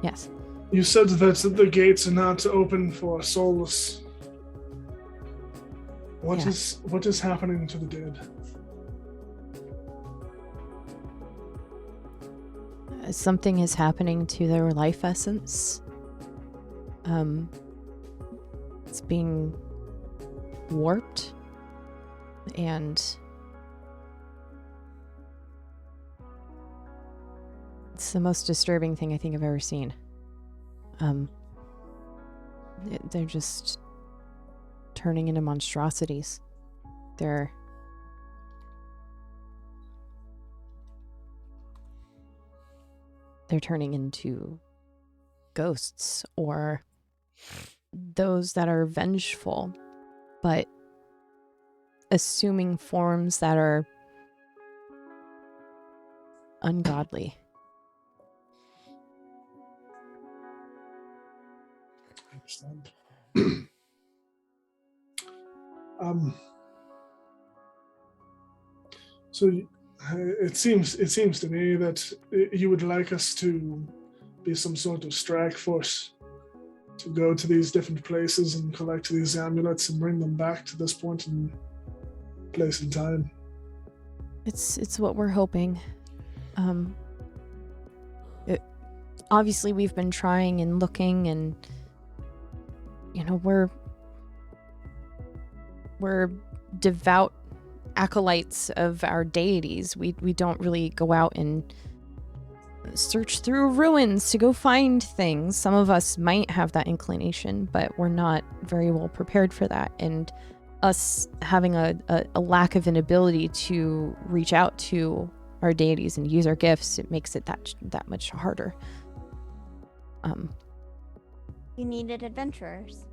Yes. You said that the gates are not open for soulless. What Yeah. is happening to the dead? Something is happening to their life essence. It's being warped, and it's the most disturbing thing I think I've ever seen. They're just turning into monstrosities. They're turning into ghosts, or those that are vengeful, but assuming forms that are ungodly. I understand. So it seems to me that you would like us to be some sort of strike force to go to these different places and collect these amulets and bring them back to this point in place in time. It's what we're hoping. Obviously we've been trying and looking, and we're devout acolytes of our deities. We don't really go out and search through ruins to go find things. Some of us might have that inclination, but we're not very well prepared for that. And us having a lack of an ability to reach out to our deities and use our gifts, it makes it that much harder. You needed adventurers.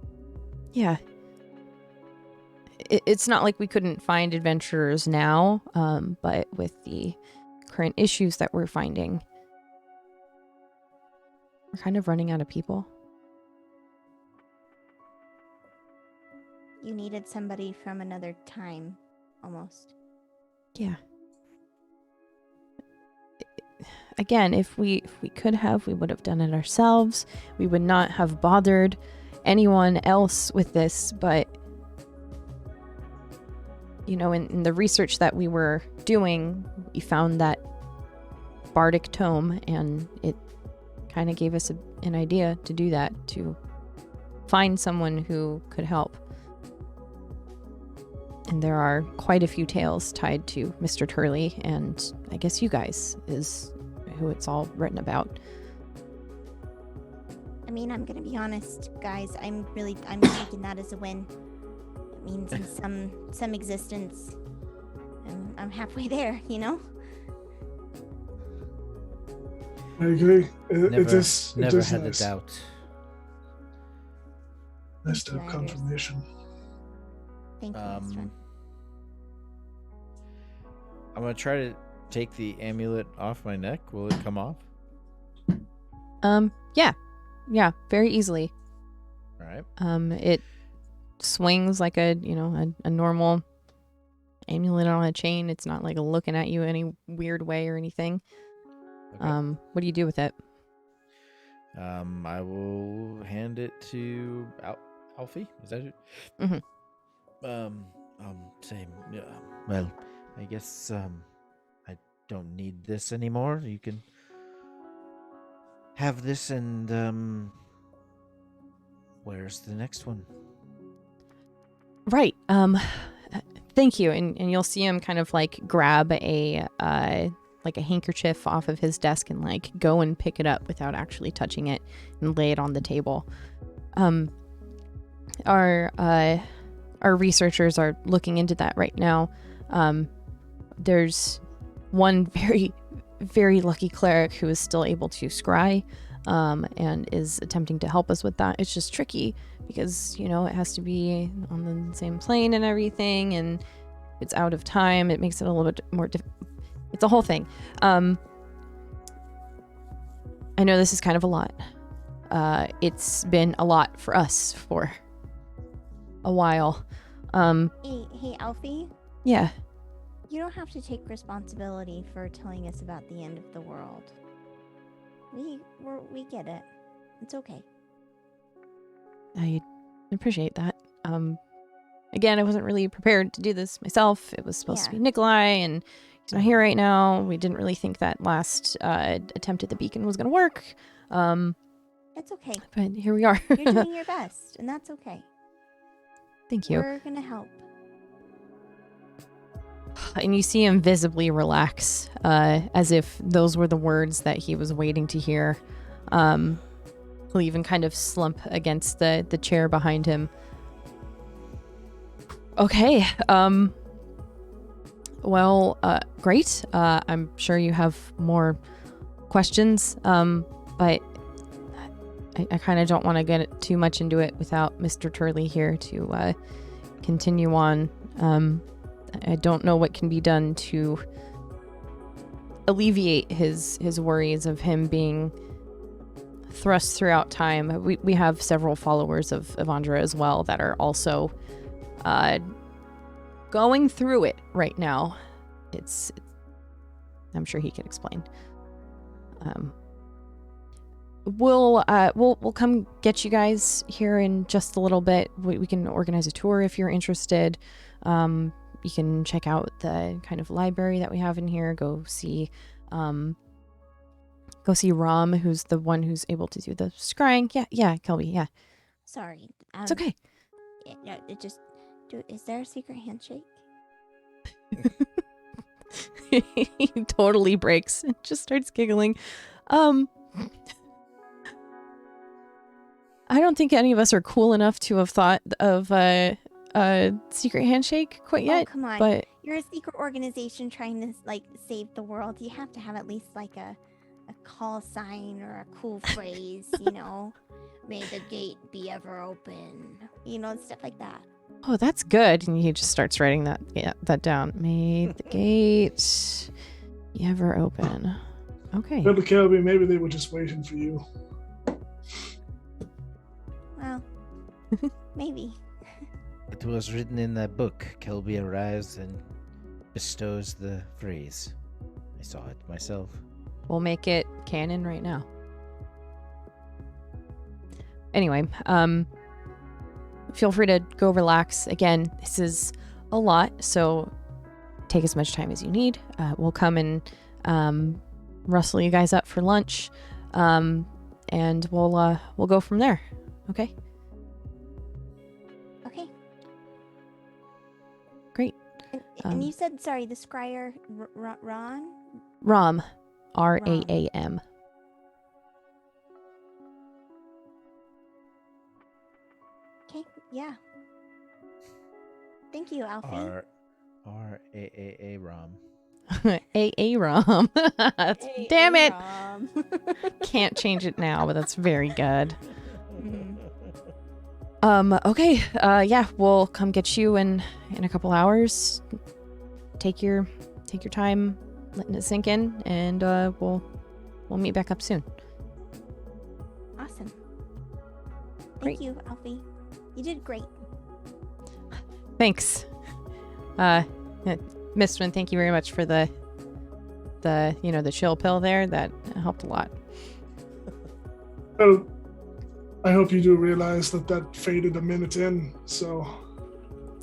Yeah. It's not like we couldn't find adventurers now, but with the current issues that we're finding, we're kind of running out of people. You needed somebody from another time, almost. Yeah. Again, if we could have, we would have done it ourselves. We would not have bothered anyone else with this, but in the research that we were doing, we found that bardic tome, and it kind of gave us an idea to do that, to find someone who could help. And there are quite a few tales tied to Mr. Turley, and I guess you guys is who it's all written about. I mean, I'm gonna be honest, guys. I'm taking that as a win. It means in some existence, I'm halfway there. I agree. Never It is had nice. a doubt. Nice to have confirmation. Thank you, Mr. I'm gonna try to take the amulet off my neck. Will it come off? Yeah, very easily. All right. It swings like a normal amulet on a chain. It's not like looking at you any weird way or anything. Okay. What do you do with it? I will hand it to Alfie. Is that it? Mhm. Same. Yeah. Well, I guess I don't need this anymore. You can have this, and where's the next one? Right. Thank you. And you'll see him kind of like grab a handkerchief off of his desk and like go and pick it up without actually touching it and lay it on the table. Our researchers are looking into that right now. There's one very, very lucky cleric who is still able to scry, and is attempting to help us with that. It's just tricky because, it has to be on the same plane and everything, and it's out of time. It makes it a little bit more it's a whole thing. I know this is kind of a lot. It's been a lot for us for a while. Hey, Alfie. Yeah. You don't have to take responsibility for telling us about the end of the world. We get it. It's okay. I appreciate that. Again, I wasn't really prepared to do this myself. It was supposed to be Nikolai, and he's not here right now. We didn't really think that last attempt at the beacon was going to work. It's okay. But here we are. You're doing your best, and that's okay. Thank you. We're gonna help. And you see him visibly relax, as if those were the words that he was waiting to hear. He'll even kind of slump against the chair behind him. Okay. Well, great. I'm sure you have more questions, but I kind of don't want to get too much into it without Mr. Turley here to continue on. I don't know what can be done to alleviate his worries of him being thrust throughout time. We have several followers of Andra as well that are also going through it right now. I'm sure he could explain. we'll come get you guys here in just a little bit. We can organize a tour if you're interested. You can check out the kind of library that we have in here. Go see Rom, who's the one who's able to do the scrying. Yeah, Kelby, yeah. Sorry. It's okay. No, is there a secret handshake? He totally breaks and just starts giggling. I don't think any of us are cool enough to have thought of a secret handshake quite yet. Oh, come on. But You're a secret organization trying to save the world. You have to have at least a call sign or a cool phrase, May the gate be ever open. Stuff like that. oh, that's good. And he just starts writing that down. May the gate be ever open. Okay. Maybe Kelby, maybe they were just waiting for you. Well, maybe. It was written in that book. Kelby arrives and bestows the phrase. I saw it myself. We'll make it canon right now. Anyway, feel free to go relax. Again, this is a lot, so take as much time as you need. We'll come and rustle you guys up for lunch, and we'll go from there. Okay? Okay. Great. And you said, sorry, the scryer, Ron? Rom. R-A-A-M. Okay, yeah. Thank you, Alfie. R-A-A-A-ROM. A-A-Rom. Damn it! Rom. Can't change it now, but that's very good. Mhm. Okay. Yeah, we'll come get you in a couple hours. Take your time letting it sink in, and we'll meet back up soon. Awesome. Great. Thank you, Alfie. You did great. Thanks. Mistwin, thank you very much for the chill pill there. That helped a lot. Well, I hope you do realize that faded a minute in, so...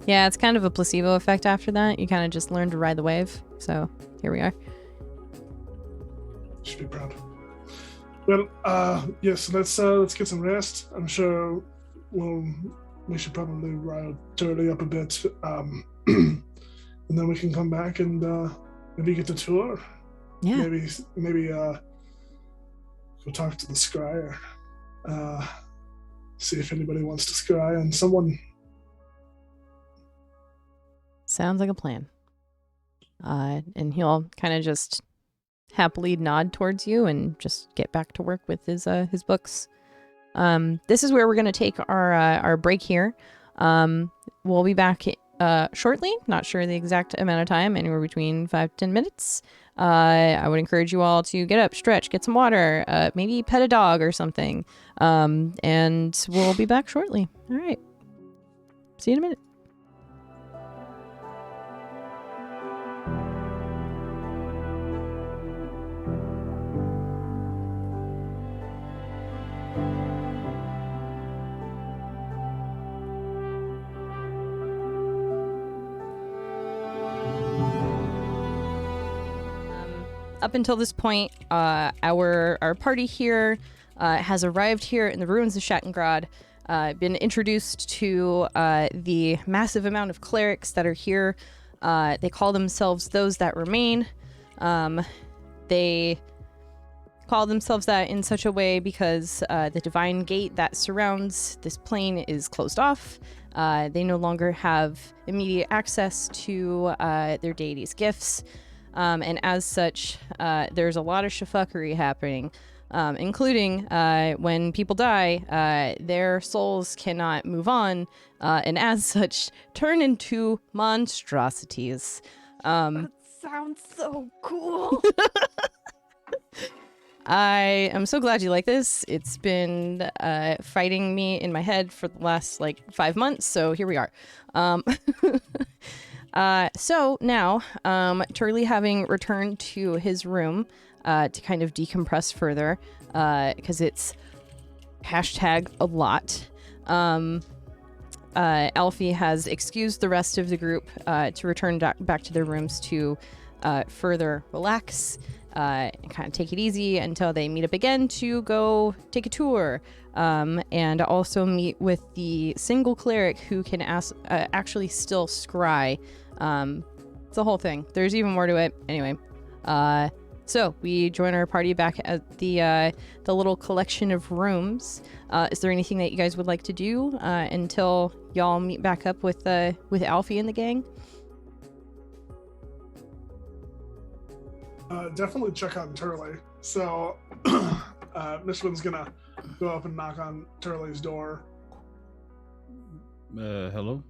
Yeah, it's kind of a placebo effect after that. You kind of just learn to ride the wave. So here we are. Should be proud. Well, yes, let's get some rest. I'm sure we should probably ride Turley up a bit, and then we can come back and maybe get the tour. Yeah. Maybe go talk to the scryer. See if anybody wants to scry on someone. Sounds like a plan. And he'll kind of just happily nod towards you and just get back to work with his books. This is where we're going to take our break here. We'll be back shortly. Not sure the exact amount of time, anywhere between 5 to 10 minutes. I would encourage you all to get up, stretch, get some water, maybe pet a dog or something. And we'll be back shortly. All right. See you in a minute. Up until this point, our party here has arrived here in the ruins of Shattengrod, been introduced to the massive amount of clerics that are here. They call themselves those that remain. They call themselves that in such a way because the divine gate that surrounds this plane is closed off. They no longer have immediate access to their deity's gifts. And as such, there's a lot of shafuckery happening, including when people die, their souls cannot move on, and as such, turn into monstrosities. That sounds so cool. I am so glad you like this. It's been fighting me in my head for the last 5 months, so here we are. So now, Turley having returned to his room to kind of decompress further, because it's hashtag a lot. Alfie has excused the rest of the group to return back to their rooms to further relax and kind of take it easy until they meet up again to go take a tour, and also meet with the single cleric who can actually still scry. It's the whole thing. There's even more to it. Anyway, so we join our party back at the little collection of rooms. Is there anything that you guys would like to do until y'all meet back up with Alfie and the gang? Definitely check on Turley. So, Mishwin's gonna go up and knock on Turley's door. Hello?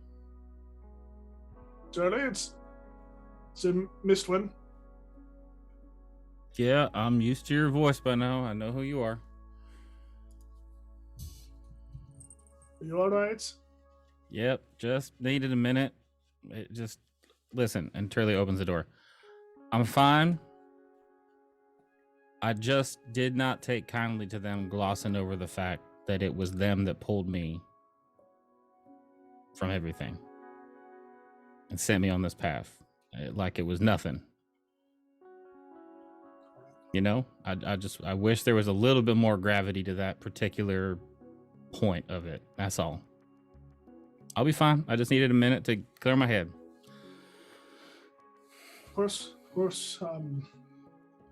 Turley, it's Mistwin. Yeah, I'm used to your voice by now. I know who you are. Are you alright? Yep, just needed a minute. Listen, and Turley opens the door. I'm fine. I just did not take kindly to them glossing over the fact that it was them that pulled me from everything and sent me on this path like it was nothing. You know, I wish there was a little bit more gravity to that particular point of it. That's all. I'll be fine. I just needed a minute to clear my head. Of course.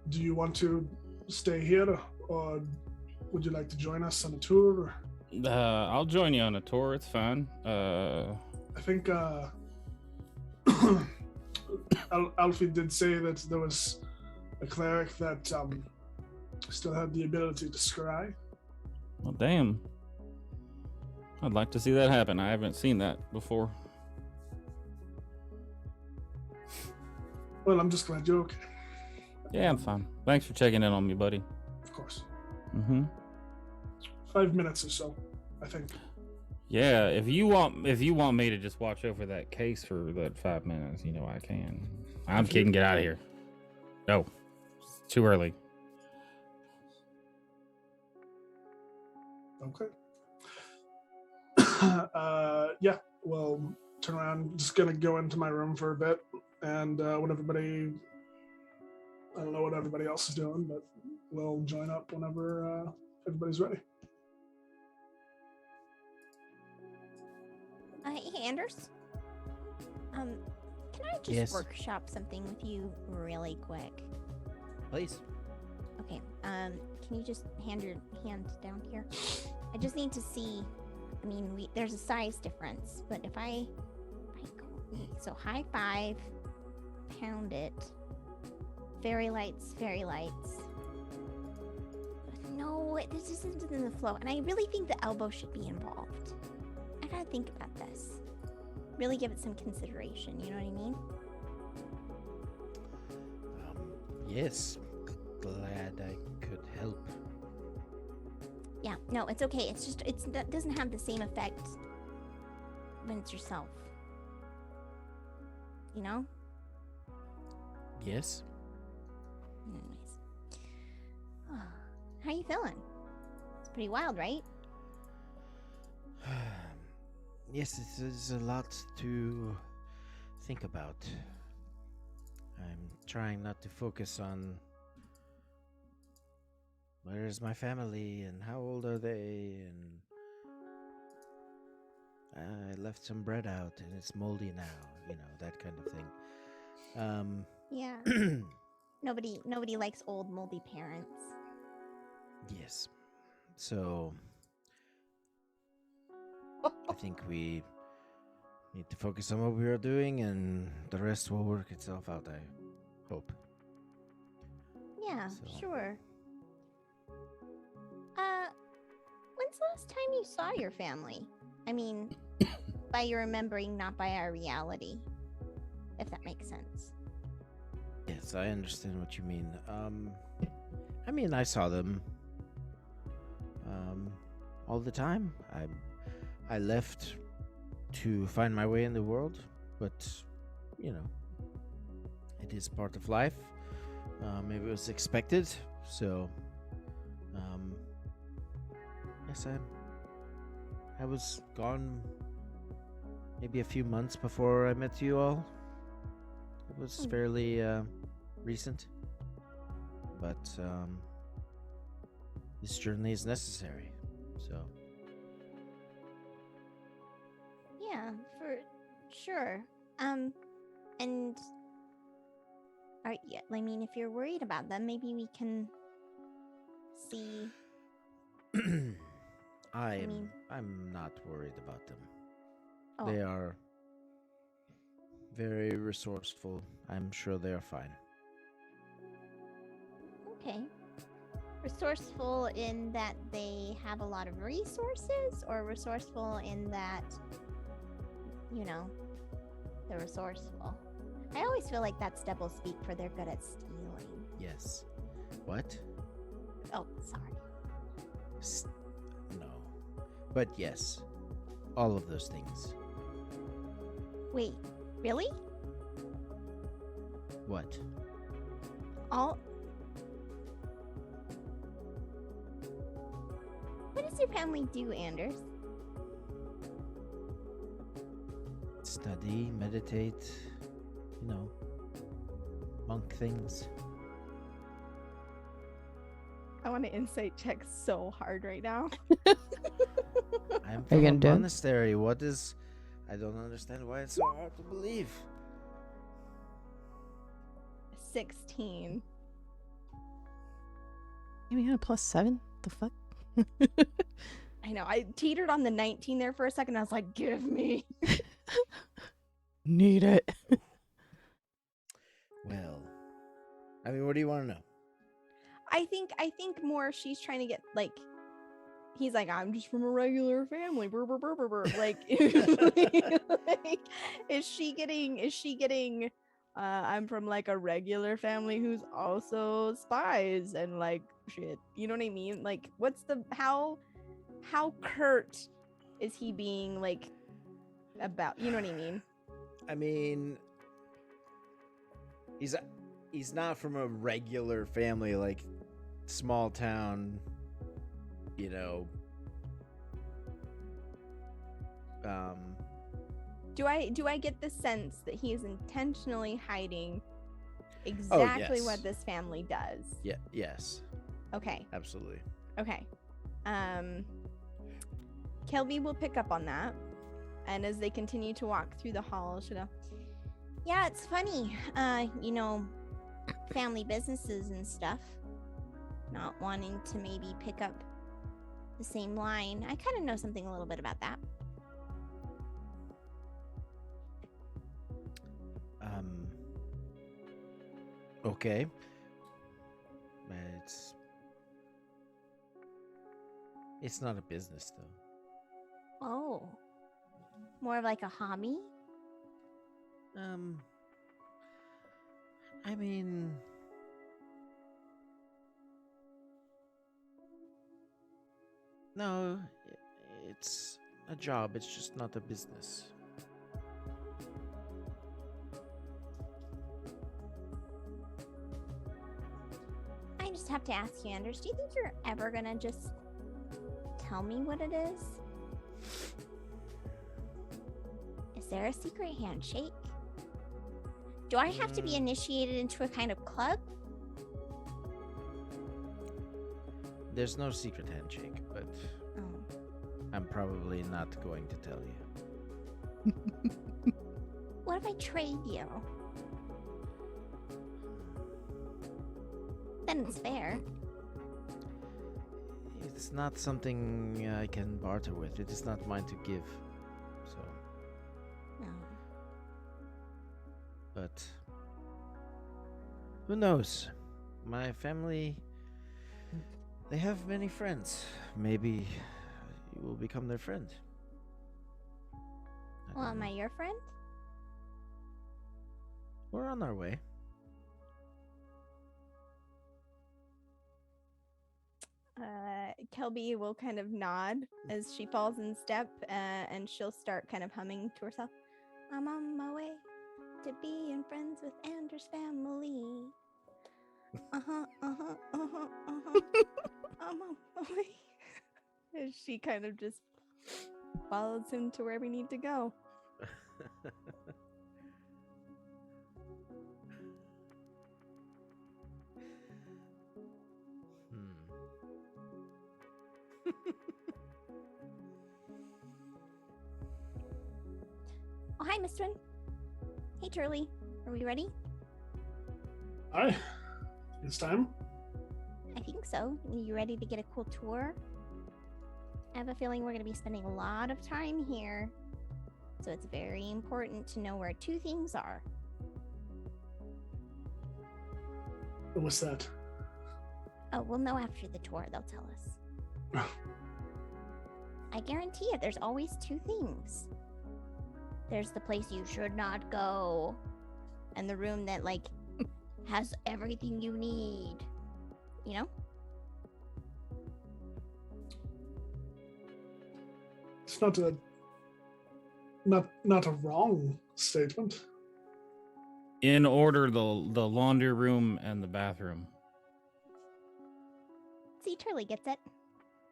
Do you want to stay here, or would you like to join us on a tour? I'll join you on a tour. It's fine. I think Alfie did say that there was a cleric that still had the ability to scry. Well, damn. I'd like to see that happen. I haven't seen that before. Well, I'm just glad you're okay. Yeah, I'm fine. Thanks for checking in on me, buddy. Of course. Mm-hmm. 5 minutes or so, I think. Yeah, if you want me to just watch over that case for that 5 minutes, you know I can. I'm kidding. Get out of here. No, it's too early. Okay. Yeah, well, turn around. Just gonna go into my room for a bit, and when everybody, I don't know what everybody else is doing, but we'll join up whenever everybody's ready. Hey, Anders. Can I just Yes. workshop something with you really quick? Please. Okay. Can you just hand your hand down here? I just need to see. I mean, there's a size difference, but if I go, so high five, pound it, fairy lights. No, this isn't in the flow, and I really think the elbow should be involved. I gotta think about this. Really give it some consideration. You know what I mean? Yes. Glad I could help. Yeah. No, it's okay. It's just that doesn't have the same effect when it's yourself. You know? Yes. Anyways. How you feeling? It's pretty wild, right? Yes, it's a lot to think about. I'm trying not to focus on where is my family and how old are they, and I left some bread out and it's moldy now, you know, that kind of thing. Yeah. Nobody likes old moldy parents. Yes. So I think we need to focus on what we are doing, and the rest will work itself out, I hope. Yeah, So- sure. When's the last time you saw your family? I mean, by your remembering, not by our reality. If that makes sense. Yes, I understand what you mean. I mean, I saw them all the time. I left to find my way in the world, but you know, it is part of life. Maybe it was expected, so Um, yes, I was gone maybe a few months before I met you all. It was fairly recent, but this journey is necessary. So Yeah, for sure. And yeah, I mean, if you're worried about them, maybe we can see. I'm not worried about them. Oh, They are very resourceful. I'm sure they are fine. okay. Resourceful in that they have a lot of resources, or resourceful in that, they're resourceful. I always feel like that's double speak for they're good at stealing. Yes. What? Oh, sorry. No. But yes. All of those things. Wait, really? What? All. What does your family do, Anders? Study, meditate, monk things. I want to insight check so hard right now. I'm Are you from a gonna do it? monastery. What is... I don't understand why it's so hard to believe. 16. Maybe had a +7. The fuck? I know. I teetered on the 19 there for a second. I was like, give me. Need it. Well, I mean, what do you want to know? I think more she's trying to get like he's like, I'm just from a regular family. Brr, brr, brr, brr, brr. Like, like, is she getting I'm from like a regular family who's also spies and like shit. You know what I mean? Like what's the how curt is he being like about, you know what I mean? I mean, he's not from a regular family, like small town, Do I get the sense that he is intentionally hiding exactly yes. what this family does? Yeah, yes. Okay. Absolutely. Okay. Kelby will pick up on that. And as they continue to walk through the hall, she'll go, Yeah, it's funny. Family businesses and stuff. Not wanting to maybe pick up the same line. I kind of know something a little bit about that. Okay. It's not a business though. Oh. More of like a hobby? I mean, no, it's a job. It's just not a business. I just have to ask you, Anders, do you think you're ever gonna just tell me what it is? Is there a secret handshake? Do I have to be initiated into a kind of club? There's no secret handshake, but Oh. I'm probably not going to tell you. What if I trade you? Then it's fair. It's not something I can barter with. It is not mine to give. So, No. but who knows? My family, they have many friends. Maybe you will become their friend. Well, am I your friend? We're on our way. Kelby will kind of nod as she falls in step, and she'll start kind of humming to herself. I'm on my way to being friends with Anders' family. Mommy. And she kind of just follows him to where we need to go. Oh, hi, Miss Twin. Hey, Turley. Are we ready? Hi. It's time. I think so. Are you ready to get a cool tour? I have a feeling we're going to be spending a lot of time here. So it's very important to know where two things are. What's that? Oh, we'll know after the tour. They'll tell us. I guarantee you, there's always two things. There's the place you should not go, and the room that, like, has everything you need. You know? It's not a wrong statement. In order, the laundry room and the bathroom. See, Turley gets it.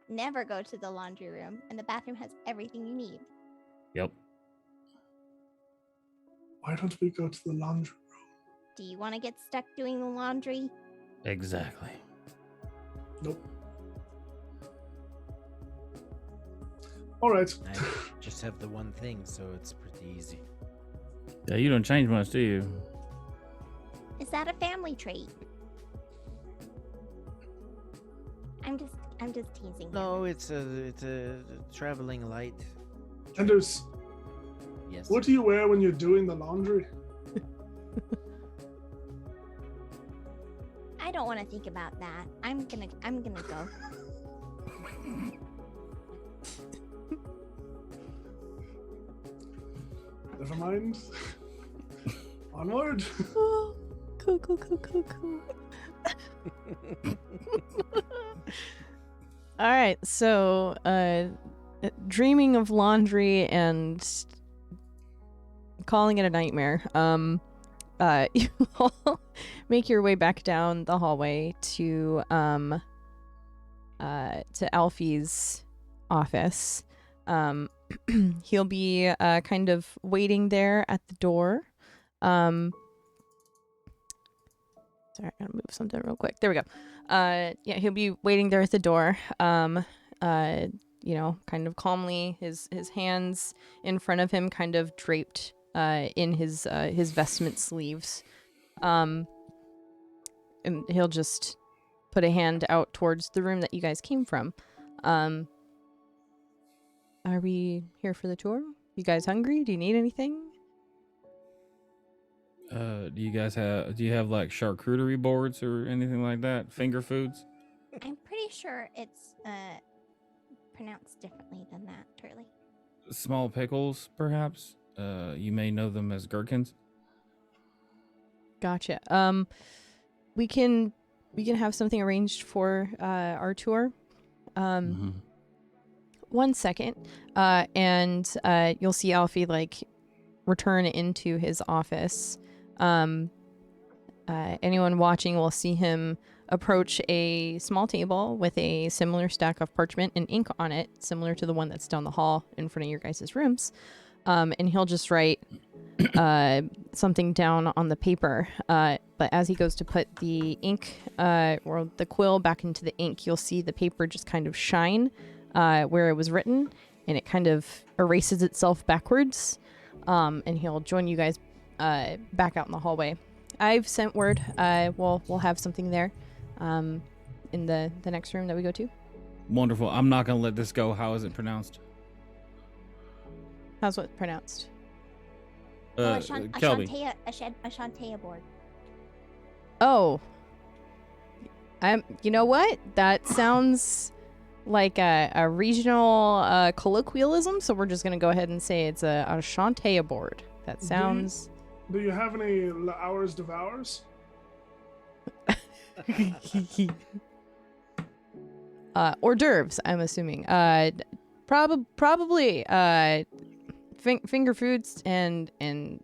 Never go to the laundry room, and the bathroom has everything you need. Yep. Why don't we go to the laundry room? Do you want to get stuck doing the laundry? Exactly. Nope. All right. I just have the one thing, so it's pretty easy. Yeah, you don't change much, do you? Is that a family trait? I'm just teasing. No, it's a traveling light. Anders, Yes. what do you wear when you're doing the laundry? I don't want to think about that. I'm gonna go. Never mind. Onward. Oh, cool. All right, so dreaming of laundry and calling it a nightmare. You all make your way back down the hallway to Alfie's office. He'll be kind of waiting there at the door. Sorry, I gotta move something real quick. There we go. Yeah, he'll be waiting there at the door. You know, kind of calmly, his hands in front of him, kind of draped in his vestment sleeves. And he'll just put a hand out towards the room that you guys came from. Are we here for the tour? You guys hungry? Do you need anything? Do you have like charcuterie boards or anything like that? Finger foods? I'm pretty sure it's pronounced differently than that, Turley. Small pickles, perhaps? You may know them as gherkins. Gotcha. We can have something arranged for our tour. One second. And you'll see Alfie like return into his office. Anyone watching will see him approach a small table with a similar stack of parchment and ink on it, similar to the one that's down the hall in front of your guys' rooms. And he'll just write something down on the paper. But as he goes to put the ink or the quill back into the ink, you'll see the paper just kind of shine where it was written, and it kind of erases itself backwards. And he'll join you guys back out in the hallway. I've sent word. We'll have something there in the next room that we go to. Wonderful. I'm not going to let this go. How is it pronounced? How's what pronounced? Kelby. A Shantea board. Oh. You know what? That sounds like a regional colloquialism, so we're just going to go ahead and say it's a Shantea board. That sounds... Do you have any hours devours? Hors d'oeuvres, I'm assuming. Probably finger foods and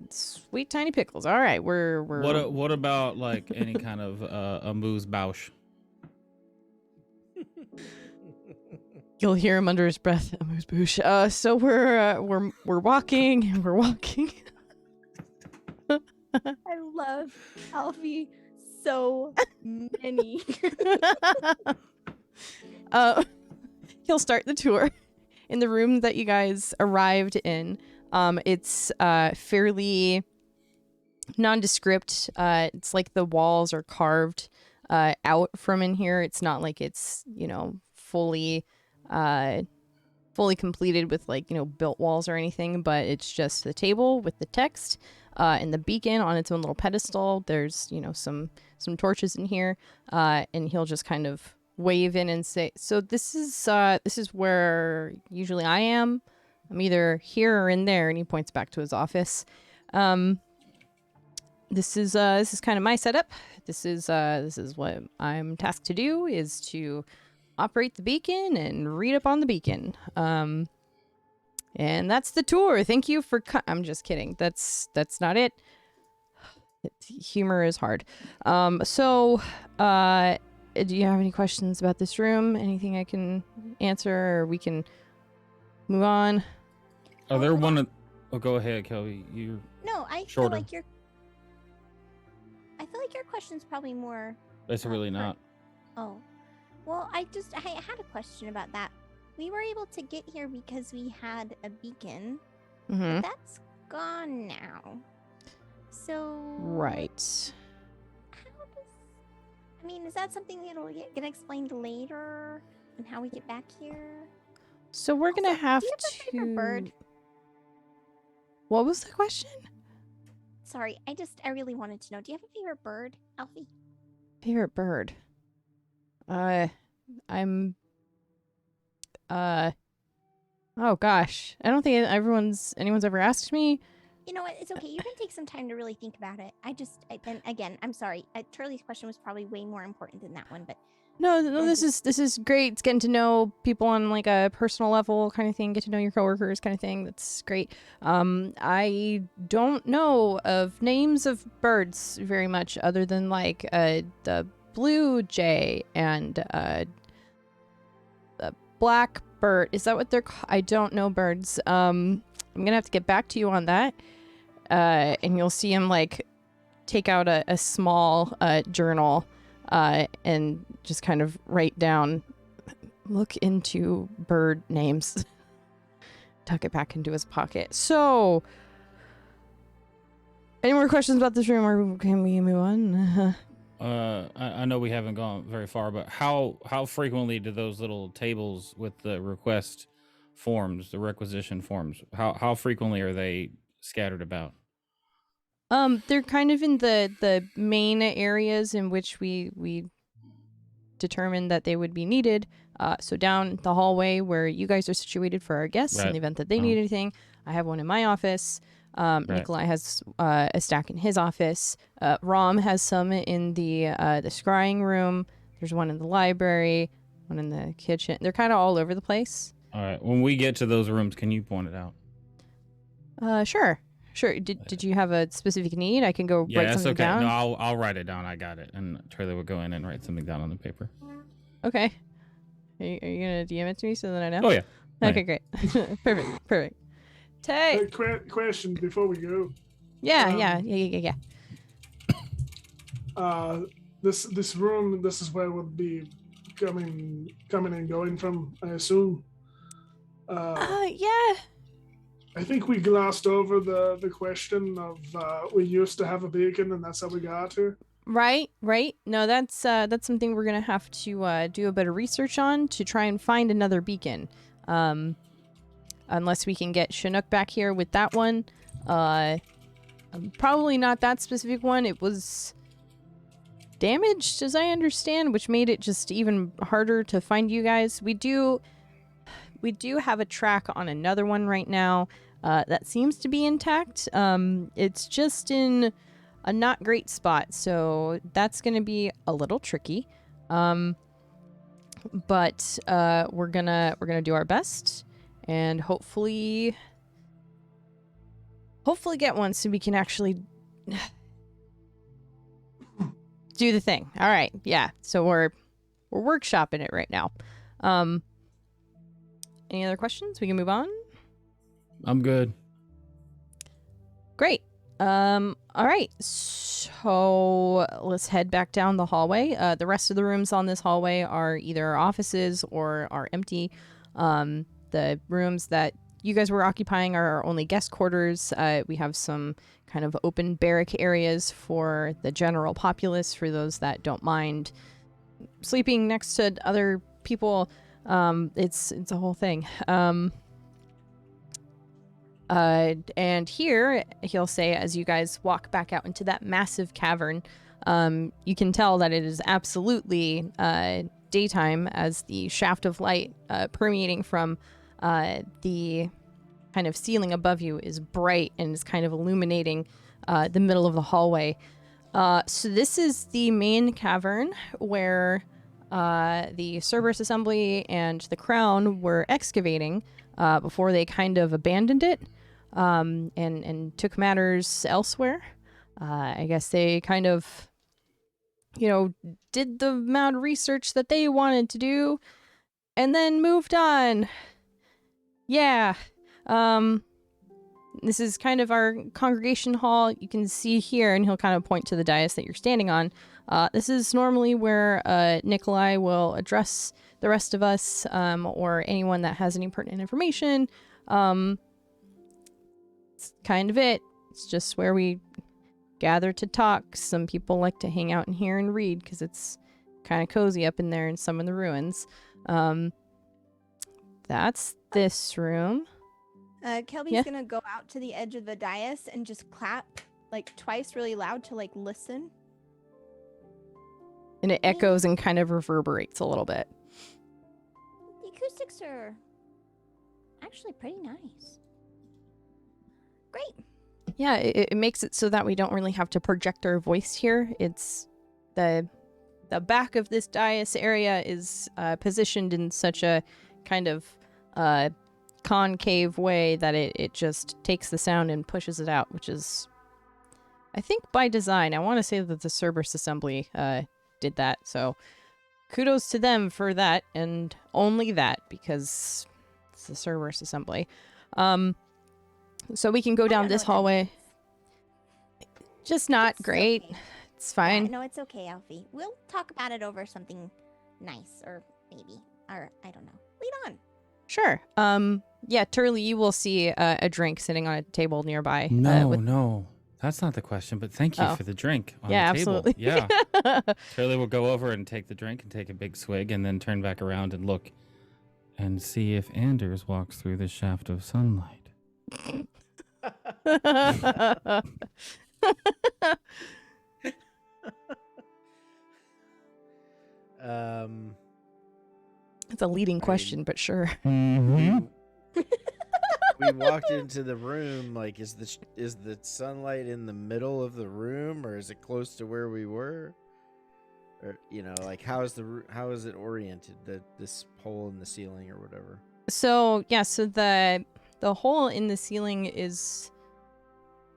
sweet tiny pickles. All right, we're What about like any kind of amuse bouche? You'll hear him under his breath. Amuse bouche. So we're walking and we're walking. I love Alfie so many. He'll start the tour in the room that you guys arrived in. It's fairly nondescript. It's like the walls are carved out from in here. It's not like it's, fully completed with built walls or anything, but it's just the table with the text and the beacon on its own little pedestal. There's, some torches in here, and he'll just kind of wave in and say, so this is where usually I am. I'm either here or in there, and he points back to his office. This is kind of my setup. This is what I'm tasked to do, is to operate the beacon and read up on the beacon. And that's the tour. Thank you for I'm just kidding. That's not it. Humor is hard. Do you have any questions about this room? Anything I can answer, or we can move on? Are there one of... Oh, go ahead, Kelby. You... No, I Shorter. feel like your question's probably more... It's really not. Oh. Well, I had a question about that. We were able to get here because we had a beacon. Mm-hmm. But that's gone now. So... Right. Is that something that'll get explained later and how we get back here? So we're gonna Also, have do you have a favorite bird? What was the question? Sorry, I really wanted to know. Do you have a favorite bird, Alfie? Favorite bird? I'm... Oh gosh, I don't think anyone's ever asked me. You know what? It's okay. You can take some time to really think about it. And again, I'm sorry. Turley's question was probably way more important than that one, but No, this is great. It's getting to know people on like a personal level kind of thing. Get to know your coworkers kind of thing. That's great. I don't know of names of birds very much, other than like the blue jay and the blackbird. Is that what they're called? I don't know birds. I'm gonna have to get back to you on that. And you'll see him like take out a small journal and just kind of write down, look into bird names. Tuck it back into his pocket. So, any more questions about this room, or can we move on? I know we haven't gone very far, but how frequently do those little tables with the request forms, the requisition forms, how frequently are they scattered about? They're kind of in the main areas in which we determined that they would be needed. So down the hallway where you guys are situated for our guests, in the event that they need anything. I have one in my office. Nikolai has a stack in his office. Rom has some in the scrying room. There's one in the library, one in the kitchen. They're kind of all over the place. All right. When we get to those rooms, can you point it out? Sure. Did you have a specific need? I can go write something down. No, I'll write it down. I got it. And Charlie will go in and write something down on the paper. Okay. Are you gonna DM it to me so that I know? Oh yeah. Okay, great. Perfect. Tay. Question before we go. Yeah. This room, this is where we'll be coming and going from, I assume. Yeah. I think we glossed over the question of we used to have a beacon and that's how we got here. Right. No, that's something we're gonna have to do a bit of research on to try and find another beacon. Unless we can get Chinook back here with that one. Probably not that specific one. It was damaged, as I understand, which made it just even harder to find you guys. We do have a track on another one right now that seems to be intact. It's just in a not great spot, so that's going to be a little tricky. But we're gonna do our best and hopefully get one so we can actually do the thing. All right, yeah. So we're workshopping it right now. Any other questions? We can move on. I'm good. Great. All right. So let's head back down the hallway. The rest of the rooms on this hallway are either offices or are empty. The rooms that you guys were occupying are only guest quarters. We have some kind of open barrack areas for the general populace, for those that don't mind sleeping next to other people. It's a whole thing. And here, he'll say, as you guys walk back out into that massive cavern, you can tell that it is absolutely daytime, as the shaft of light permeating from the kind of ceiling above you is bright and is kind of illuminating the middle of the hallway. So this is the main cavern where the Cerberus Assembly and the Crown were excavating before they kind of abandoned it and took matters elsewhere. I guess they kind of, did the amount of research that they wanted to do and then moved on. Yeah. This is kind of our congregation hall. You can see here, and he'll kind of point to the dais that you're standing on. This is normally where Nikolai will address the rest of us or anyone that has any pertinent information. It's kind of it. It's just where we gather to talk. Some people like to hang out in here and read because it's kind of cozy up in there in some of the ruins. That's this room. Kelby's gonna go out to the edge of the dais and just clap like twice really loud to like listen. And it echoes and kind of reverberates a little bit. The acoustics are actually pretty nice. Great. Yeah, it makes it so that we don't really have to project our voice here. It's the back of this dais area is positioned in such a kind of concave way that it just takes the sound and pushes it out, which is, I think, by design. I want to say that the Cerberus Assembly did that, so kudos to them for that, and only that, because it's the Cerberus Assembly. So we can go down this hallway. Just not It's great. okay. It's fine. Yeah, no, it's okay, Alfie. We'll talk about it over something nice, or maybe, or I don't know. Lead on. Sure. Yeah, Turley, you will see a drink sitting on a table nearby. No. That's not the question, but thank you Oh. for the drink on Yeah, the table. absolutely. Yeah. Turley will go over and take the drink and take a big swig and then turn back around and look and see if Anders walks through the shaft of sunlight. It's a leading question, but sure. We walked into the room. Like, is the sunlight in the middle of the room, or is it close to where we were? Or like how is it oriented? This hole in the ceiling or whatever. So yeah, so the hole in the ceiling is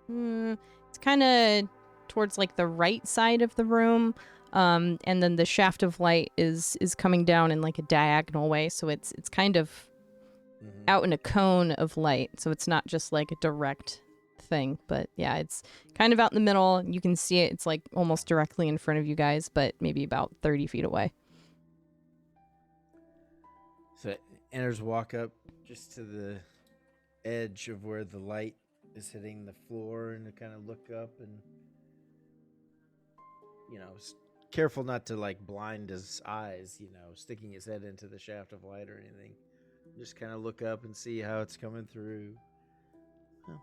it's kind of towards like the right side of the room, and then the shaft of light is coming down in like a diagonal way, so it's kind of out in a cone of light, so it's not just like a direct thing, but yeah, it's kind of out in the middle. You can see it. It's like almost directly in front of you guys, but maybe about 30 feet away. So Anders walk up just to the edge of where the light is hitting the floor and to kind of look up and careful not to like blind his eyes, sticking his head into the shaft of light or anything. Just kind of look up and see how it's coming through. Huh.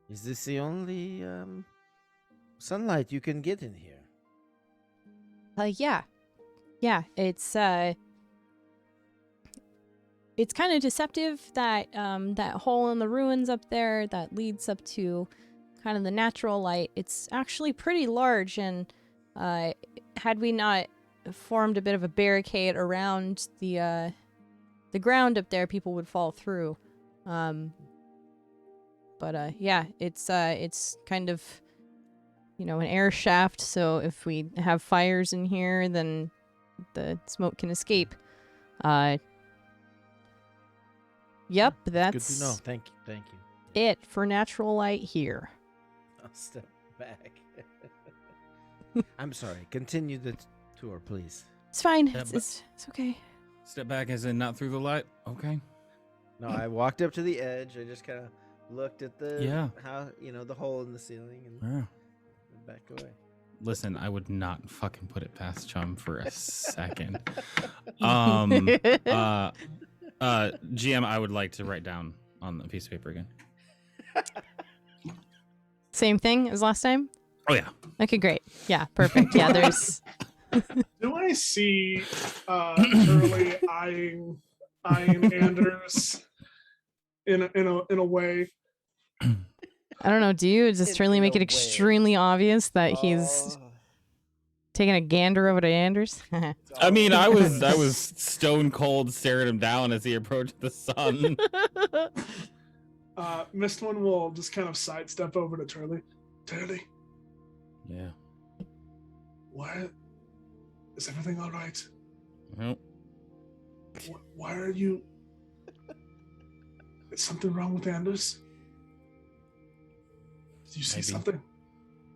Is this the only sunlight you can get in here? Yeah, it's kind of deceptive, that that hole in the ruins up there that leads up to kind of the natural light. It's actually pretty large, and had we not formed a bit of a barricade around the ground up there, people would fall through. But yeah, it's kind of an air shaft. So if we have fires in here, then the smoke can escape. Yep, that's Good to know. Thank you. it for natural light here. I'll step back. I'm sorry. Continue the tour, please. It's fine. Yeah, It's okay. Step back as in not through the light. Okay. No, I walked up to the edge. I just kind of looked at the how the hole in the ceiling and Yeah. back away. Listen, I would not fucking put it past Chum for a second. GM, I would like to write down on the piece of paper again. Same thing as last time? Oh yeah. Okay, great. Yeah, perfect. Yeah, there's Do I see Turley eyeing Anders in a way? I don't know, do you? Does Turley In make a it way. extremely obvious that he's taking a gander over to Anders? I mean, I was stone cold staring him down as he approached the sun. Mistwin will just kind of sidestep over to Turley. Turley, Yeah. why is everything all right? Well, Why are you? Is something wrong with Anders? Did you see Maybe. something?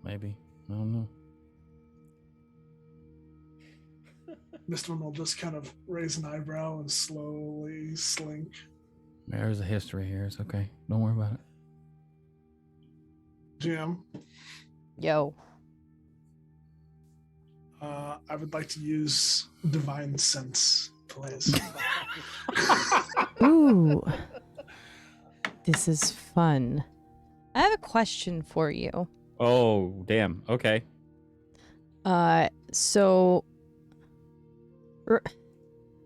maybe. I don't know. Mistwin will just kind of raise an eyebrow and slowly slink. There's a history here. It's okay. Don't worry about it. GM, Yo. I would like to use Divine Sense, please. Ooh. This is fun. I have a question for you. Oh, damn. Okay. So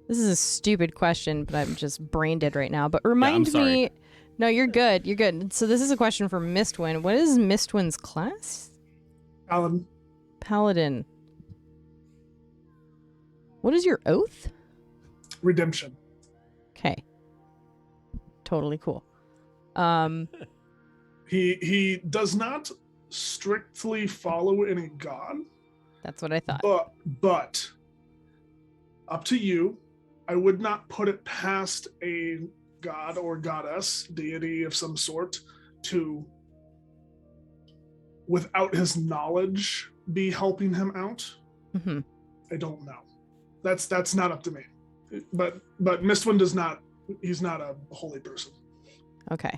this is a stupid question, but I'm just brain dead right now. But remind sorry. me. No, you're good. You're good. So this is a question for Mistwin. What is Mistwin's class? Alan, Paladin. What is your oath? Redemption. Okay. Totally cool. He does not strictly follow any god, That's what I thought. but up to you. I would not put it past a god or goddess, deity of some sort, to, without his knowledge, be helping him out. Mm-hmm. I don't know. That's not up to me. But Mistwin does not. He's not a holy person. Okay.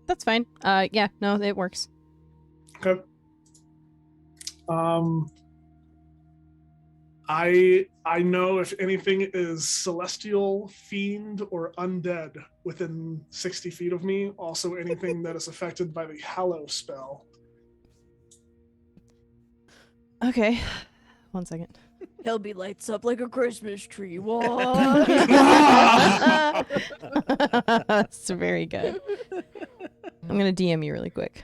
That's fine. Yeah, no, it works. Okay. I know if anything is celestial, fiend, or undead within 60 feet of me. Also, anything that is affected by the Hallow spell. Okay. 1 second. Kelby lights up like a Christmas tree. What? That's very good. I'm gonna DM you really quick.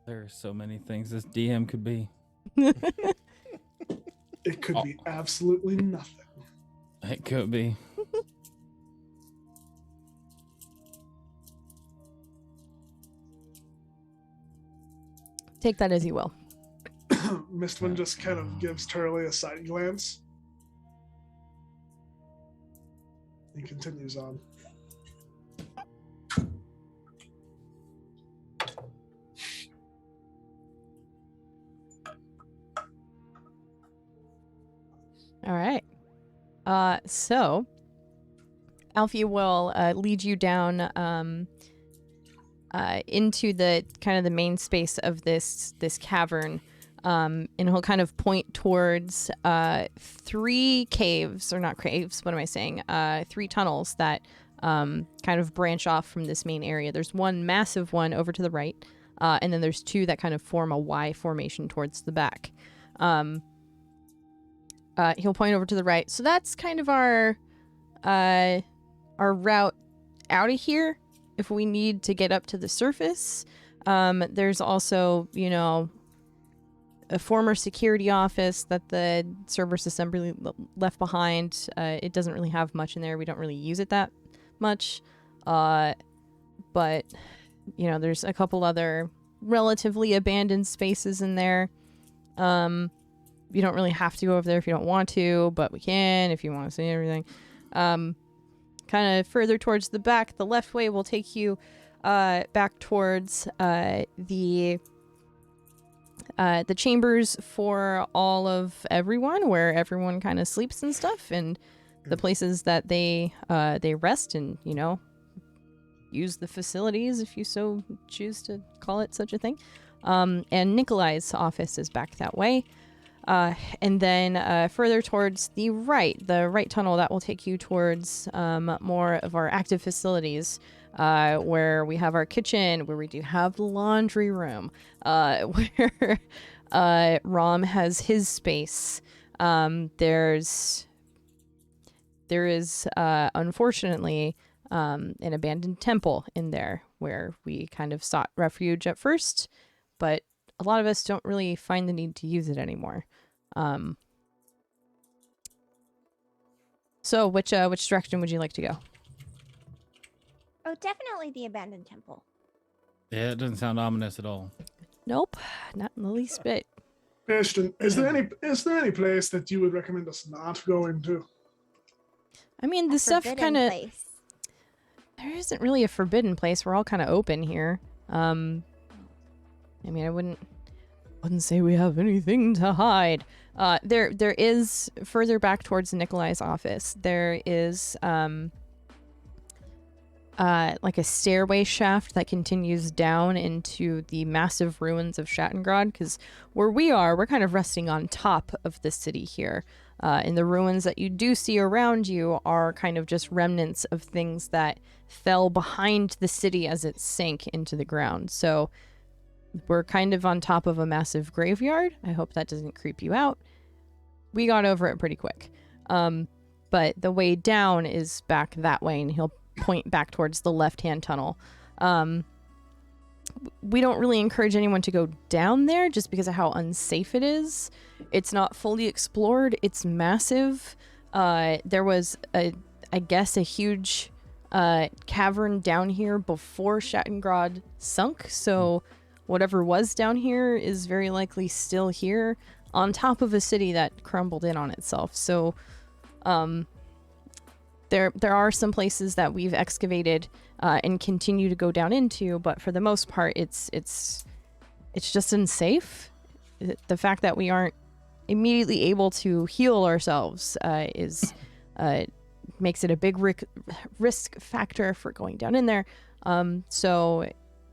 There are so many things this DM could be. It could be absolutely nothing. It could be. Take that as you will. Mistwin just kind of gives Turley a side glance. He continues on. All right. So Alfie will lead you down into the kind of the main space of this cavern, and he'll kind of point towards 3 caves, or not caves. What am I saying? 3 tunnels that kind of branch off from this main area. There's one massive one over to the right, and then there's 2 that kind of form a Y formation towards the back. He'll point over to the right. So that's kind of our route out of here if we need to get up to the surface. There's also, a former security office that the Cerberus Assembly left behind. It doesn't really have much in there. We don't really use it that much. But there's a couple other relatively abandoned spaces in there. You don't really have to go over there if you don't want to, but we can if you want to see everything. Kind of further towards the back, the left way will take you back towards the chambers for all of everyone, where everyone kind of sleeps and stuff, and the places that they rest and use the facilities if you so choose to call it such a thing. And Nikolai's office is back that way. And then further towards the right tunnel, that will take you towards more of our active facilities, where we have our kitchen, where we do have the laundry room, where Rom has his space. There is unfortunately an abandoned temple in there where we kind of sought refuge at first, but a lot of us don't really find the need to use it anymore. So which direction would you like to go? Oh, definitely the abandoned temple. Yeah, it doesn't sound ominous at all. Nope, not in the least bit. Ashton, is there any place that you would recommend us not going to? I mean, A the stuff forbidden kind of... place. There isn't really a forbidden place. We're all kind of open here. I mean, I wouldn't say we have anything to hide. There is further back towards Nikolai's office. There is like a stairway shaft that continues down into the massive ruins of Shattengrod, because where we are, we're kind of resting on top of the city here. And the ruins that you do see around you are kind of just remnants of things that fell behind the city as it sank into the ground. So we're kind of on top of a massive graveyard. I hope that doesn't creep you out. We got over it pretty quick. But the way down is back that way, and he'll point back towards the left-hand tunnel. We don't really encourage anyone to go down there just because of how unsafe it is. It's not fully explored. It's massive. There was, I guess, a huge cavern down here before Shattengrod sunk, so whatever was down here is very likely still here on top of a city that crumbled in on itself. So there are some places that we've excavated and continue to go down into, but for the most part, it's just unsafe. The fact that we aren't immediately able to heal ourselves makes it a big risk factor for going down in there. So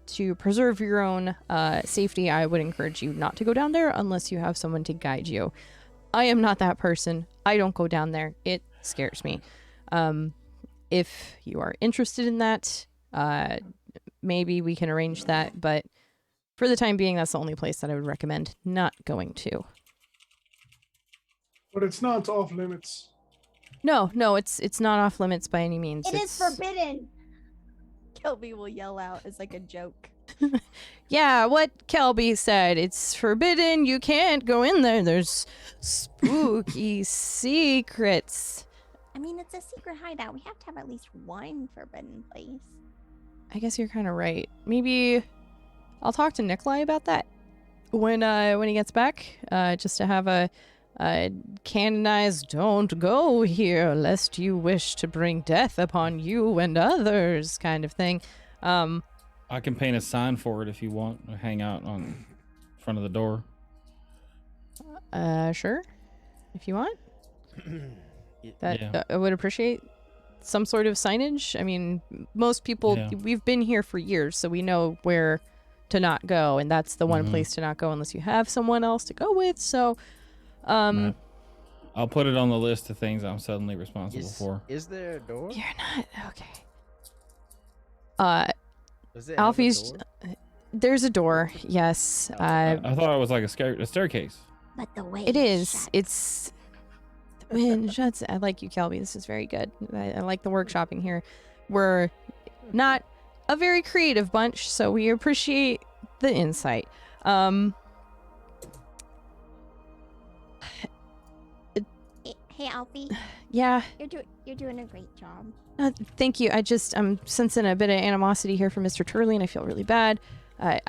to preserve your own safety, I would encourage you not to go down there unless you have someone to guide you. I am not that person. I don't go down there. It scares me. If you are interested in that, maybe we can arrange that, but for the time being, that's the only place that I would recommend not going to. But it's not off limits. No, it's not off limits by any means. It is forbidden. Kelby will yell out as like a joke. Yeah, what Kelby said. It's forbidden. You can't go in there. There's spooky secrets. I mean, it's a secret hideout. We have to have at least one forbidden place. I guess you're kind of right. Maybe I'll talk to Nikolai about that when he gets back, just to have a canonized "don't go here lest you wish to bring death upon you and others" kind of thing. I can paint a sign for it if you want, or hang out on front of the door. Sure, if you want. That Yeah. I would appreciate some sort of signage. I mean, most people, we've been here for years, so we know where to not go, and that's the one place to not go unless you have someone else to go with. So, Right. I'll put it on the list of things I'm suddenly responsible for. Is there a door? You're not okay. Does it have a Alfie's. door? There's a door. Yes. I thought it was like a staircase. But the way It is. It's the wind shuts. I like you, Kelby. This is very good. I like the workshopping here. We're not a very creative bunch, so we appreciate the insight. Hey, Alfie. Yeah, You're doing a great job. thank you. I'm sensing a bit of animosity here from Mr. Turley, and I feel really bad. I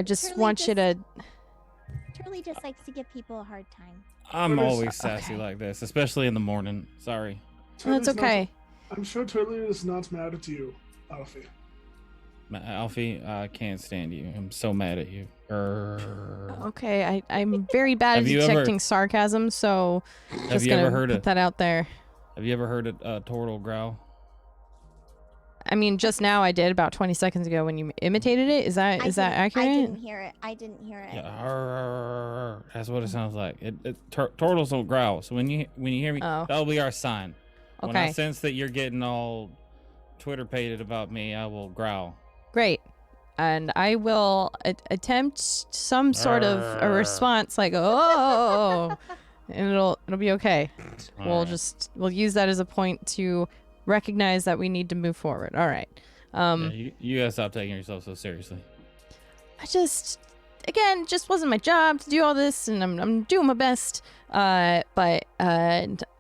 just Turley want you to. Turley just likes to give people a hard time. I'm Well, always sassy okay. like this, especially in the morning. Sorry. No, it's Turley's not- okay. I'm sure Turley is not mad at you, Alfie. Alfie, I can't stand you. I'm so mad at you. Okay, I'm very bad at Have you ever- detecting sarcasm, so Have just you gonna ever heard put of that out there. Have you ever heard a turtle growl? I mean, just now I did about 20 seconds ago when you imitated it. Is that accurate? I didn't hear it. Yeah, that's what it sounds like. Turtles don't growl. So when you hear me, Oh. that'll be our sign. When I Okay. sense that you're getting all Twitter-pated about me, I will growl. Great. And I will attempt some sort of a response like, oh, and it'll be okay. We'll use that as a point to recognize that we need to move forward. All right. You gotta stop taking yourself so seriously. I just wasn't my job to do all this, and I'm doing my best. But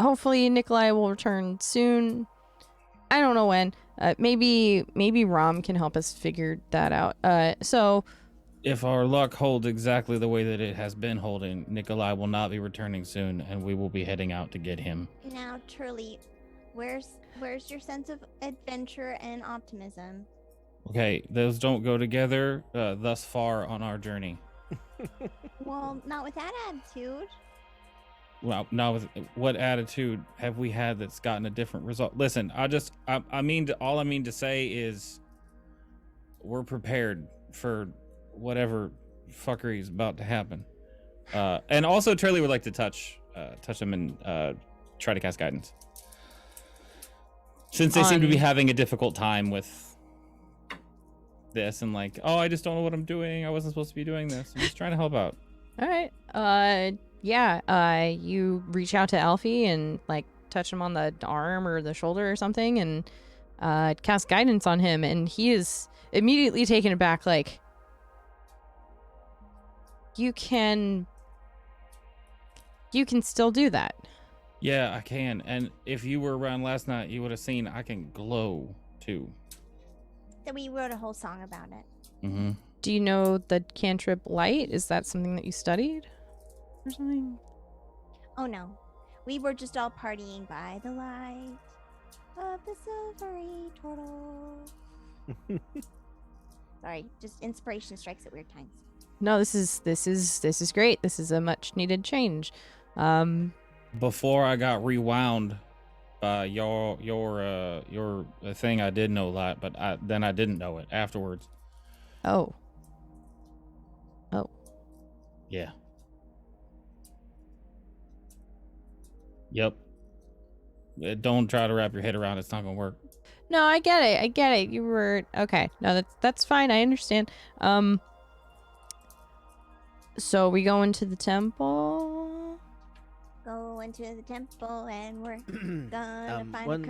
hopefully Nikolai will return soon. I don't know when. Maybe Rom can help us figure that out. So If our luck holds exactly the way that it has been holding, Nikolai will not be returning soon, and we will be heading out to get him. Now, Turley, where's your sense of adventure and optimism? Okay, those don't go together thus far on our journey. Well, not with that attitude. Well, now what attitude have we had that's gotten a different result? Listen, I mean to say is we're prepared for whatever fuckery is about to happen. And also Turley would like to touch him and try to cast guidance. Since they seem to be having a difficult time with this and like, oh, I just don't know what I'm doing. I wasn't supposed to be doing this. I'm just trying to help out. all right. You reach out to Alfie and like touch him on the arm or the shoulder or something, and cast guidance on him, and he is immediately taken aback. Like, you can still do that. Yeah, I can. And if you were around last night, you would have seen I can glow too. So we wrote a whole song about it. Mm-hmm. Do you know the cantrip light? Is that something that you studied or something? Oh no, we were just all partying by the light of the silvery turtle. Sorry, just inspiration strikes at weird times. No, this is great. This is a much needed change. Before I got rewound by your thing, I did know that, but then I didn't know it afterwards. Oh. Yeah. Yep. Don't try to wrap your head around it. It's not gonna work. No, I get it. You were okay. No, that's fine. I understand. So we go into the temple. Go into the temple and we're gonna find one a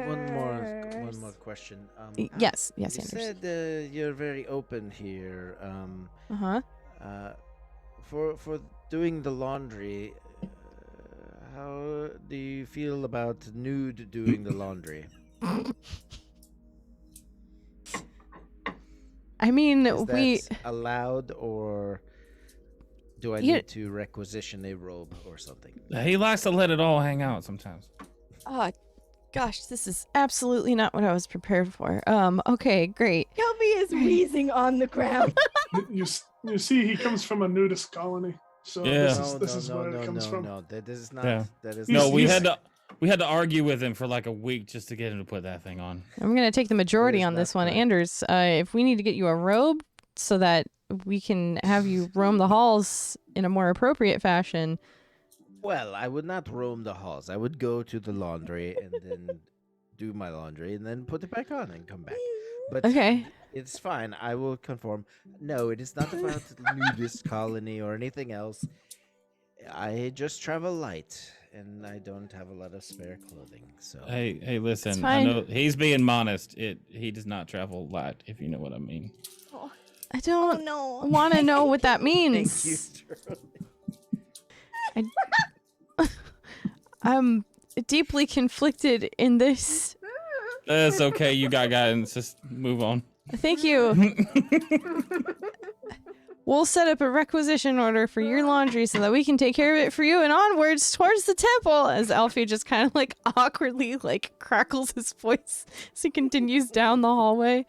curse. more question. Yes, You Anders. said you're very open here. Uh-huh. For doing the laundry, how do you feel about nude doing the laundry? I mean, Is that allowed, or do I need to requisition a robe or something? He likes to let it all hang out sometimes. Oh, gosh, this is absolutely not what I was prepared for. Okay, great. Kelby is wheezing on the ground. You see, he comes from a nudist colony, so Yeah. this is where it comes from. No, that is not. Yeah. That is No, not we correct. had to argue with him for like a week just to get him to put that thing on. I'm gonna take the majority is on this not one. correct. Anders, if we need to get you a robe so that we can have you roam the halls in a more appropriate fashion. Well, I would not roam the halls. I would go to the laundry and then do my laundry and then put it back on and come back. But Okay. it's fine. I will conform. No, it is not about nudist colony or anything else. I just travel light, and I don't have a lot of spare clothing. So Hey, listen. I fine. know he's being modest. He does not travel light, if you know what I mean. I Oh don't no. want to know what that thank you. means. Shirley. I'm deeply conflicted in this. That's okay. You got guidance. Just move on. Thank you. We'll set up a requisition order for your laundry so that we can take care of it for you and onwards towards the temple. As Alfie just kind of like awkwardly like crackles his voice as he continues down the hallway.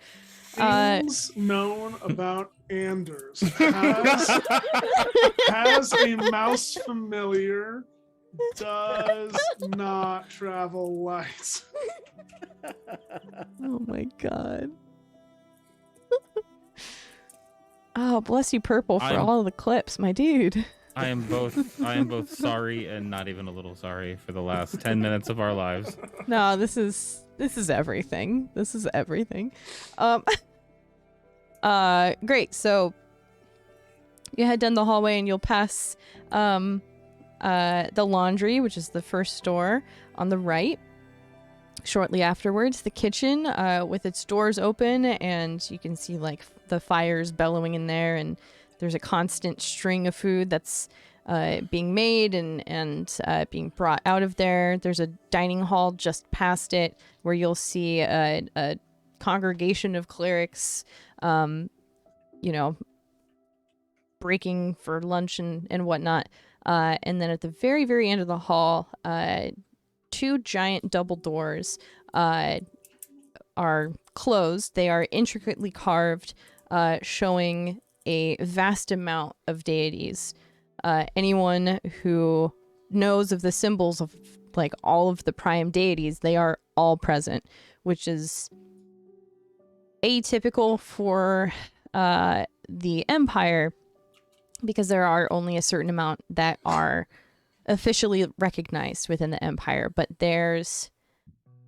Things known about Anders. Has a mouse familiar. Does not travel light. Oh my god. Oh, bless you, Purple, for all of the clips, my dude. I am both sorry and not even a little sorry for the last 10 minutes of our lives. No, this is everything. This is everything. Great. So you head down the hallway and you'll pass the laundry, which is the first door on the right. Shortly afterwards, the kitchen with its doors open, and you can see like the fires bellowing in there, and there's a constant string of food that's being made and being brought out of there. There's a dining hall just past it where you'll see a congregation of clerics, breaking for lunch and whatnot. And then at the very, very end of the hall, two giant double doors are closed. They are intricately carved, showing a vast amount of deities. Anyone who knows of the symbols of like all of the prime deities, they are all present, which is atypical for the Empire, because there are only a certain amount that are officially recognized within the Empire. But there's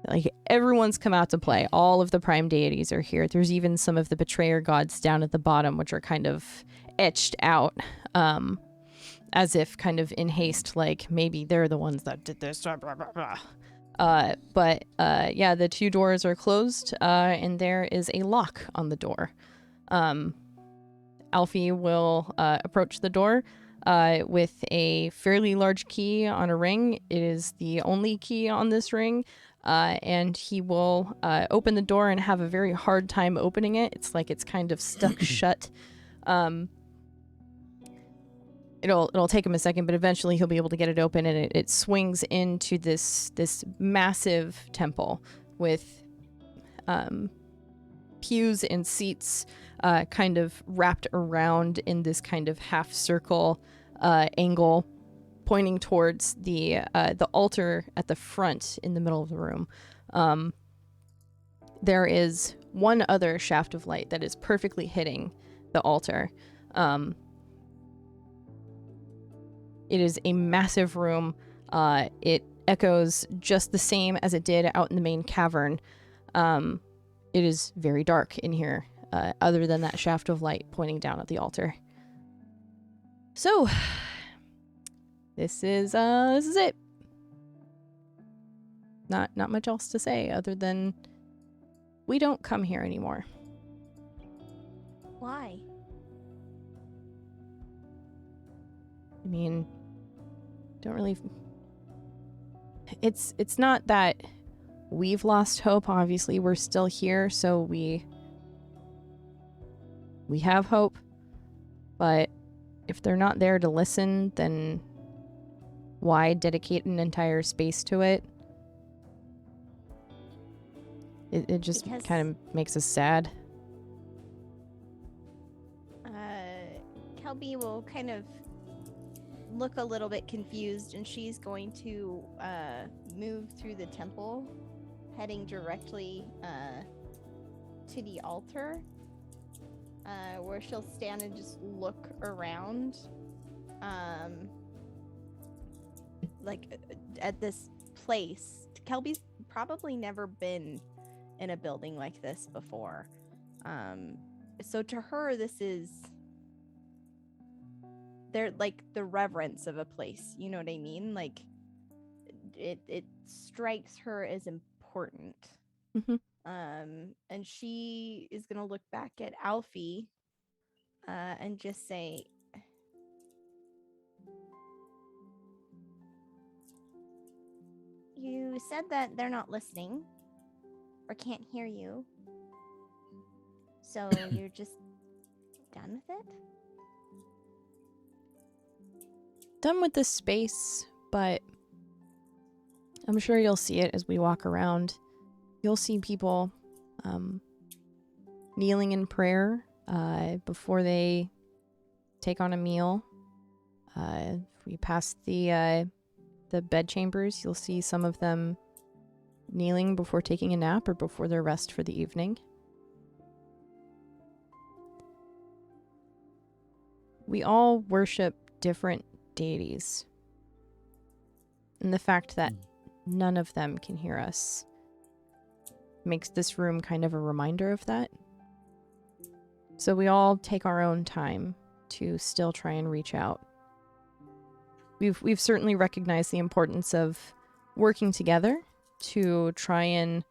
like everyone's come out to play. All of the prime deities are here. There's even some of the betrayer gods down at the bottom, which are kind of etched out, as if kind of in haste, like maybe they're the ones that did this. Blah, blah, blah, blah. But the two doors are closed, and there is a lock on the door. Alfie will approach the door with a fairly large key on a ring. It is the only key on this ring, and he will open the door and have a very hard time opening it. It's like it's kind of stuck shut. It'll take him a second, but eventually he'll be able to get it open, and it swings into this massive temple with pews and seats kind of wrapped around in this kind of half circle angle, pointing towards the altar at the front in the middle of the room. There is one other shaft of light that is perfectly hitting the altar. It is a massive room. It echoes just the same as it did out in the main cavern. It is very dark in here, other than that shaft of light pointing down at the altar. So, this is it. Not much else to say other than we don't come here anymore. Why? I mean, don't really. It's not that we've lost hope. Obviously, we're still here, so we have hope. But if they're not there to listen, then why dedicate an entire space to it? It just kind of makes us sad. Kelby will kind of look a little bit confused, and she's going to move through the temple, heading directly to the altar, where she'll stand and just look around, like at this place. Kelby's probably never been in a building like this before, so to her this is they're like the reverence of a place, you know what I mean? Like it strikes her as important. Mm-hmm. And she is gonna look back at Alfie and just say, You said that they're not listening or can't hear you. So you're just done with it? Done with this space, but I'm sure you'll see it as we walk around. You'll see people kneeling in prayer before they take on a meal. If we pass the bed chambers, you'll see some of them kneeling before taking a nap or before their rest for the evening. We all worship different deities. And the fact that none of them can hear us makes this room kind of a reminder of that. So we all take our own time to still try and reach out. We've certainly recognized the importance of working together to try and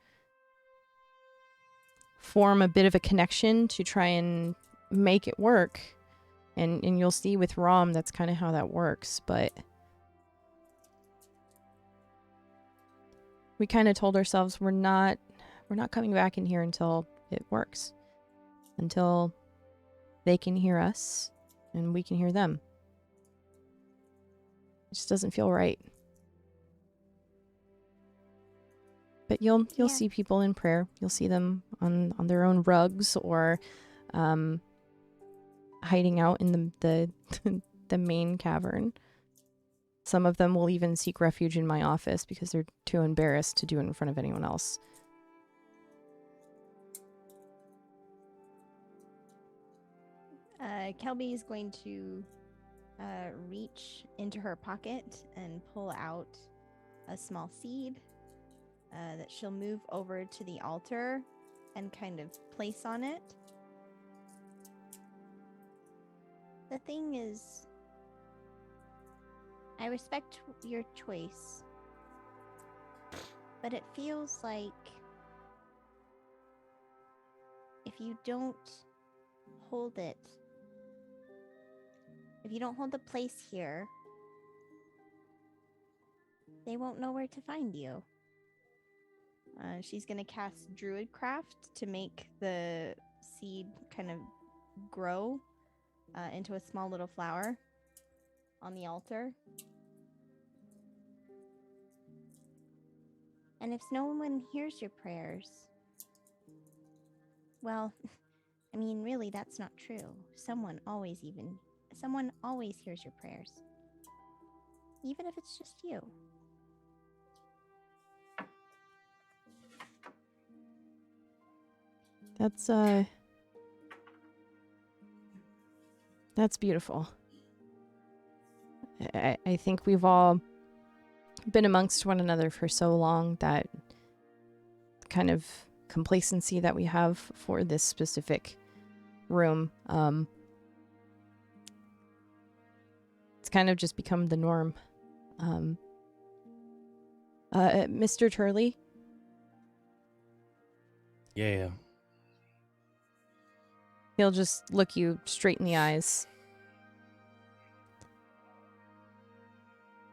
form a bit of a connection to try and make it work. And you'll see with Rom, that's kind of how that works. But we kind of told ourselves we're not coming back in here until it works. Until they can hear us and we can hear them. It just doesn't feel right. But you'll see people in prayer. You'll see them on their own rugs or hiding out in the main cavern. Some of them will even seek refuge in my office because they're too embarrassed to do it in front of anyone else. Kelby is going to reach into her pocket and pull out a small seed that she'll move over to the altar and kind of place on it. The thing is, I respect your choice, but it feels like if you don't hold it, if you don't hold the place here, they won't know where to find you. She's going to cast Druidcraft to make the seed kind of grow into a small little flower on the altar. And if no one hears your prayers, well, I mean, really, that's not true. Someone always hears your prayers. Even if it's just you. That's beautiful. I think we've all been amongst one another for so long that kind of complacency that we have for this specific room, it's kind of just become the norm. Mr. Turley? Yeah. He'll just look you straight in the eyes.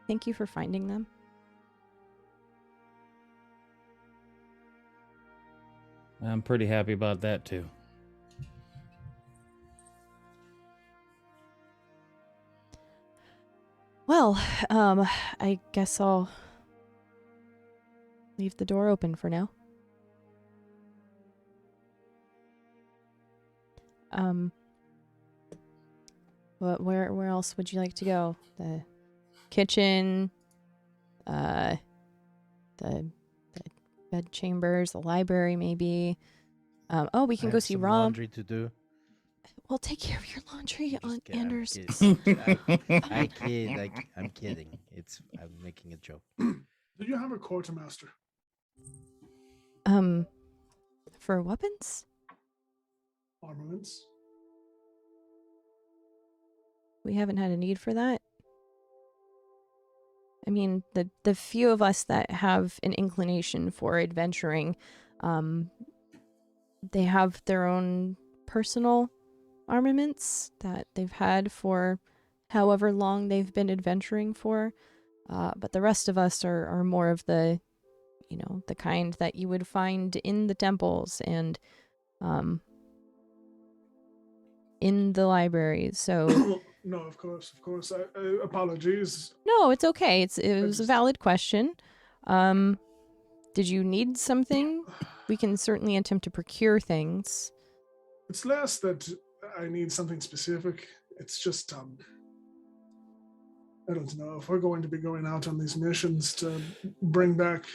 Thank you for finding them. I'm pretty happy about that too. Well, I guess I'll leave the door open for now. Where else would you like to go? The kitchen, the bed chambers, the library, maybe. We can go see Rom. Laundry to do. Well, take care of your laundry, Just Aunt kidding, Anders. I kid. I'm kidding. I'm making a joke. Do you have a quartermaster? For weapons? Armaments? We haven't had a need for that. I mean, the few of us that have an inclination for adventuring, they have their own personal armaments that they've had for however long they've been adventuring for. But the rest of us are more of the you know, the kind that you would find in the temples and in the libraries. So No, of course. Apologies. no, it's okay. It was a just- valid question. Did you need something? We can certainly attempt to procure things. It's less that I need something specific. It's just I don't know if we're going to be going out on these missions to bring back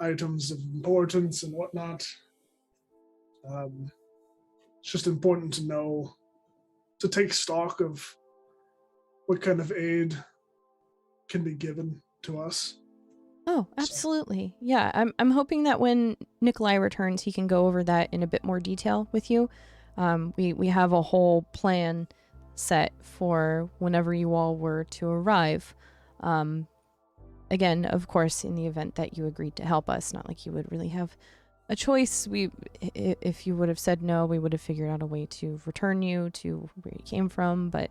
items of importance and whatnot. It's just important to know, to take stock of what kind of aid can be given to us. Oh, absolutely. Yeah, I'm hoping that when Nikolai returns, he can go over that in a bit more detail with you. We have a whole plan set for whenever you all were to arrive. Again, of course, in the event that you agreed to help us, not like you would really have a choice. If you would have said no, we would have figured out a way to return you to where you came from, but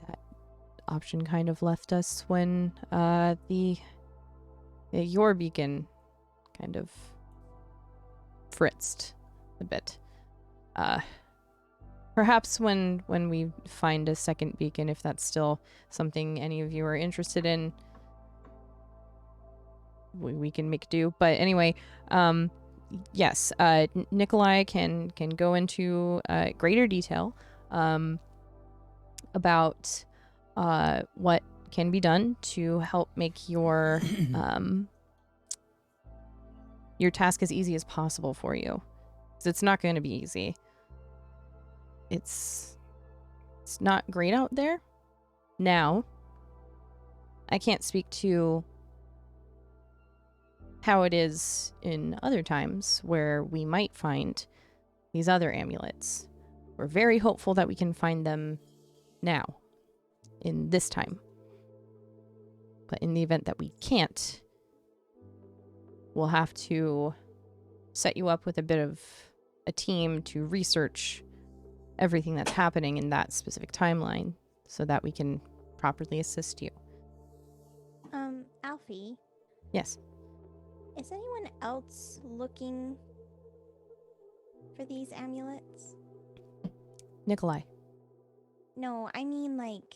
that option kind of left us when your beacon kind of fritzed a bit. Perhaps when we find a second beacon, if that's still something any of you are interested in, we can make do. But anyway, yes, Nikolai can go into greater detail about what can be done to help make your task as easy as possible for you. 'Cause it's not going to be easy. It's not great out there now. I can't speak to how it is in other times where we might find these other amulets. We're very hopeful that we can find them now, in this time. But in the event that we can't, we'll have to set you up with a bit of a team to research everything that's happening in that specific timeline so that we can properly assist you. Alfie, Yes. is anyone else looking for these amulets? Nikolai. No, I mean like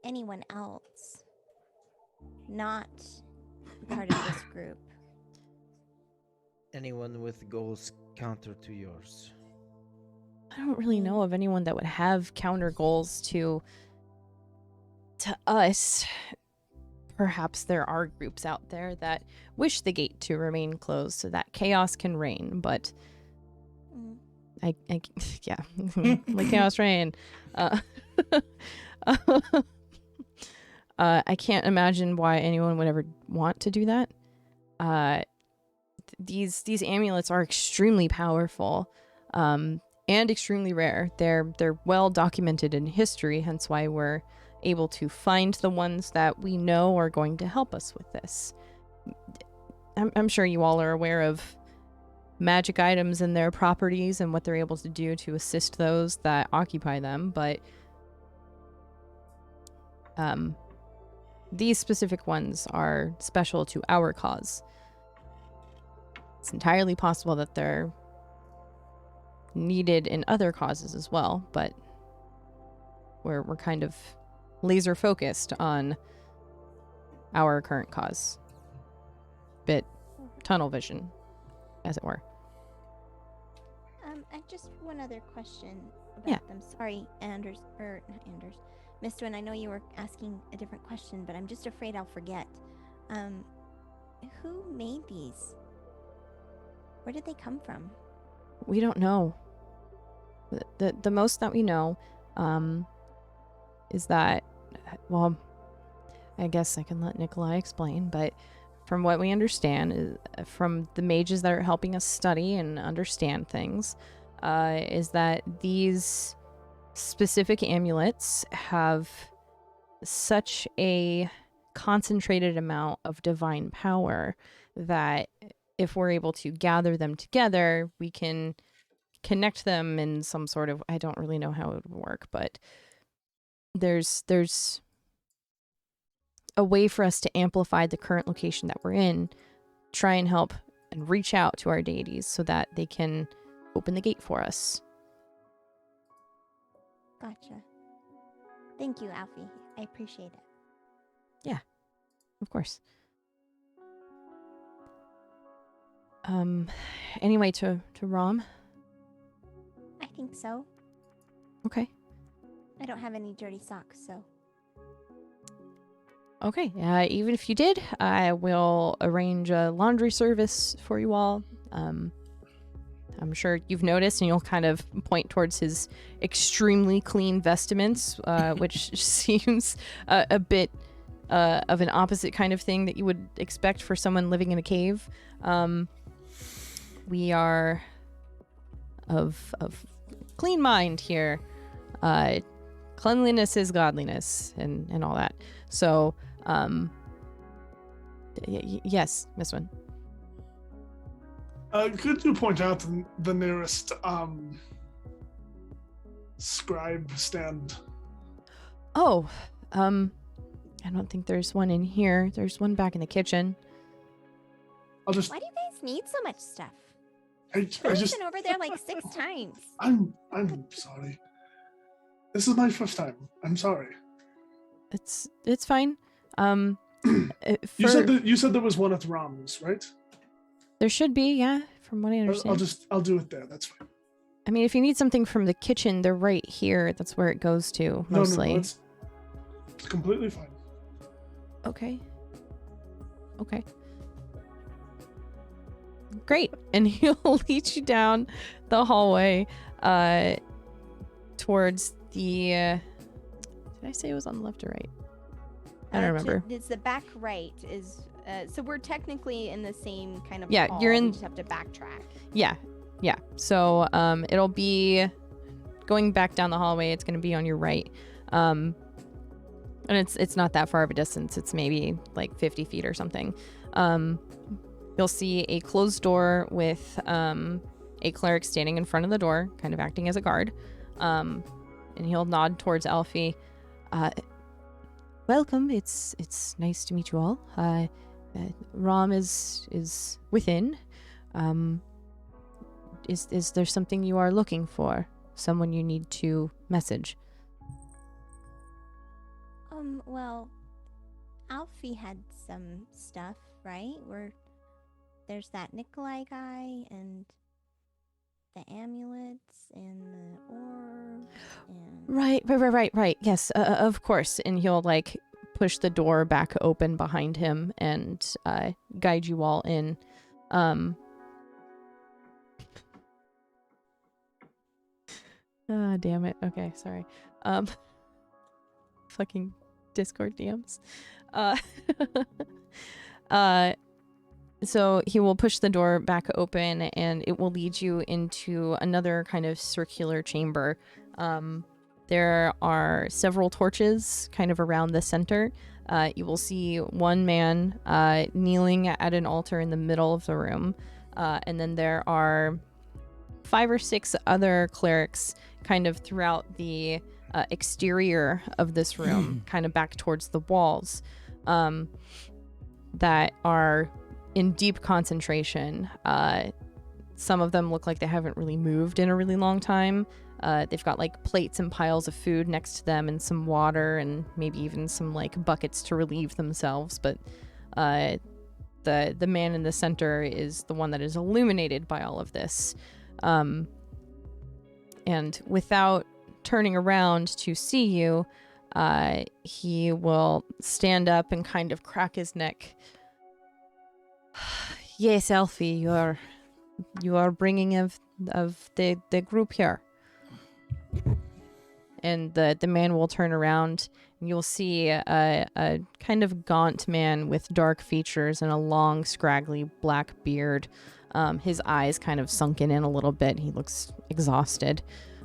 anyone else. Not part of this group. Anyone with goals counter to yours? I don't really know of anyone that would have counter goals to us. Perhaps there are groups out there that wish the gate to remain closed so that chaos can reign, but yeah, let chaos reign. I can't imagine why anyone would ever want to do that. These amulets are extremely powerful, and extremely rare. They're well documented in history, hence why we're able to find the ones that we know are going to help us with this. I'm sure you all are aware of magic items and their properties and what they're able to do to assist those that occupy them, but these specific ones are special to our cause. It's entirely possible that they're needed in other causes as well, but we're kind of laser focused on our current cause. Bit tunnel vision, as it were. I just one other question about Yeah. them. Sorry, Anders, or not Anders. Mistwin, I know you were asking a different question, but I'm just afraid I'll forget. Who made these? Where did they come from? We don't know. The most that we know is that, well, I guess I can let Nikolai explain, but from what we understand, from the mages that are helping us study and understand things, is that these specific amulets have such a concentrated amount of divine power that if we're able to gather them together, we can connect them in some sort of, I don't really know how it would work, but there's a way for us to amplify the current location that we're in, try and help and reach out to our deities so that they can open the gate for us. Gotcha. Thank you, Alfie. I appreciate it. Of course. Anyway, to Rom? I think so. Okay. I don't have any dirty socks, so. Okay, even if you did, I will arrange a laundry service for you all. I'm sure you've noticed, and you'll kind of point towards his extremely clean vestments, which seems a bit of an opposite kind of thing that you would expect for someone living in a cave. We are of clean mind here. Cleanliness is godliness, and all that. So, yes, Miss Wynn. Could you point out the nearest scribe stand? Oh, I don't think there's one in here. There's one back in the kitchen. Why do you guys need so much stuff? I've been over there like 6 times. I'm sorry. This is my first time. I'm sorry. It's fine. You said there was one at Rom's, right? There should be, yeah, from what I understand. I'll do it there. That's fine. I mean, if you need something from the kitchen, they're right here. That's where it goes to, mostly. No, it's completely fine. Okay. Great. And he'll lead you down the hallway towards the... did I say it was on the left or right? I don't remember. It's the back right is... so we're technically in the same kind of Yeah, hall. you're in... We just have to backtrack. Yeah. So it'll be going back down the hallway. It's going to be on your right. And it's not that far of a distance. It's maybe like 50 feet or something. You'll see a closed door with a cleric standing in front of the door, kind of acting as a guard. And he'll nod towards Alfie. Welcome. It's nice to meet you all. Rom is within. Is there something you are looking for? Someone you need to message? Well, Alfie had some stuff, right? There's that Nikolai guy and the amulets and the orbs and... Right. Yes, of course. And he'll like push the door back open behind him and guide you all in. Damn it. Okay, sorry. Fucking Discord DMs. So he will push the door back open and it will lead you into another kind of circular chamber. There are several torches kind of around the center. You will see one man kneeling at an altar in the middle of the room. And then there are 5 or 6 other clerics kind of throughout the exterior of this room, kind of back towards the walls, that are in deep concentration. Some of them look like they haven't really moved in a really long time. They've got like plates and piles of food next to them and some water and maybe even some like buckets to relieve themselves. But the man in the center is the one that is illuminated by all of this. And without turning around to see you, he will stand up and kind of crack his neck. Yes, Alfie, you are bringing of the group here. And the man will turn around and you'll see a kind of gaunt man with dark features and a long, scraggly black beard. His eyes kind of sunken in a little bit. He looks exhausted.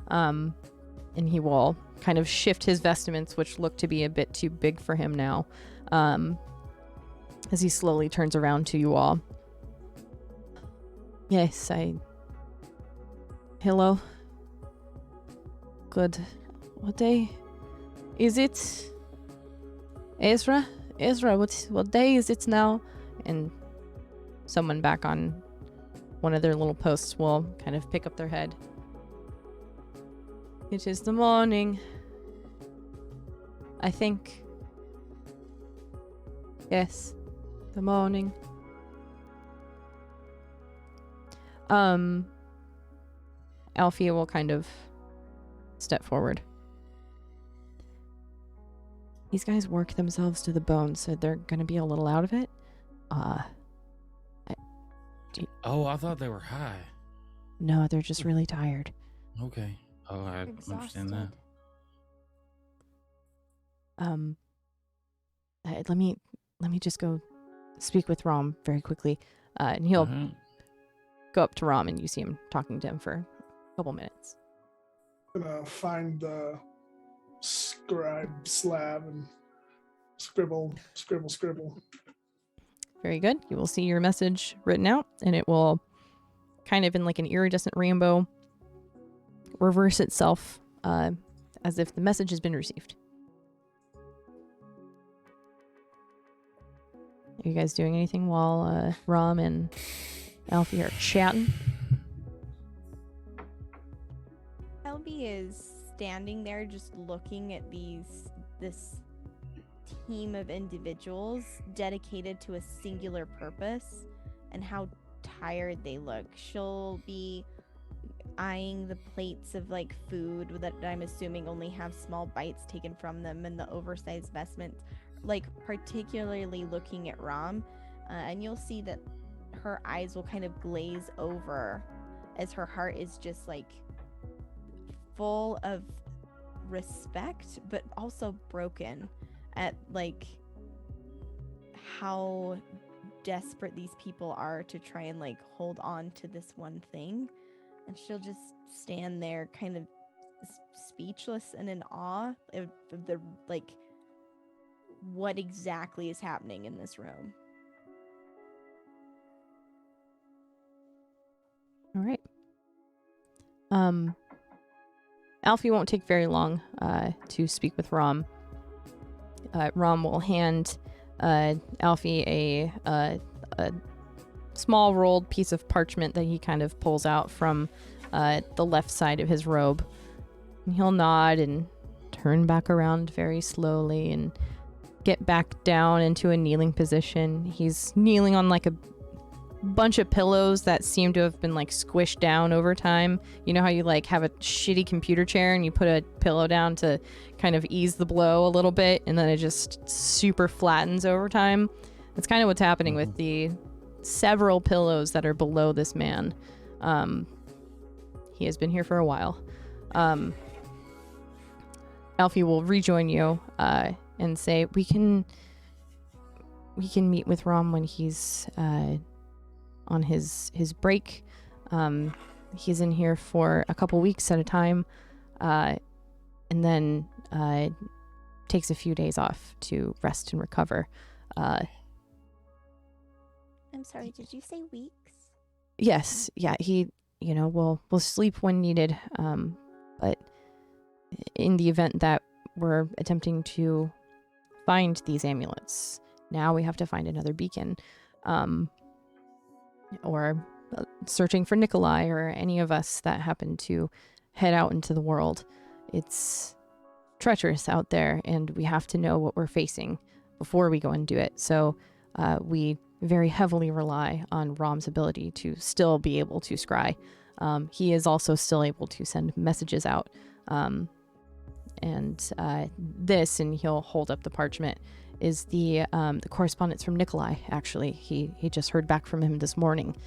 And he will kind of shift his vestments, which look to be a bit too big for him now, as he slowly turns around to you all. Yes, Hello? Good. What day is it? Ezra? Ezra, what day is it now? And someone back on one of their little posts will kind of pick up their head. It is the morning. I think. Yes, the morning. Alfie will kind of step forward. These guys work themselves to the bone, so they're gonna be a little out of it. Oh, I thought they were high. No, they're just really tired. Okay. Oh, I understand that. Let me just go speak with Rom very quickly. And he'll go up to Rom, and you see him talking to him for a couple minutes. I'm gonna find the scribe slab and scribble. Very good. You will see your message written out, and it will kind of in like an iridescent rainbow reverse itself as if the message has been received. Are you guys doing anything while Rom and Alfie are chatting? Elby is standing there just looking at this team of individuals dedicated to a singular purpose and how tired they look. She'll be eyeing the plates of like food that I'm assuming only have small bites taken from them and the oversized vestments, like particularly looking at Rom, and you'll see that her eyes will kind of glaze over as her heart is just like full of respect but also broken at like how desperate these people are to try and like hold on to this one thing. And she'll just stand there kind of speechless and in awe of the like what exactly is happening in this room. All right. Alfie won't take very long to speak with Rom. Rom will hand Alfie a small rolled piece of parchment that he kind of pulls out from the left side of his robe. And he'll nod and turn back around very slowly and get back down into a kneeling position. He's kneeling on like a bunch of pillows that seem to have been like squished down over time. You know how you like have a shitty computer chair and you put a pillow down to kind of ease the blow a little bit, and then it just super flattens over time? That's kind of what's happening with the several pillows that are below this man. He has been here for a while. Alfie will rejoin you and say, we can meet with Rom when he's on his break. He's in here for a couple weeks at a time, and then takes a few days off to rest and recover. I'm sorry, did you say weeks? Yes, yeah, he, will sleep when needed, but in the event that we're attempting to find these amulets, now we have to find another beacon, or searching for Nikolai or any of us that happen to head out into the world. It's treacherous out there, and we have to know what we're facing before we go and do it. So we very heavily rely on Rom's ability to still be able to scry. He is also still able to send messages out. And he'll hold up the parchment, is the correspondence from Nikolai. Actually, he just heard back from him this morning.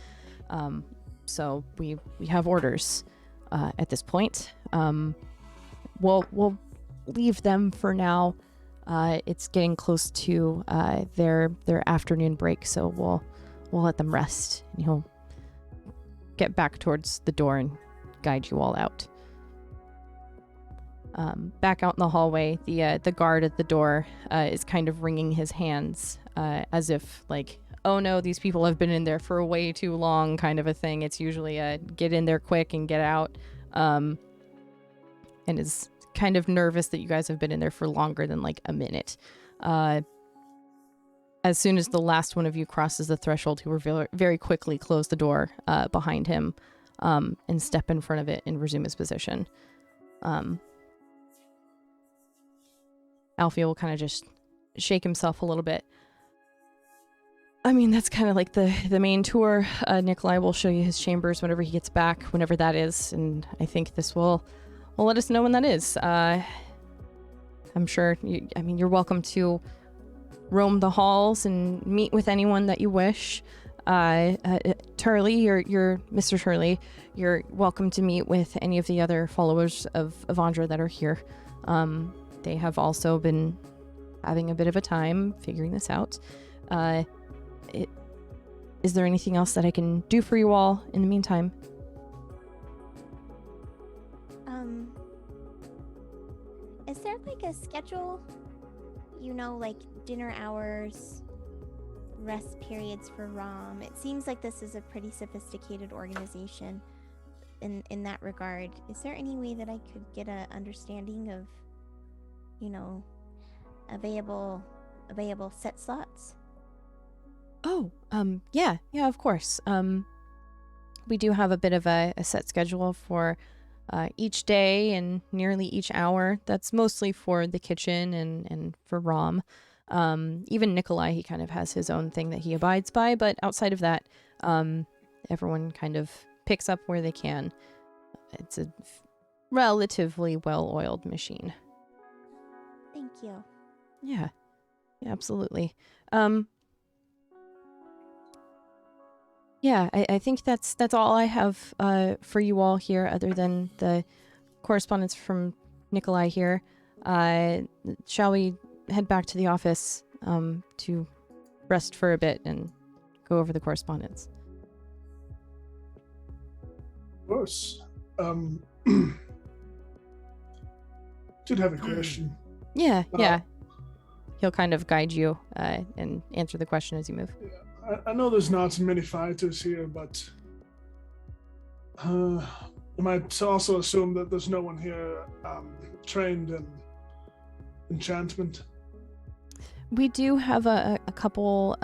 So we have orders at this point. We'll leave them for now. It's getting close to their afternoon break, so we'll let them rest, and he'll get back towards the door and guide you all out. Back out in the hallway, the guard at the door is kind of wringing his hands as if like, oh no, these people have been in there for way too long kind of a thing. It's usually a get in there quick and get out, and is kind of nervous that you guys have been in there for longer than like a minute. as soon as the last one of you crosses the threshold, he will very quickly close the door behind him and step in front of it and resume his position. Alfie will kind of just shake himself a little bit. I mean, that's kind of like the main tour. Nikolai will show you his chambers whenever he gets back, whenever that is, and I think this will let us know when that is. I'm sure, you're welcome to roam the halls and meet with anyone that you wish. Turley, you're Mr. Turley, you're welcome to meet with any of the other followers of Andra that are here. They have also been having a bit of a time figuring this out. Is there anything else that I can do for you all in the meantime? Is there like a schedule? Like dinner hours, rest periods for ROM? It seems like this is a pretty sophisticated organization in that regard. Is there any way that I could get an understanding of, available set slots? Oh, yeah, of course. We do have a bit of a set schedule for each day and nearly each hour. That's mostly for the kitchen and for ROM. Even Nikolai, he kind of has his own thing that he abides by, but outside of that, everyone kind of picks up where they can. It's a relatively well-oiled machine. Thank you. Yeah, absolutely. Yeah, I think that's all I have for you all here, other than the correspondence from Nikolai here. Shall we head back to the office to rest for a bit and go over the correspondence? Of course. Did have a question. Yeah. He'll kind of guide you and answer the question as you move. I know there's not many fighters here, but I might also assume that there's no one here trained in enchantment. We do have a couple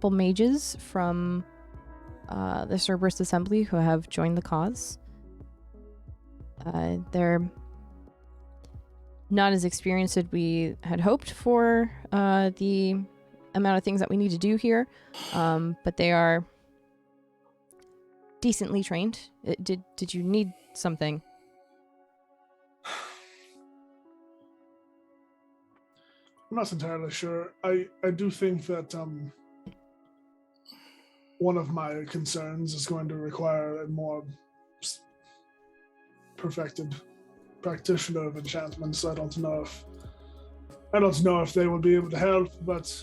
mages from the Cerberus Assembly who have joined the cause. They're not as experienced as we had hoped for the amount of things that we need to do here, but they are decently trained. Did you need something? I'm not entirely sure. I do think that one of my concerns is going to require a more perfected practitioner of enchantments. I don't know if they will be able to help, but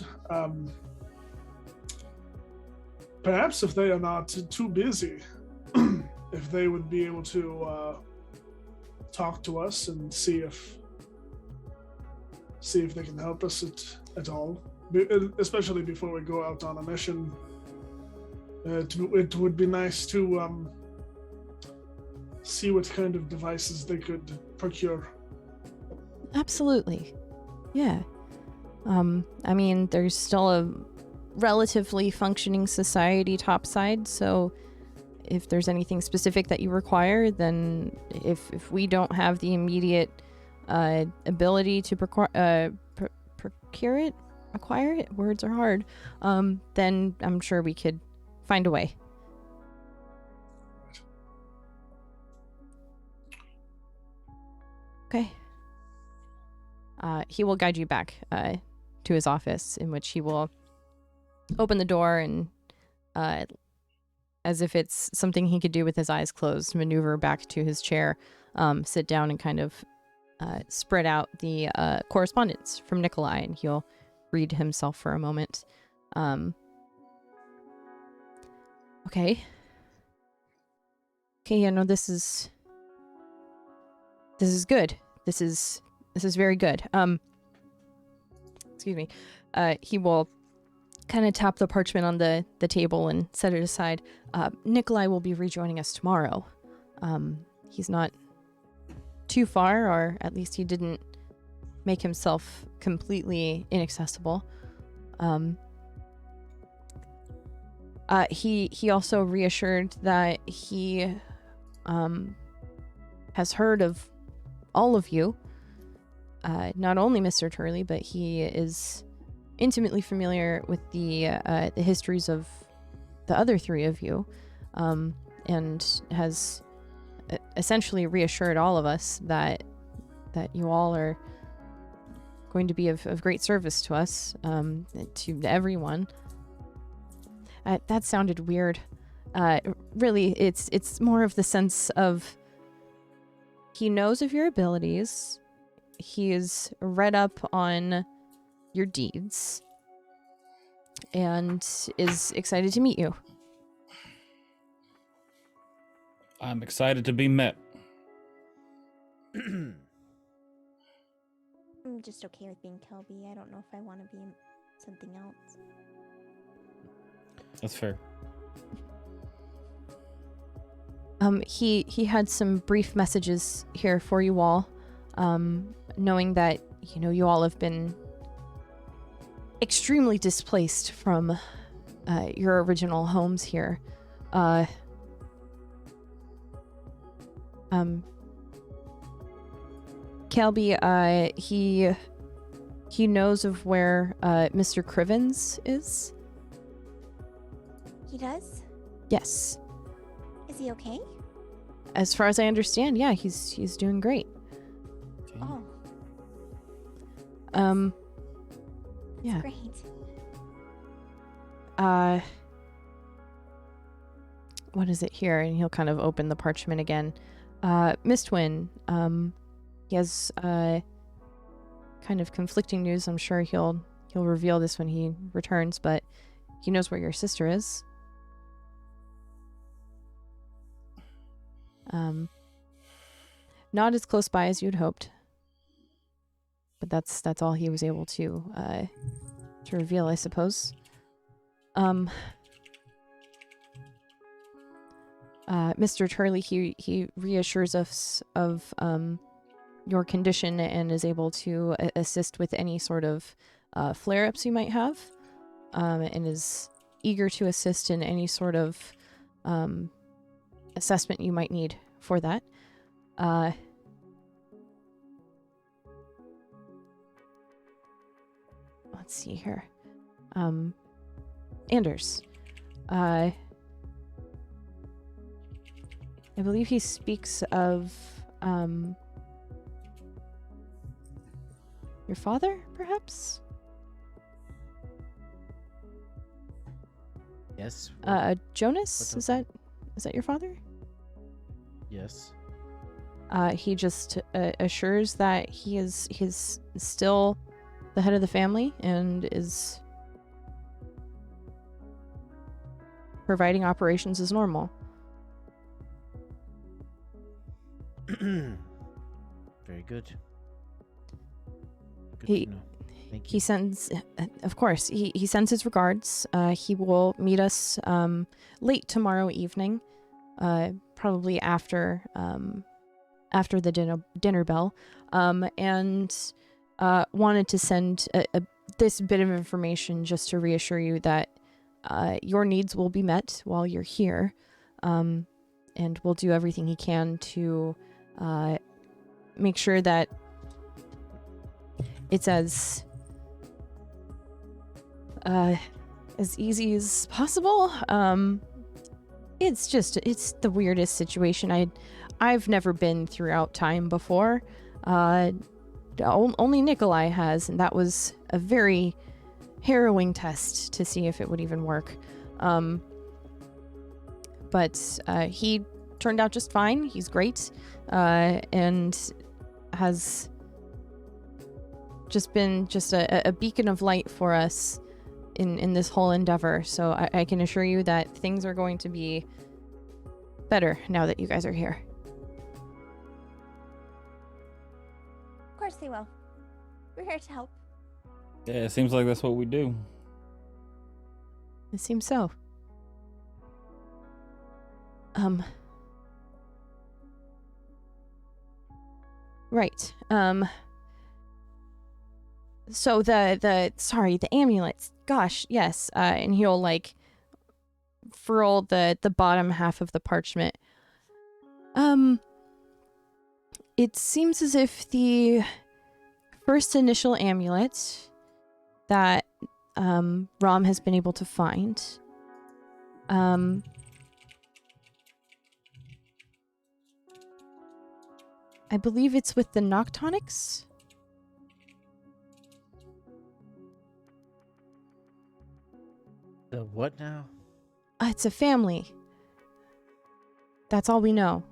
perhaps if they are not too busy, if they would be able to talk to us and see if they can help us at all, especially before we go out on a mission. It would be nice to see what kind of devices they could procure. Absolutely. Yeah. There's still a relatively functioning society topside, so if there's anything specific that you require, then if we don't have the immediate ability to acquire it, words are hard, then I'm sure we could find a way. Okay. He will guide you back to his office, in which he will open the door and, as if it's something he could do with his eyes closed, maneuver back to his chair, sit down and kind of spread out the correspondence from Nikolai, and he'll read himself for a moment. Okay. Yeah, no, this is good. This is very good. Excuse me. He will kind of tap the parchment on the table and set it aside. Nikolai will be rejoining us tomorrow. He's not too far, or at least he didn't make himself completely inaccessible. He also reassured that he has heard of all of you, not only Mr. Turley, but he is intimately familiar with the histories of the other three of you, and has essentially reassured all of us that you all are going to be of great service to us, to everyone. That sounded weird. Really, it's more of the sense of he knows of your abilities. He is read up on your deeds and is excited to meet you. I'm excited to be met. I'm just okay with being Kelby. I don't know if I want to be something else. That's fair. He had some brief messages here for you all, knowing that, you know, you all have been extremely displaced from your original homes here. Kelby, he knows of where Mr. Crivens is. He does? Yes. Is he okay? As far as I understand, yeah, he's doing great. Okay. Oh, Yeah. great. What is it here? And he'll kind of open the parchment again. Mistwin, he has kind of conflicting news. I'm sure he'll reveal this when he returns, but he knows where your sister is. Not as close by as you'd hoped, but that's all he was able to reveal, I suppose. Mr. Turley, he reassures us of your condition and is able to assist with any sort of flare-ups you might have, and is eager to assist in any sort of assessment you might need for that. Let's see here. Anders. I believe he speaks of your father, perhaps? Yes. Jonas? what's Is that your father? Yes. He just assures that he's still the head of the family and is providing operations as normal. Very good. Good He- to know. Thank you. He sends, of course, he sends his regards. He will meet us late tomorrow evening, probably after the dinner bell, and wanted to send this bit of information just to reassure you that your needs will be met while you're here, and we'll do everything he can to make sure that it's as easy as possible. It's the weirdest situation. I've never been throughout time before. Only Nikolai has, and that was a very harrowing test to see if it would even work. But he turned out just fine. He's great, and has just been a beacon of light for us in this whole endeavor. So I can assure you that things are going to be better now that you guys are here. Of course they will. We're here to help. Yeah, it seems like that's what we do. It seems so. Right. So the amulets. Gosh, yes. And he'll like furl the bottom half of the parchment. It seems as if the first initial amulet that Rom has been able to find I believe it's with the Noctonics. The what now? It's a family. That's all we know.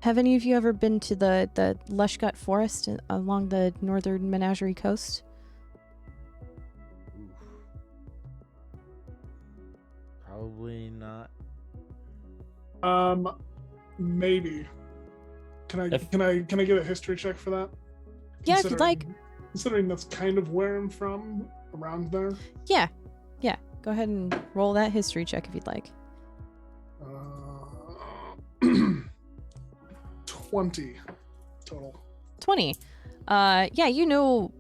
Have any of you ever been to the Lushgut Forest along the northern Menagerie Coast? Oof. Probably not. Maybe. Can I get a history check for that? Yeah, if you'd like. Considering that's kind of where I'm from, around there. Yeah. Go ahead and roll that history check if you'd like. 20 total. 20. Yeah, you know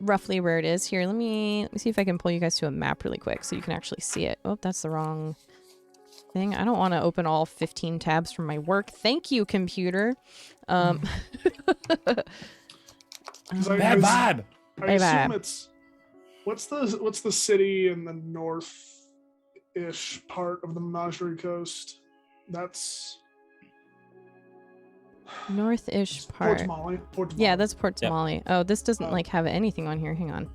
roughly where it is. Here, let me see if I can pull you guys to a map really quick so you can actually see it. Oh, that's the wrong thing. I don't want to open all 15 tabs from my work. Thank you, computer. Bad vibe. I assume it's what's the city in the north-ish part of the Menagerie Coast? That's north-ish part. Port Tamale. Yeah, that's Port Yep. Tamale. Oh, this doesn't like have anything on here. Hang on.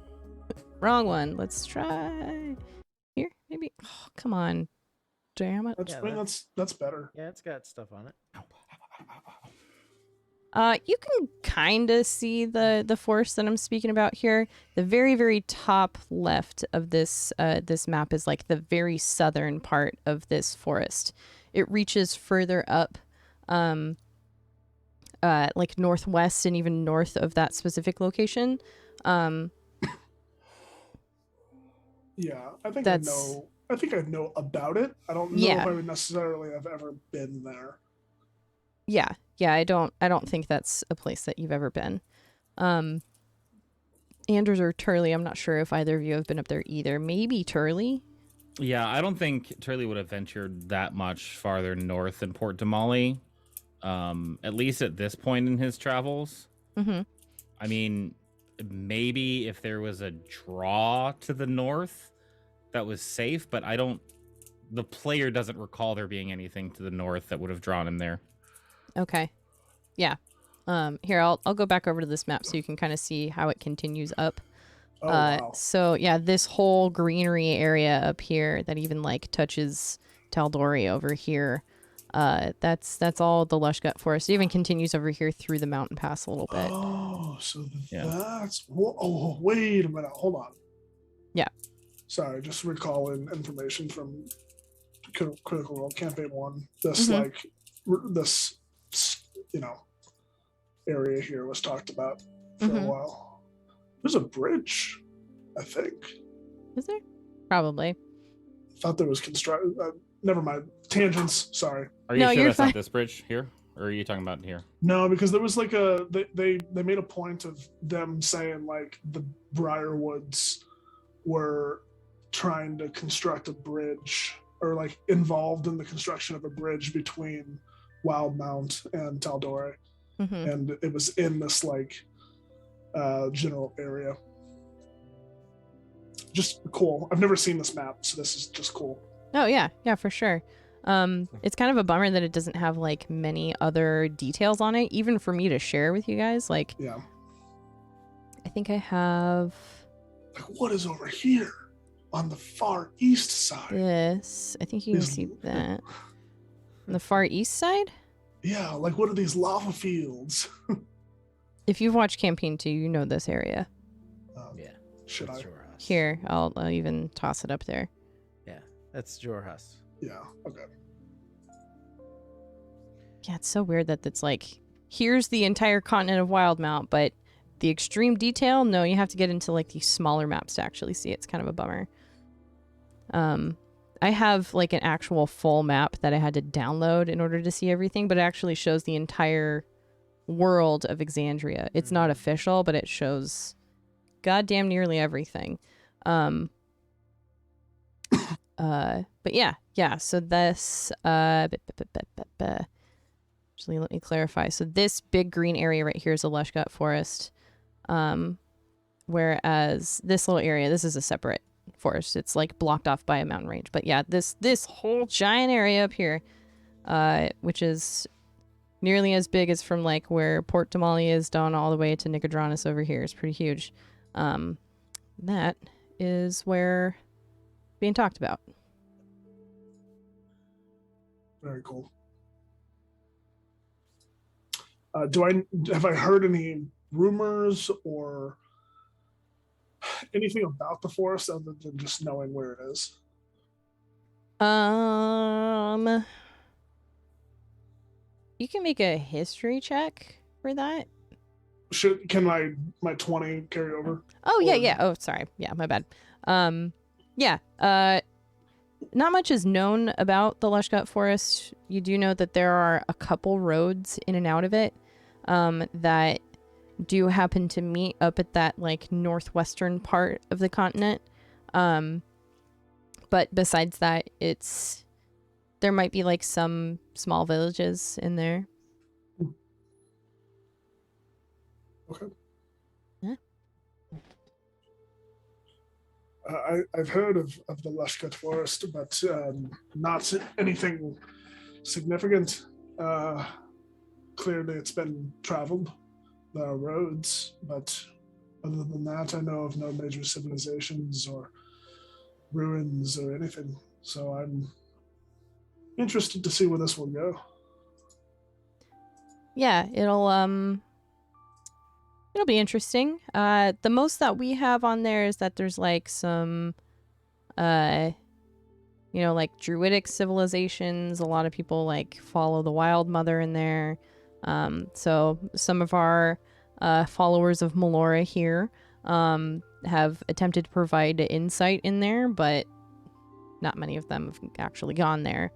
Wrong one. Let's try here, maybe. Oh, come on. Damn it. That's better. Yeah, it's got stuff on it. You can kind of see the forest that I'm speaking about here. The very, very top left of this this map is like the very southern part of this forest. It reaches further up, like northwest and even north of that specific location. Yeah, I think That's- I know about it. I don't know if I would necessarily have ever been there. Yeah, I don't think that's a place that you've ever been. Anders or Turley, I'm not sure if either of you have been up there either. Maybe Turley? Yeah, I don't think Turley would have ventured that much farther north than Port Damali, at least at this point in his travels. Mm-hmm. I mean, maybe if there was a draw to the north that was safe, but the player doesn't recall there being anything to the north that would have drawn him there. Okay. Yeah. Here, I'll go back over to this map so you can kind of see how it continues up. Oh, wow. So yeah, this whole greenery area up here that even like touches Taldori over here, that's all the Lushgut Forest. It even continues over here through the mountain pass a little bit. Oh, so Yeah. that's... Oh, wait a minute. Hold on. Yeah. Sorry, just recalling information from Critical Role Campaign 1. This, Mhm. this, area here was talked about for a Mhm. while. There's a bridge, I think. Is there? Probably. Thought there was construct. Never mind. Tangents. Sorry. Are you No, sure you're that's fine. not this bridge here? Or are you talking about here? No, because there was like they made a point of them saying like the Briarwoods were trying to construct a bridge or like involved in the construction of a bridge between Wildmount and Taldori. Mm-hmm. And it was in this like general area. Just cool. I've never seen this map, so this is just cool. Oh yeah, for sure. It's kind of a bummer that it doesn't have like many other details on it, even for me to share with you guys. Like, Yeah. I think I have Like what is over here on the far east side? this. I think you can Is- see that on the far east side. Yeah, like what are these lava fields? If you've watched Campaign 2, you know this area. Yeah. Should That's I? Jorhas. Here, I'll even toss it up there. Yeah, that's Jorhas. Yeah. Okay. Yeah, it's so weird that it's like, here's the entire continent of Wildmount, but the extreme detail, no, you have to get into like these smaller maps to actually see it. It's kind of a bummer. I have like an actual full map that I had to download in order to see everything, but it actually shows the entire world of Exandria. It's not official, but it shows goddamn nearly everything. But yeah. So this actually, let me clarify. So this big green area right here is a lush gut forest. Whereas this little area, this is a separate forest. It's like blocked off by a mountain range. But yeah, this whole giant area up here, which is nearly as big as from like where Port Damali is down all the way to Nicodranus over here, is pretty huge. That is where being talked about. Very cool. Have I heard any rumors or anything about the forest other than just knowing where it is? You can make a history check for that. Can my 20 carry over? Oh yeah. Oh, sorry. Yeah, my bad. Not much is known about the Lushgut Forest. You do know that there are a couple roads in and out of it that do happen to meet up at that like northwestern part of the continent. But besides that, there might be like some small villages in there. Okay. Yeah. I've heard of the Lushgut Forest, but not anything significant. Clearly, it's been traveled. There are roads, but other than that, I know of no major civilizations or ruins or anything. So I'm interested to see where this will go. Yeah, it'll be interesting. The most that we have on there is that there's like some like druidic civilizations. A lot of people like follow the Wild Mother in there. So some of our followers of Melora here have attempted to provide insight in there, but not many of them have actually gone there.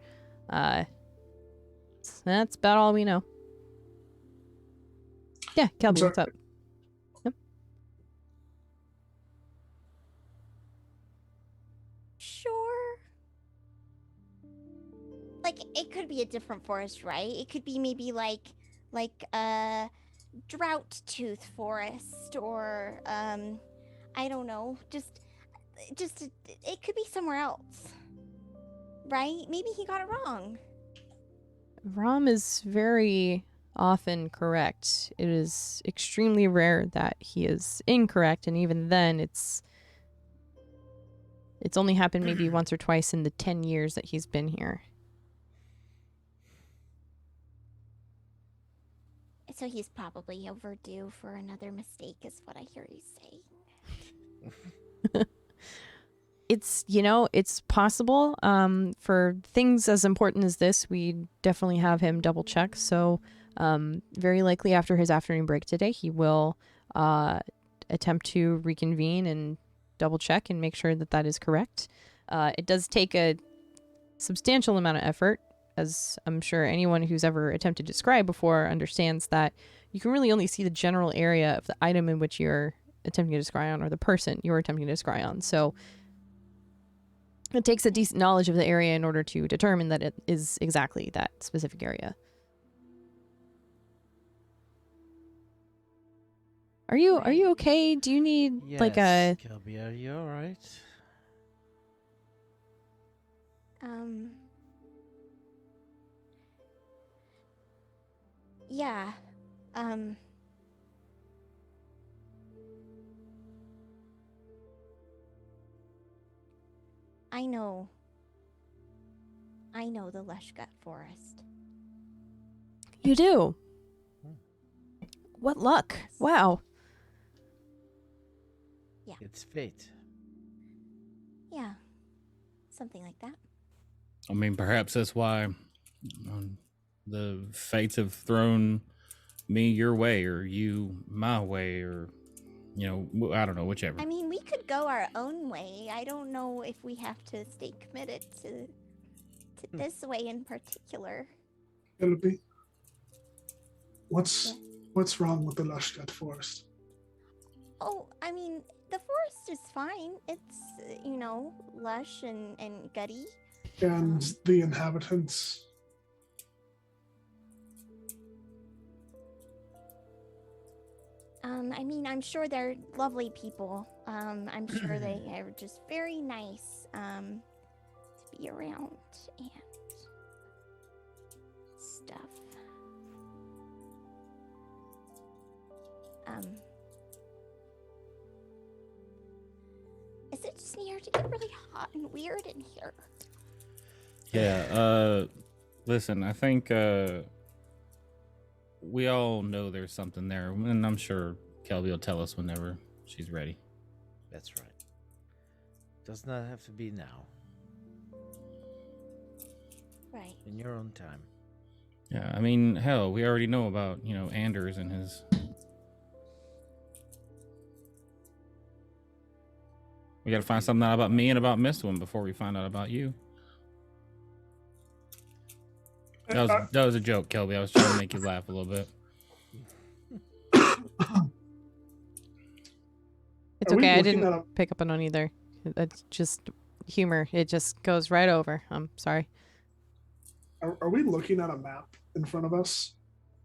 That's about all we know. Yeah, Kelby, what's up? Yep. Sure. Like, it could be a different forest, right? It could be maybe like a drought tooth forest, or I don't know, just it could be somewhere else, right? Maybe he got it wrong. Rom is very often correct. It is extremely rare that he is incorrect, and even then it's only happened maybe once or twice in the 10 years that he's been here. So he's probably overdue for another mistake, is what I hear you say. It's possible. For things as important as this, we definitely have him double check. So very likely after his afternoon break today, he will attempt to reconvene and double check and make sure that that is correct. It does take a substantial amount of effort, as I'm sure anyone who's ever attempted to scry before understands, that you can really only see the general area of the item in which you're attempting to scry on, or the person you're attempting to scry on. So it takes a decent knowledge of the area in order to determine that it is exactly that specific area. Are you okay? Do you need like a... Kelby, are you all right? Yeah. I know the Lushgut Forest. You do? What luck. Yes. Wow. Yeah. It's fate. Yeah. Something like that. I mean, perhaps that's why the fates have thrown me your way, or you my way, or I don't know, whichever. I mean, we could go our own way. I don't know if we have to stay committed to this way in particular. Elby, Yeah. what's wrong with the Lushgat forest? Oh, I mean, the forest is fine. It's, lush and gutty. And the inhabitants? I mean, I'm sure they're lovely people. I'm sure they are just very nice to be around and stuff. Is it just near to get really hot and weird in here? Yeah, listen, I think we all know there's something there, and I'm sure Kelby will tell us whenever she's ready. That's right. Does not have to be now. Right. In your own time. Yeah, I mean, hell, we already know about, Anders and his... We gotta find something out about me and about Mistwin before we find out about you. That was a joke, Kelby. I was trying to make you laugh a little bit. It's okay. I didn't pick up on either. It's just humor. It just goes right over. I'm sorry. Are we looking at a map in front of us?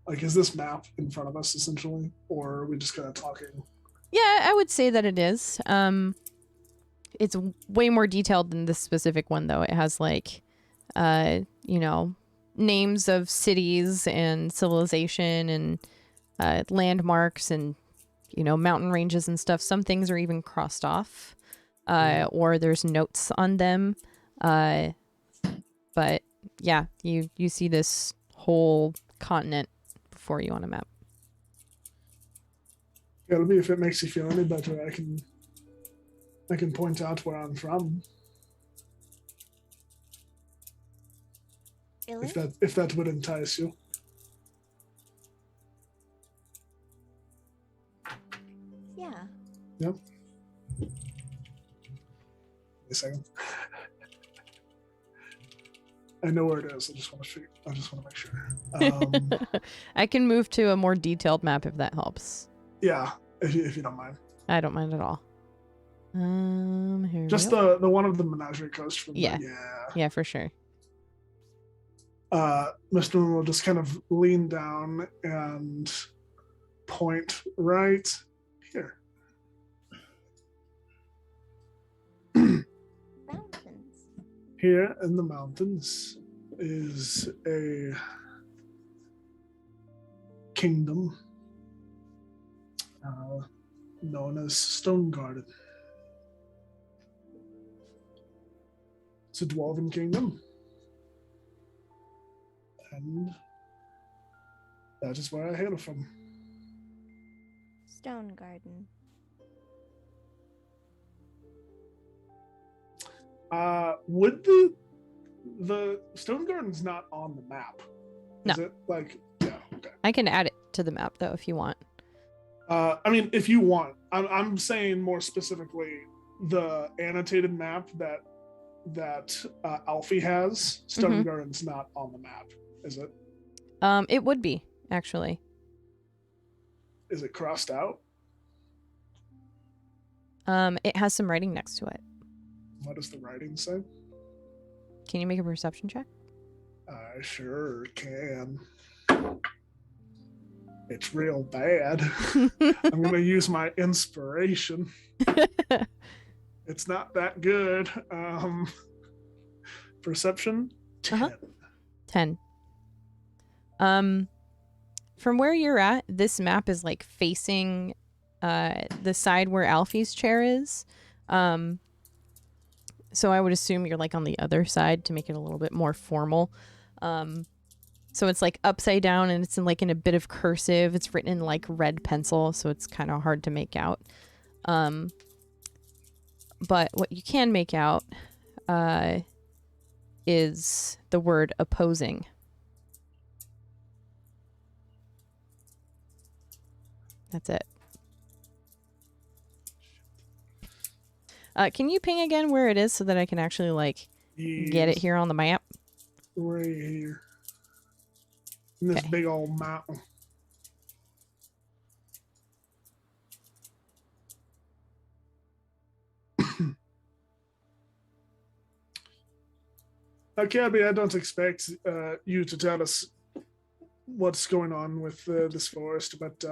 Like, is this map in front of us essentially, or are we just kind of talking? Yeah, I would say that it is. It's way more detailed than this specific one, though. It has names of cities and civilization and landmarks and mountain ranges and stuff. Some things are even crossed off, or there's notes on them. But yeah, you see this whole continent before you on a map. Kelby, if it makes you feel any better, I can point out where I'm from. Really? If that would entice you. Yeah. Yep. A second. I know where it is. I just want to make sure. I can move to a more detailed map if that helps. Yeah, if you don't mind. I don't mind at all. Here Just we go. the one of the Menagerie Coast. Yeah, for sure. Mr. Moon will just kind of lean down and point right here. Mountains. Here in the mountains is a kingdom known as Shattengrod. It's a dwarven kingdom. And that is where I hail from. Stone Garden. Would the Stone Garden's not on the map? No. Is it yeah, okay. I can add it to the map though if you want. I mean, if you want. I'm saying more specifically the annotated map that Alfie has. Stone Garden's not on the map, is it? It would be, actually. Is it crossed out? It has some writing next to it. What does the writing say? Can you make a perception check? I sure can. It's real bad. I'm going to use my inspiration. It's not that good. Perception, 10. 10. From where you're at, this map is like facing the side where Alfie's chair is. So I would assume you're like on the other side to make it a little bit more formal. So it's like upside down and it's in a bit of cursive. It's written in like red pencil, so it's kind of hard to make out. But what you can make out is the word opposing. That's it. Can you ping again where it is so that I can actually like get it Yes, here on the map? right here. In this Okay. big old mountain. Cabby, I don't expect you to tell us what's going on with this forest, but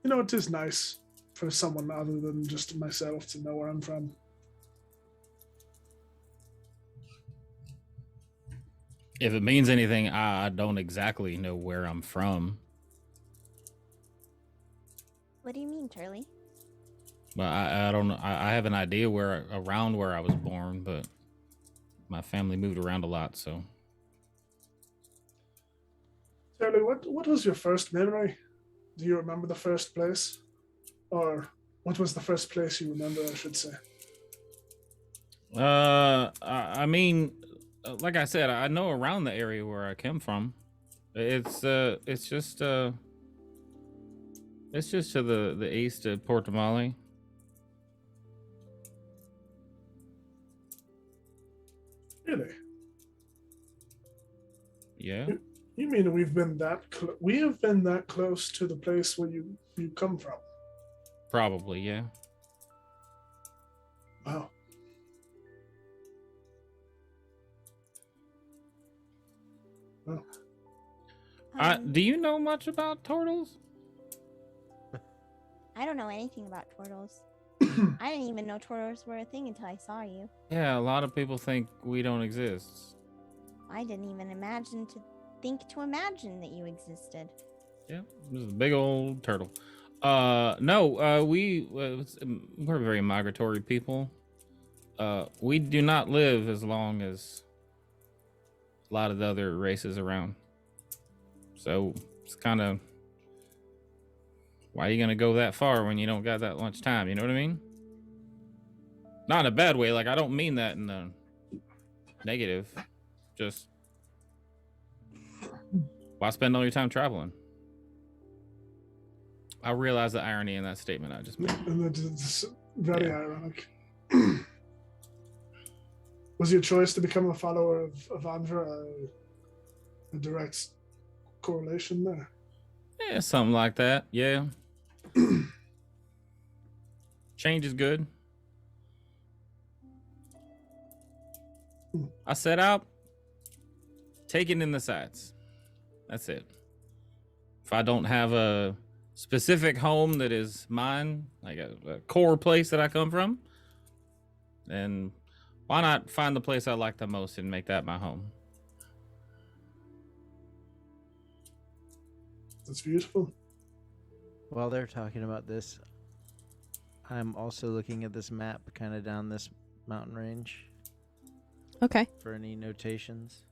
it is nice for someone other than just myself to know where I'm from. If it means anything, I don't exactly know where I'm from. What do you mean, Turley? But I don't know. I have an idea around where I was born, but my family moved around a lot, so. Charlie, what was your first memory? Do you remember the first place? Or what was the first place you remember, I should say? I mean, like I said, I know around the area where I came from. It's just to the east of Portamale. Really? Yeah. You mean we have been that close to the place where you come from? Probably, yeah. Wow. Do you know much about turtles? I don't know anything about turtles. I didn't even know turtles were a thing until I saw you. Yeah, a lot of people think we don't exist. I didn't even imagine that you existed. Yeah, this is a big old turtle. No, we're very migratory people. We do not live as long as a lot of the other races around. So it's kind of, why are you gonna go that far when you don't got that much time? You know what I mean? Not in a bad way. Like, I don't mean that in a negative. Just, why spend all your time traveling? I realize the irony in that statement I just made. It's very Yeah. ironic. Was your choice to become a follower of Andra a direct correlation there? Yeah, something like that. Yeah. Change is good. I set out, taking in the sights. That's it. If I don't have a specific home that is mine, like a core place that I come from, then why not find the place I like the most and make that my home? That's beautiful. While they're talking about this, I'm also looking at this map kind of down this mountain range Okay. for any notations.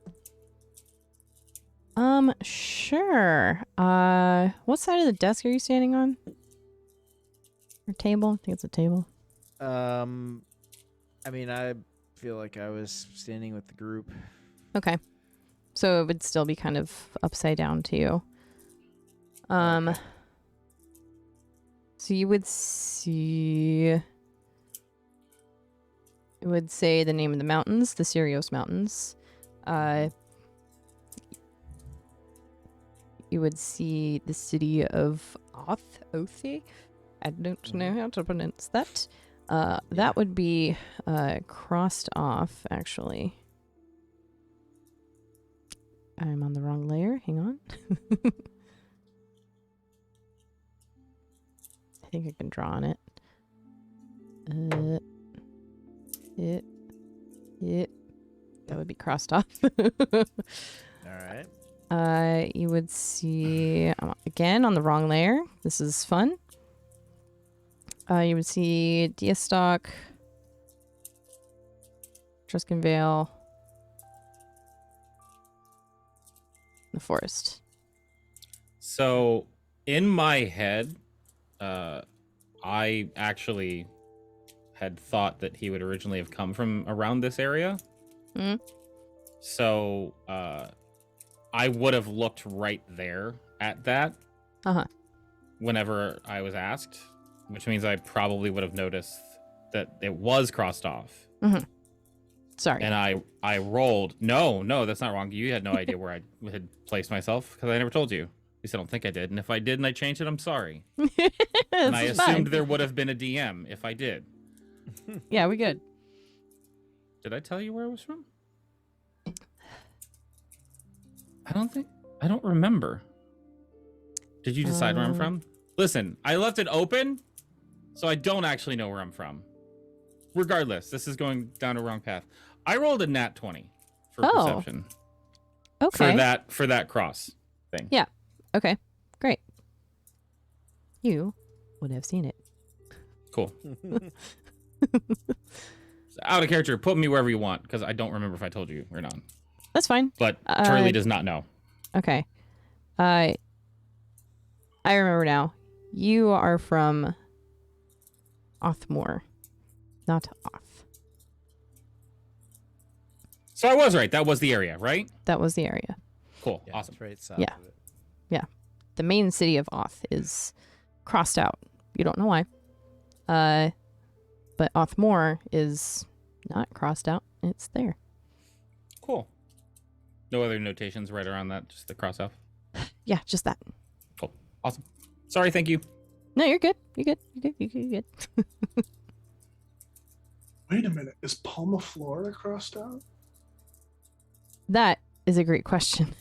Sure. What side of the desk are you standing on? Or table? I think it's a table. I mean, I feel like I was standing with the group. Okay. So it would still be kind of upside down to you. Okay. So you would see... It would say the name of the mountains, the Sirios Mountains. You would see the city of Othe. I don't know how to pronounce that. That would be crossed off, actually. I'm on the wrong layer. Hang on. I think I can draw on it. That would be crossed off. All right. You would see, again, on the wrong layer. This is fun. You would see Deastock, Truscan Vale, the forest. So in my head, I actually had thought that he would originally have come from around this area. Mhm. So I would have looked right there at that Uh-huh. whenever I was asked, which means I probably would have noticed that it was crossed off. Sorry. And I rolled. No, that's not wrong. You had no idea where I had placed myself because I never told you. At least I don't think I did. And if I did and I changed it, I'm sorry. And I assumed there would have been a DM if I did. Yeah, we good. Did I tell you where I was from? I don't remember. Did you decide where I'm from? Listen, I left it open, so I don't actually know where I'm from. Regardless, this is going down a wrong path. I rolled a nat 20 for perception. Okay. For that cross thing. Yeah. Okay. Great. You would have seen it. Cool. Out of character, put me wherever you want, because I don't remember if I told you or not. That's fine. But Charlie does not know. Okay. I remember now. You are from Othmore, not Oth. So I was right. That was the area, right? That was the area. Cool. Yeah, Awesome. it's right south Yeah. of it. The main city of Oth is crossed out. You don't know why. But Othmore is not crossed out. It's there. Cool. No other notations right around that, just the cross off. Yeah, just that. Cool. Awesome. Sorry, thank you. No, you're good. You're good. You're good. Wait a minute. Is Palma, Florida crossed out? That is a great question.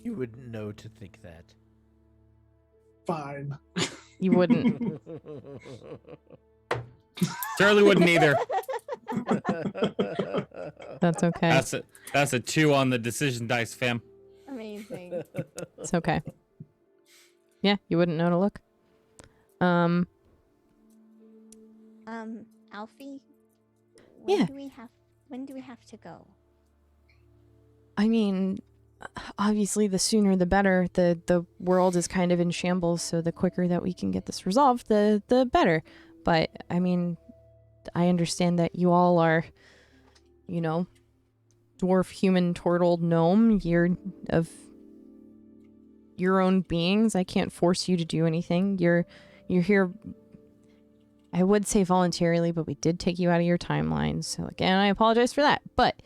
You wouldn't know to think that. Fine. You wouldn't. Charlie wouldn't either. That's okay. That's a 2 on the decision dice, fam. Amazing. It's okay. Yeah, you wouldn't know to look. Alfie. Yeah. When do we have to go? I mean, obviously the sooner the better. The world is kind of in shambles, so the quicker that we can get this resolved, the better. But I mean, I understand that you all are, dwarf, human, turtle, gnome. You're of your own beings. I can't force you to do anything. You're here, I would say voluntarily, but we did take you out of your timeline. So again, I apologize for that. But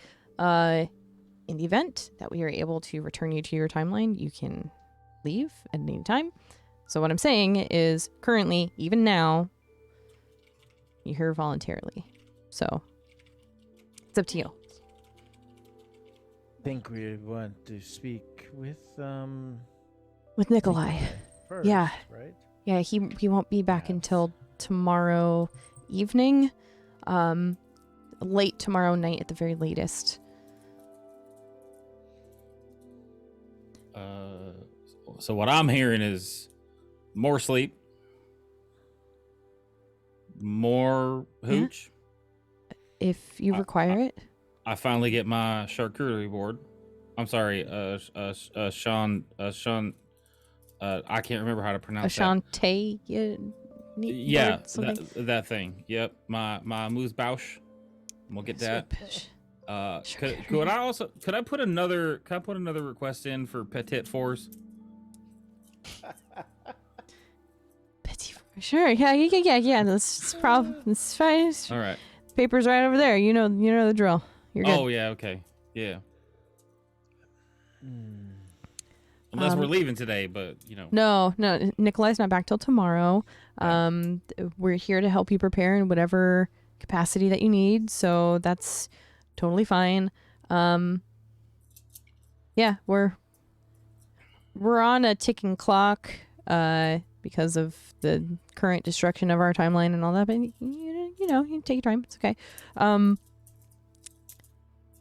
in the event that we are able to return you to your timeline, you can leave at any time. So what I'm saying is currently, even now, you're here voluntarily. So it's up to you. I think we want to speak with Nikolai. first, Yeah. right? Yeah, he won't be back Yes. until tomorrow evening. Late tomorrow night at the very latest. So what I'm hearing is more sleep, more hooch. If you require it. I finally get my charcuterie board. I'm sorry, Sean. I can't remember how to pronounce that. Ashante. Yeah, something. that thing. Yep, my moose bausch. We'll get that. Could I put another request in for Petit Fours? Petit four. Sure. Yeah. That's fine. All right. Paper's right over there. You know the drill. You're good. Oh yeah. Okay. Yeah. Unless we're leaving today, but No. Nikolai's not back till tomorrow. We're here to help you prepare in whatever capacity that you need. So that's totally fine. Yeah, we're on a ticking clock because of the current destruction of our timeline and all that. But you take your time. It's okay.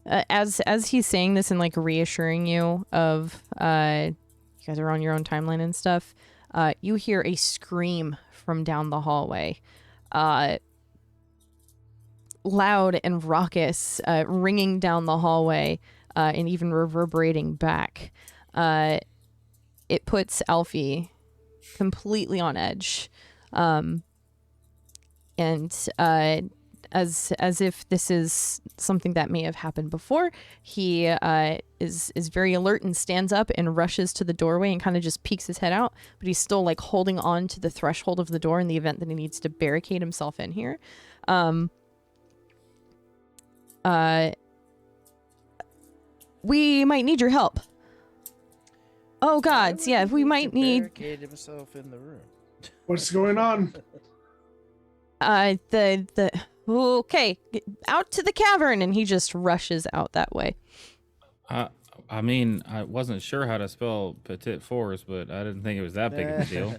As he's saying this and like reassuring you of you guys are on your own timeline and stuff, you hear a scream from down the hallway, loud and raucous, ringing down the hallway, and even reverberating back. It puts Alfie completely on edge, and as if this is something that may have happened before, he is very alert and stands up and rushes to the doorway and kind of just peeks his head out, but he's still like holding on to the threshold of the door in the event that he needs to barricade himself in here. We might need your help. Oh gods, yeah, we might need. Barricade himself in the room. What's going on? Okay, out to the cavern, and he just rushes out that way. I mean, I wasn't sure how to spell petit fours, but I didn't think it was that big of a deal.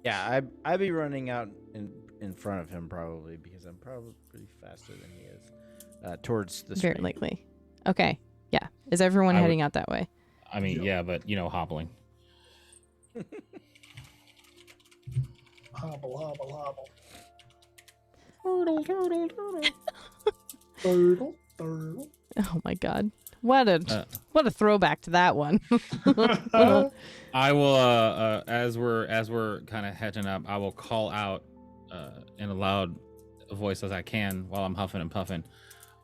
Yeah, I'd be running out in front of him probably because I'm probably pretty faster than he is. Towards the street. Very likely. Okay, yeah. Is everyone heading out that way? I mean, yeah, but hobbling. Hobble, hobble, hobble. Turtle, turtle, turtle. Turtle, turtle. Oh my god. What a throwback to that one. I will as we're kind of hedging up, I will call out in a loud voice as I can while I'm huffing and puffing.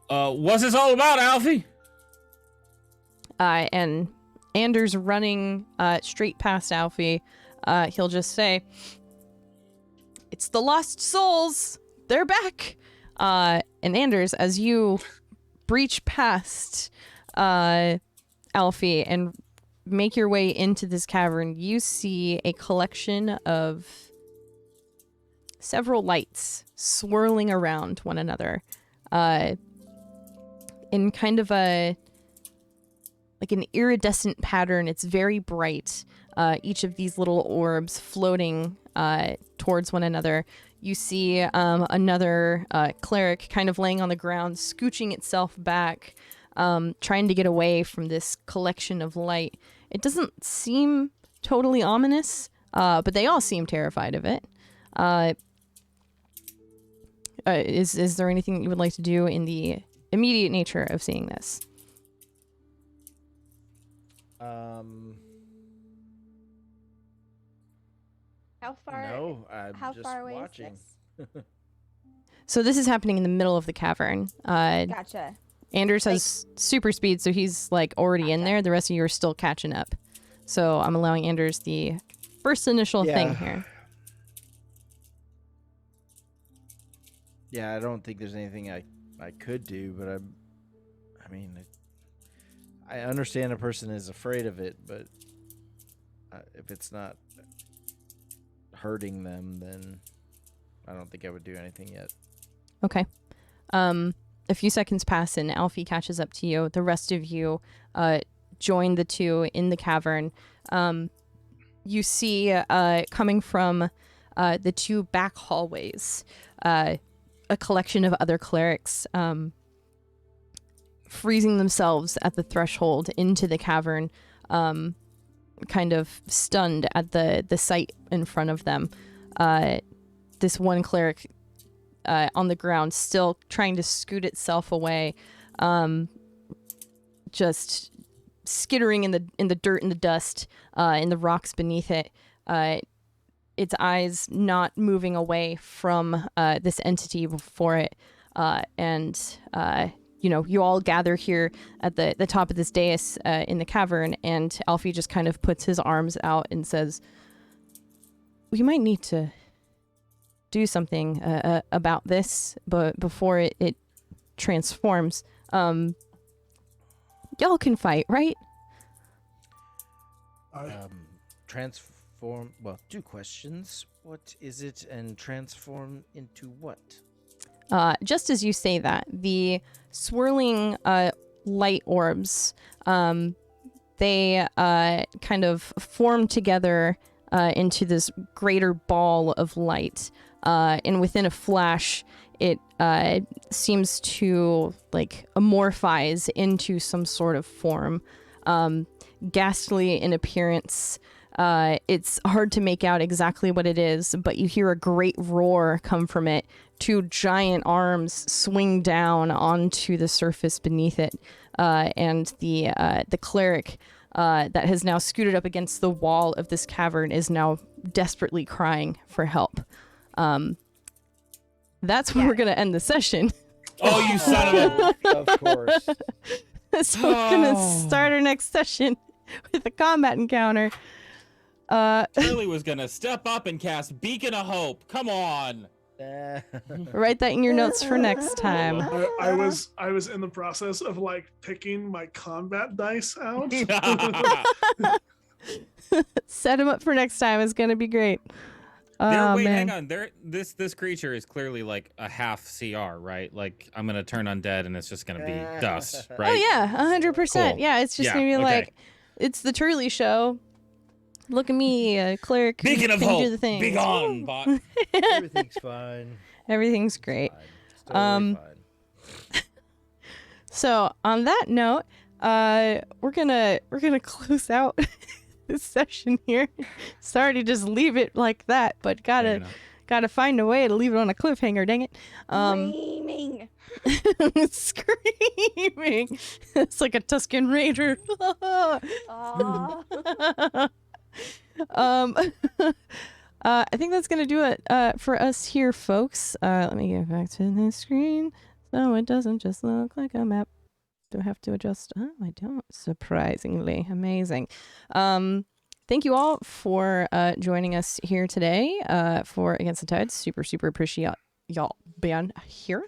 What's this all about, Alfie? And Anders running straight past Alfie. He'll just say, "It's the lost souls. They're back." And Anders, as you breach past Alfie and make your way into this cavern, you see a collection of several lights swirling around one another in kind of an iridescent pattern. It's very bright. Each of these little orbs floating towards one another. You see another cleric kind of laying on the ground, scooching itself back, trying to get away from this collection of light. It doesn't seem totally ominous, but they all seem terrified of it. Is there anything you would like to do in the immediate nature of seeing this? How far? No, I'm how just far away watching. is this? So this is happening in the middle of the cavern. Gotcha. Anders has super speed, so he's like already in there. The rest of you are still catching up. So I'm allowing Anders the first initial thing here. Yeah, I don't think there's anything I could do, but I understand a person is afraid of it, but if it's not hurting them, then I don't think I would do anything yet. Okay. A few seconds pass and Alfie catches up to you. The rest of you join the two in the cavern. You see coming from the two back hallways a collection of other clerics freezing themselves at the threshold into the cavern, kind of stunned at the sight in front of them. This one cleric on the ground, still trying to scoot itself away, just skittering in the dirt and the dust, in the rocks beneath it. Its eyes not moving away from this entity before it, and you all gather here at the top of this dais in the cavern, and Alfie just kind of puts his arms out and says, "We might need to do something about this, but before it transforms, y'all can fight, right?" Transform. Well, 2 questions. What is it, and transform into what? Just as you say that, the swirling light orbs, they kind of form together into this greater ball of light. And within a flash, it seems to amorphize into some sort of form. Ghastly in appearance. It's hard to make out exactly what it is, but you hear a great roar come from it. 2 giant arms swing down onto the surface beneath it, and the cleric that has now scooted up against the wall of this cavern is now desperately crying for help. that's where Yeah. we're gonna end the session. Oh, you son of a... Of course. So we're gonna Oh. start our next session with a combat encounter. Shirley was gonna step up and cast Beacon of Hope. Come on. Write that in your notes for next time. I was in the process of like picking my combat dice out. Set him up for next time. It's gonna be great. Wait, man. hang on. This creature is clearly like a half CR, right? Like I'm gonna turn undead and it's just gonna be dust, right? Oh yeah, 100%. Cool. Yeah, it's just Yeah, gonna be okay. like, it's the Turley show. Look at me, a cleric. who Beacon of can Hope. do the things. Be gone, bot. Everything's fine. Everything's great. Fine. It's totally fine. So on that note, we're gonna close out this session here. Sorry to just leave it like that, but Fair gotta find a way to leave it on a cliffhanger. Dang it! Screaming. Screaming. It's like a Tuscan Raider. Aw. I think that's gonna do it for us here, folks. Let me get back to the screen so it doesn't just look like a map. Do I have to adjust? Oh, I don't. Surprisingly amazing. Thank you all for joining us here today for Against the Tide. Super appreciate y'all being here.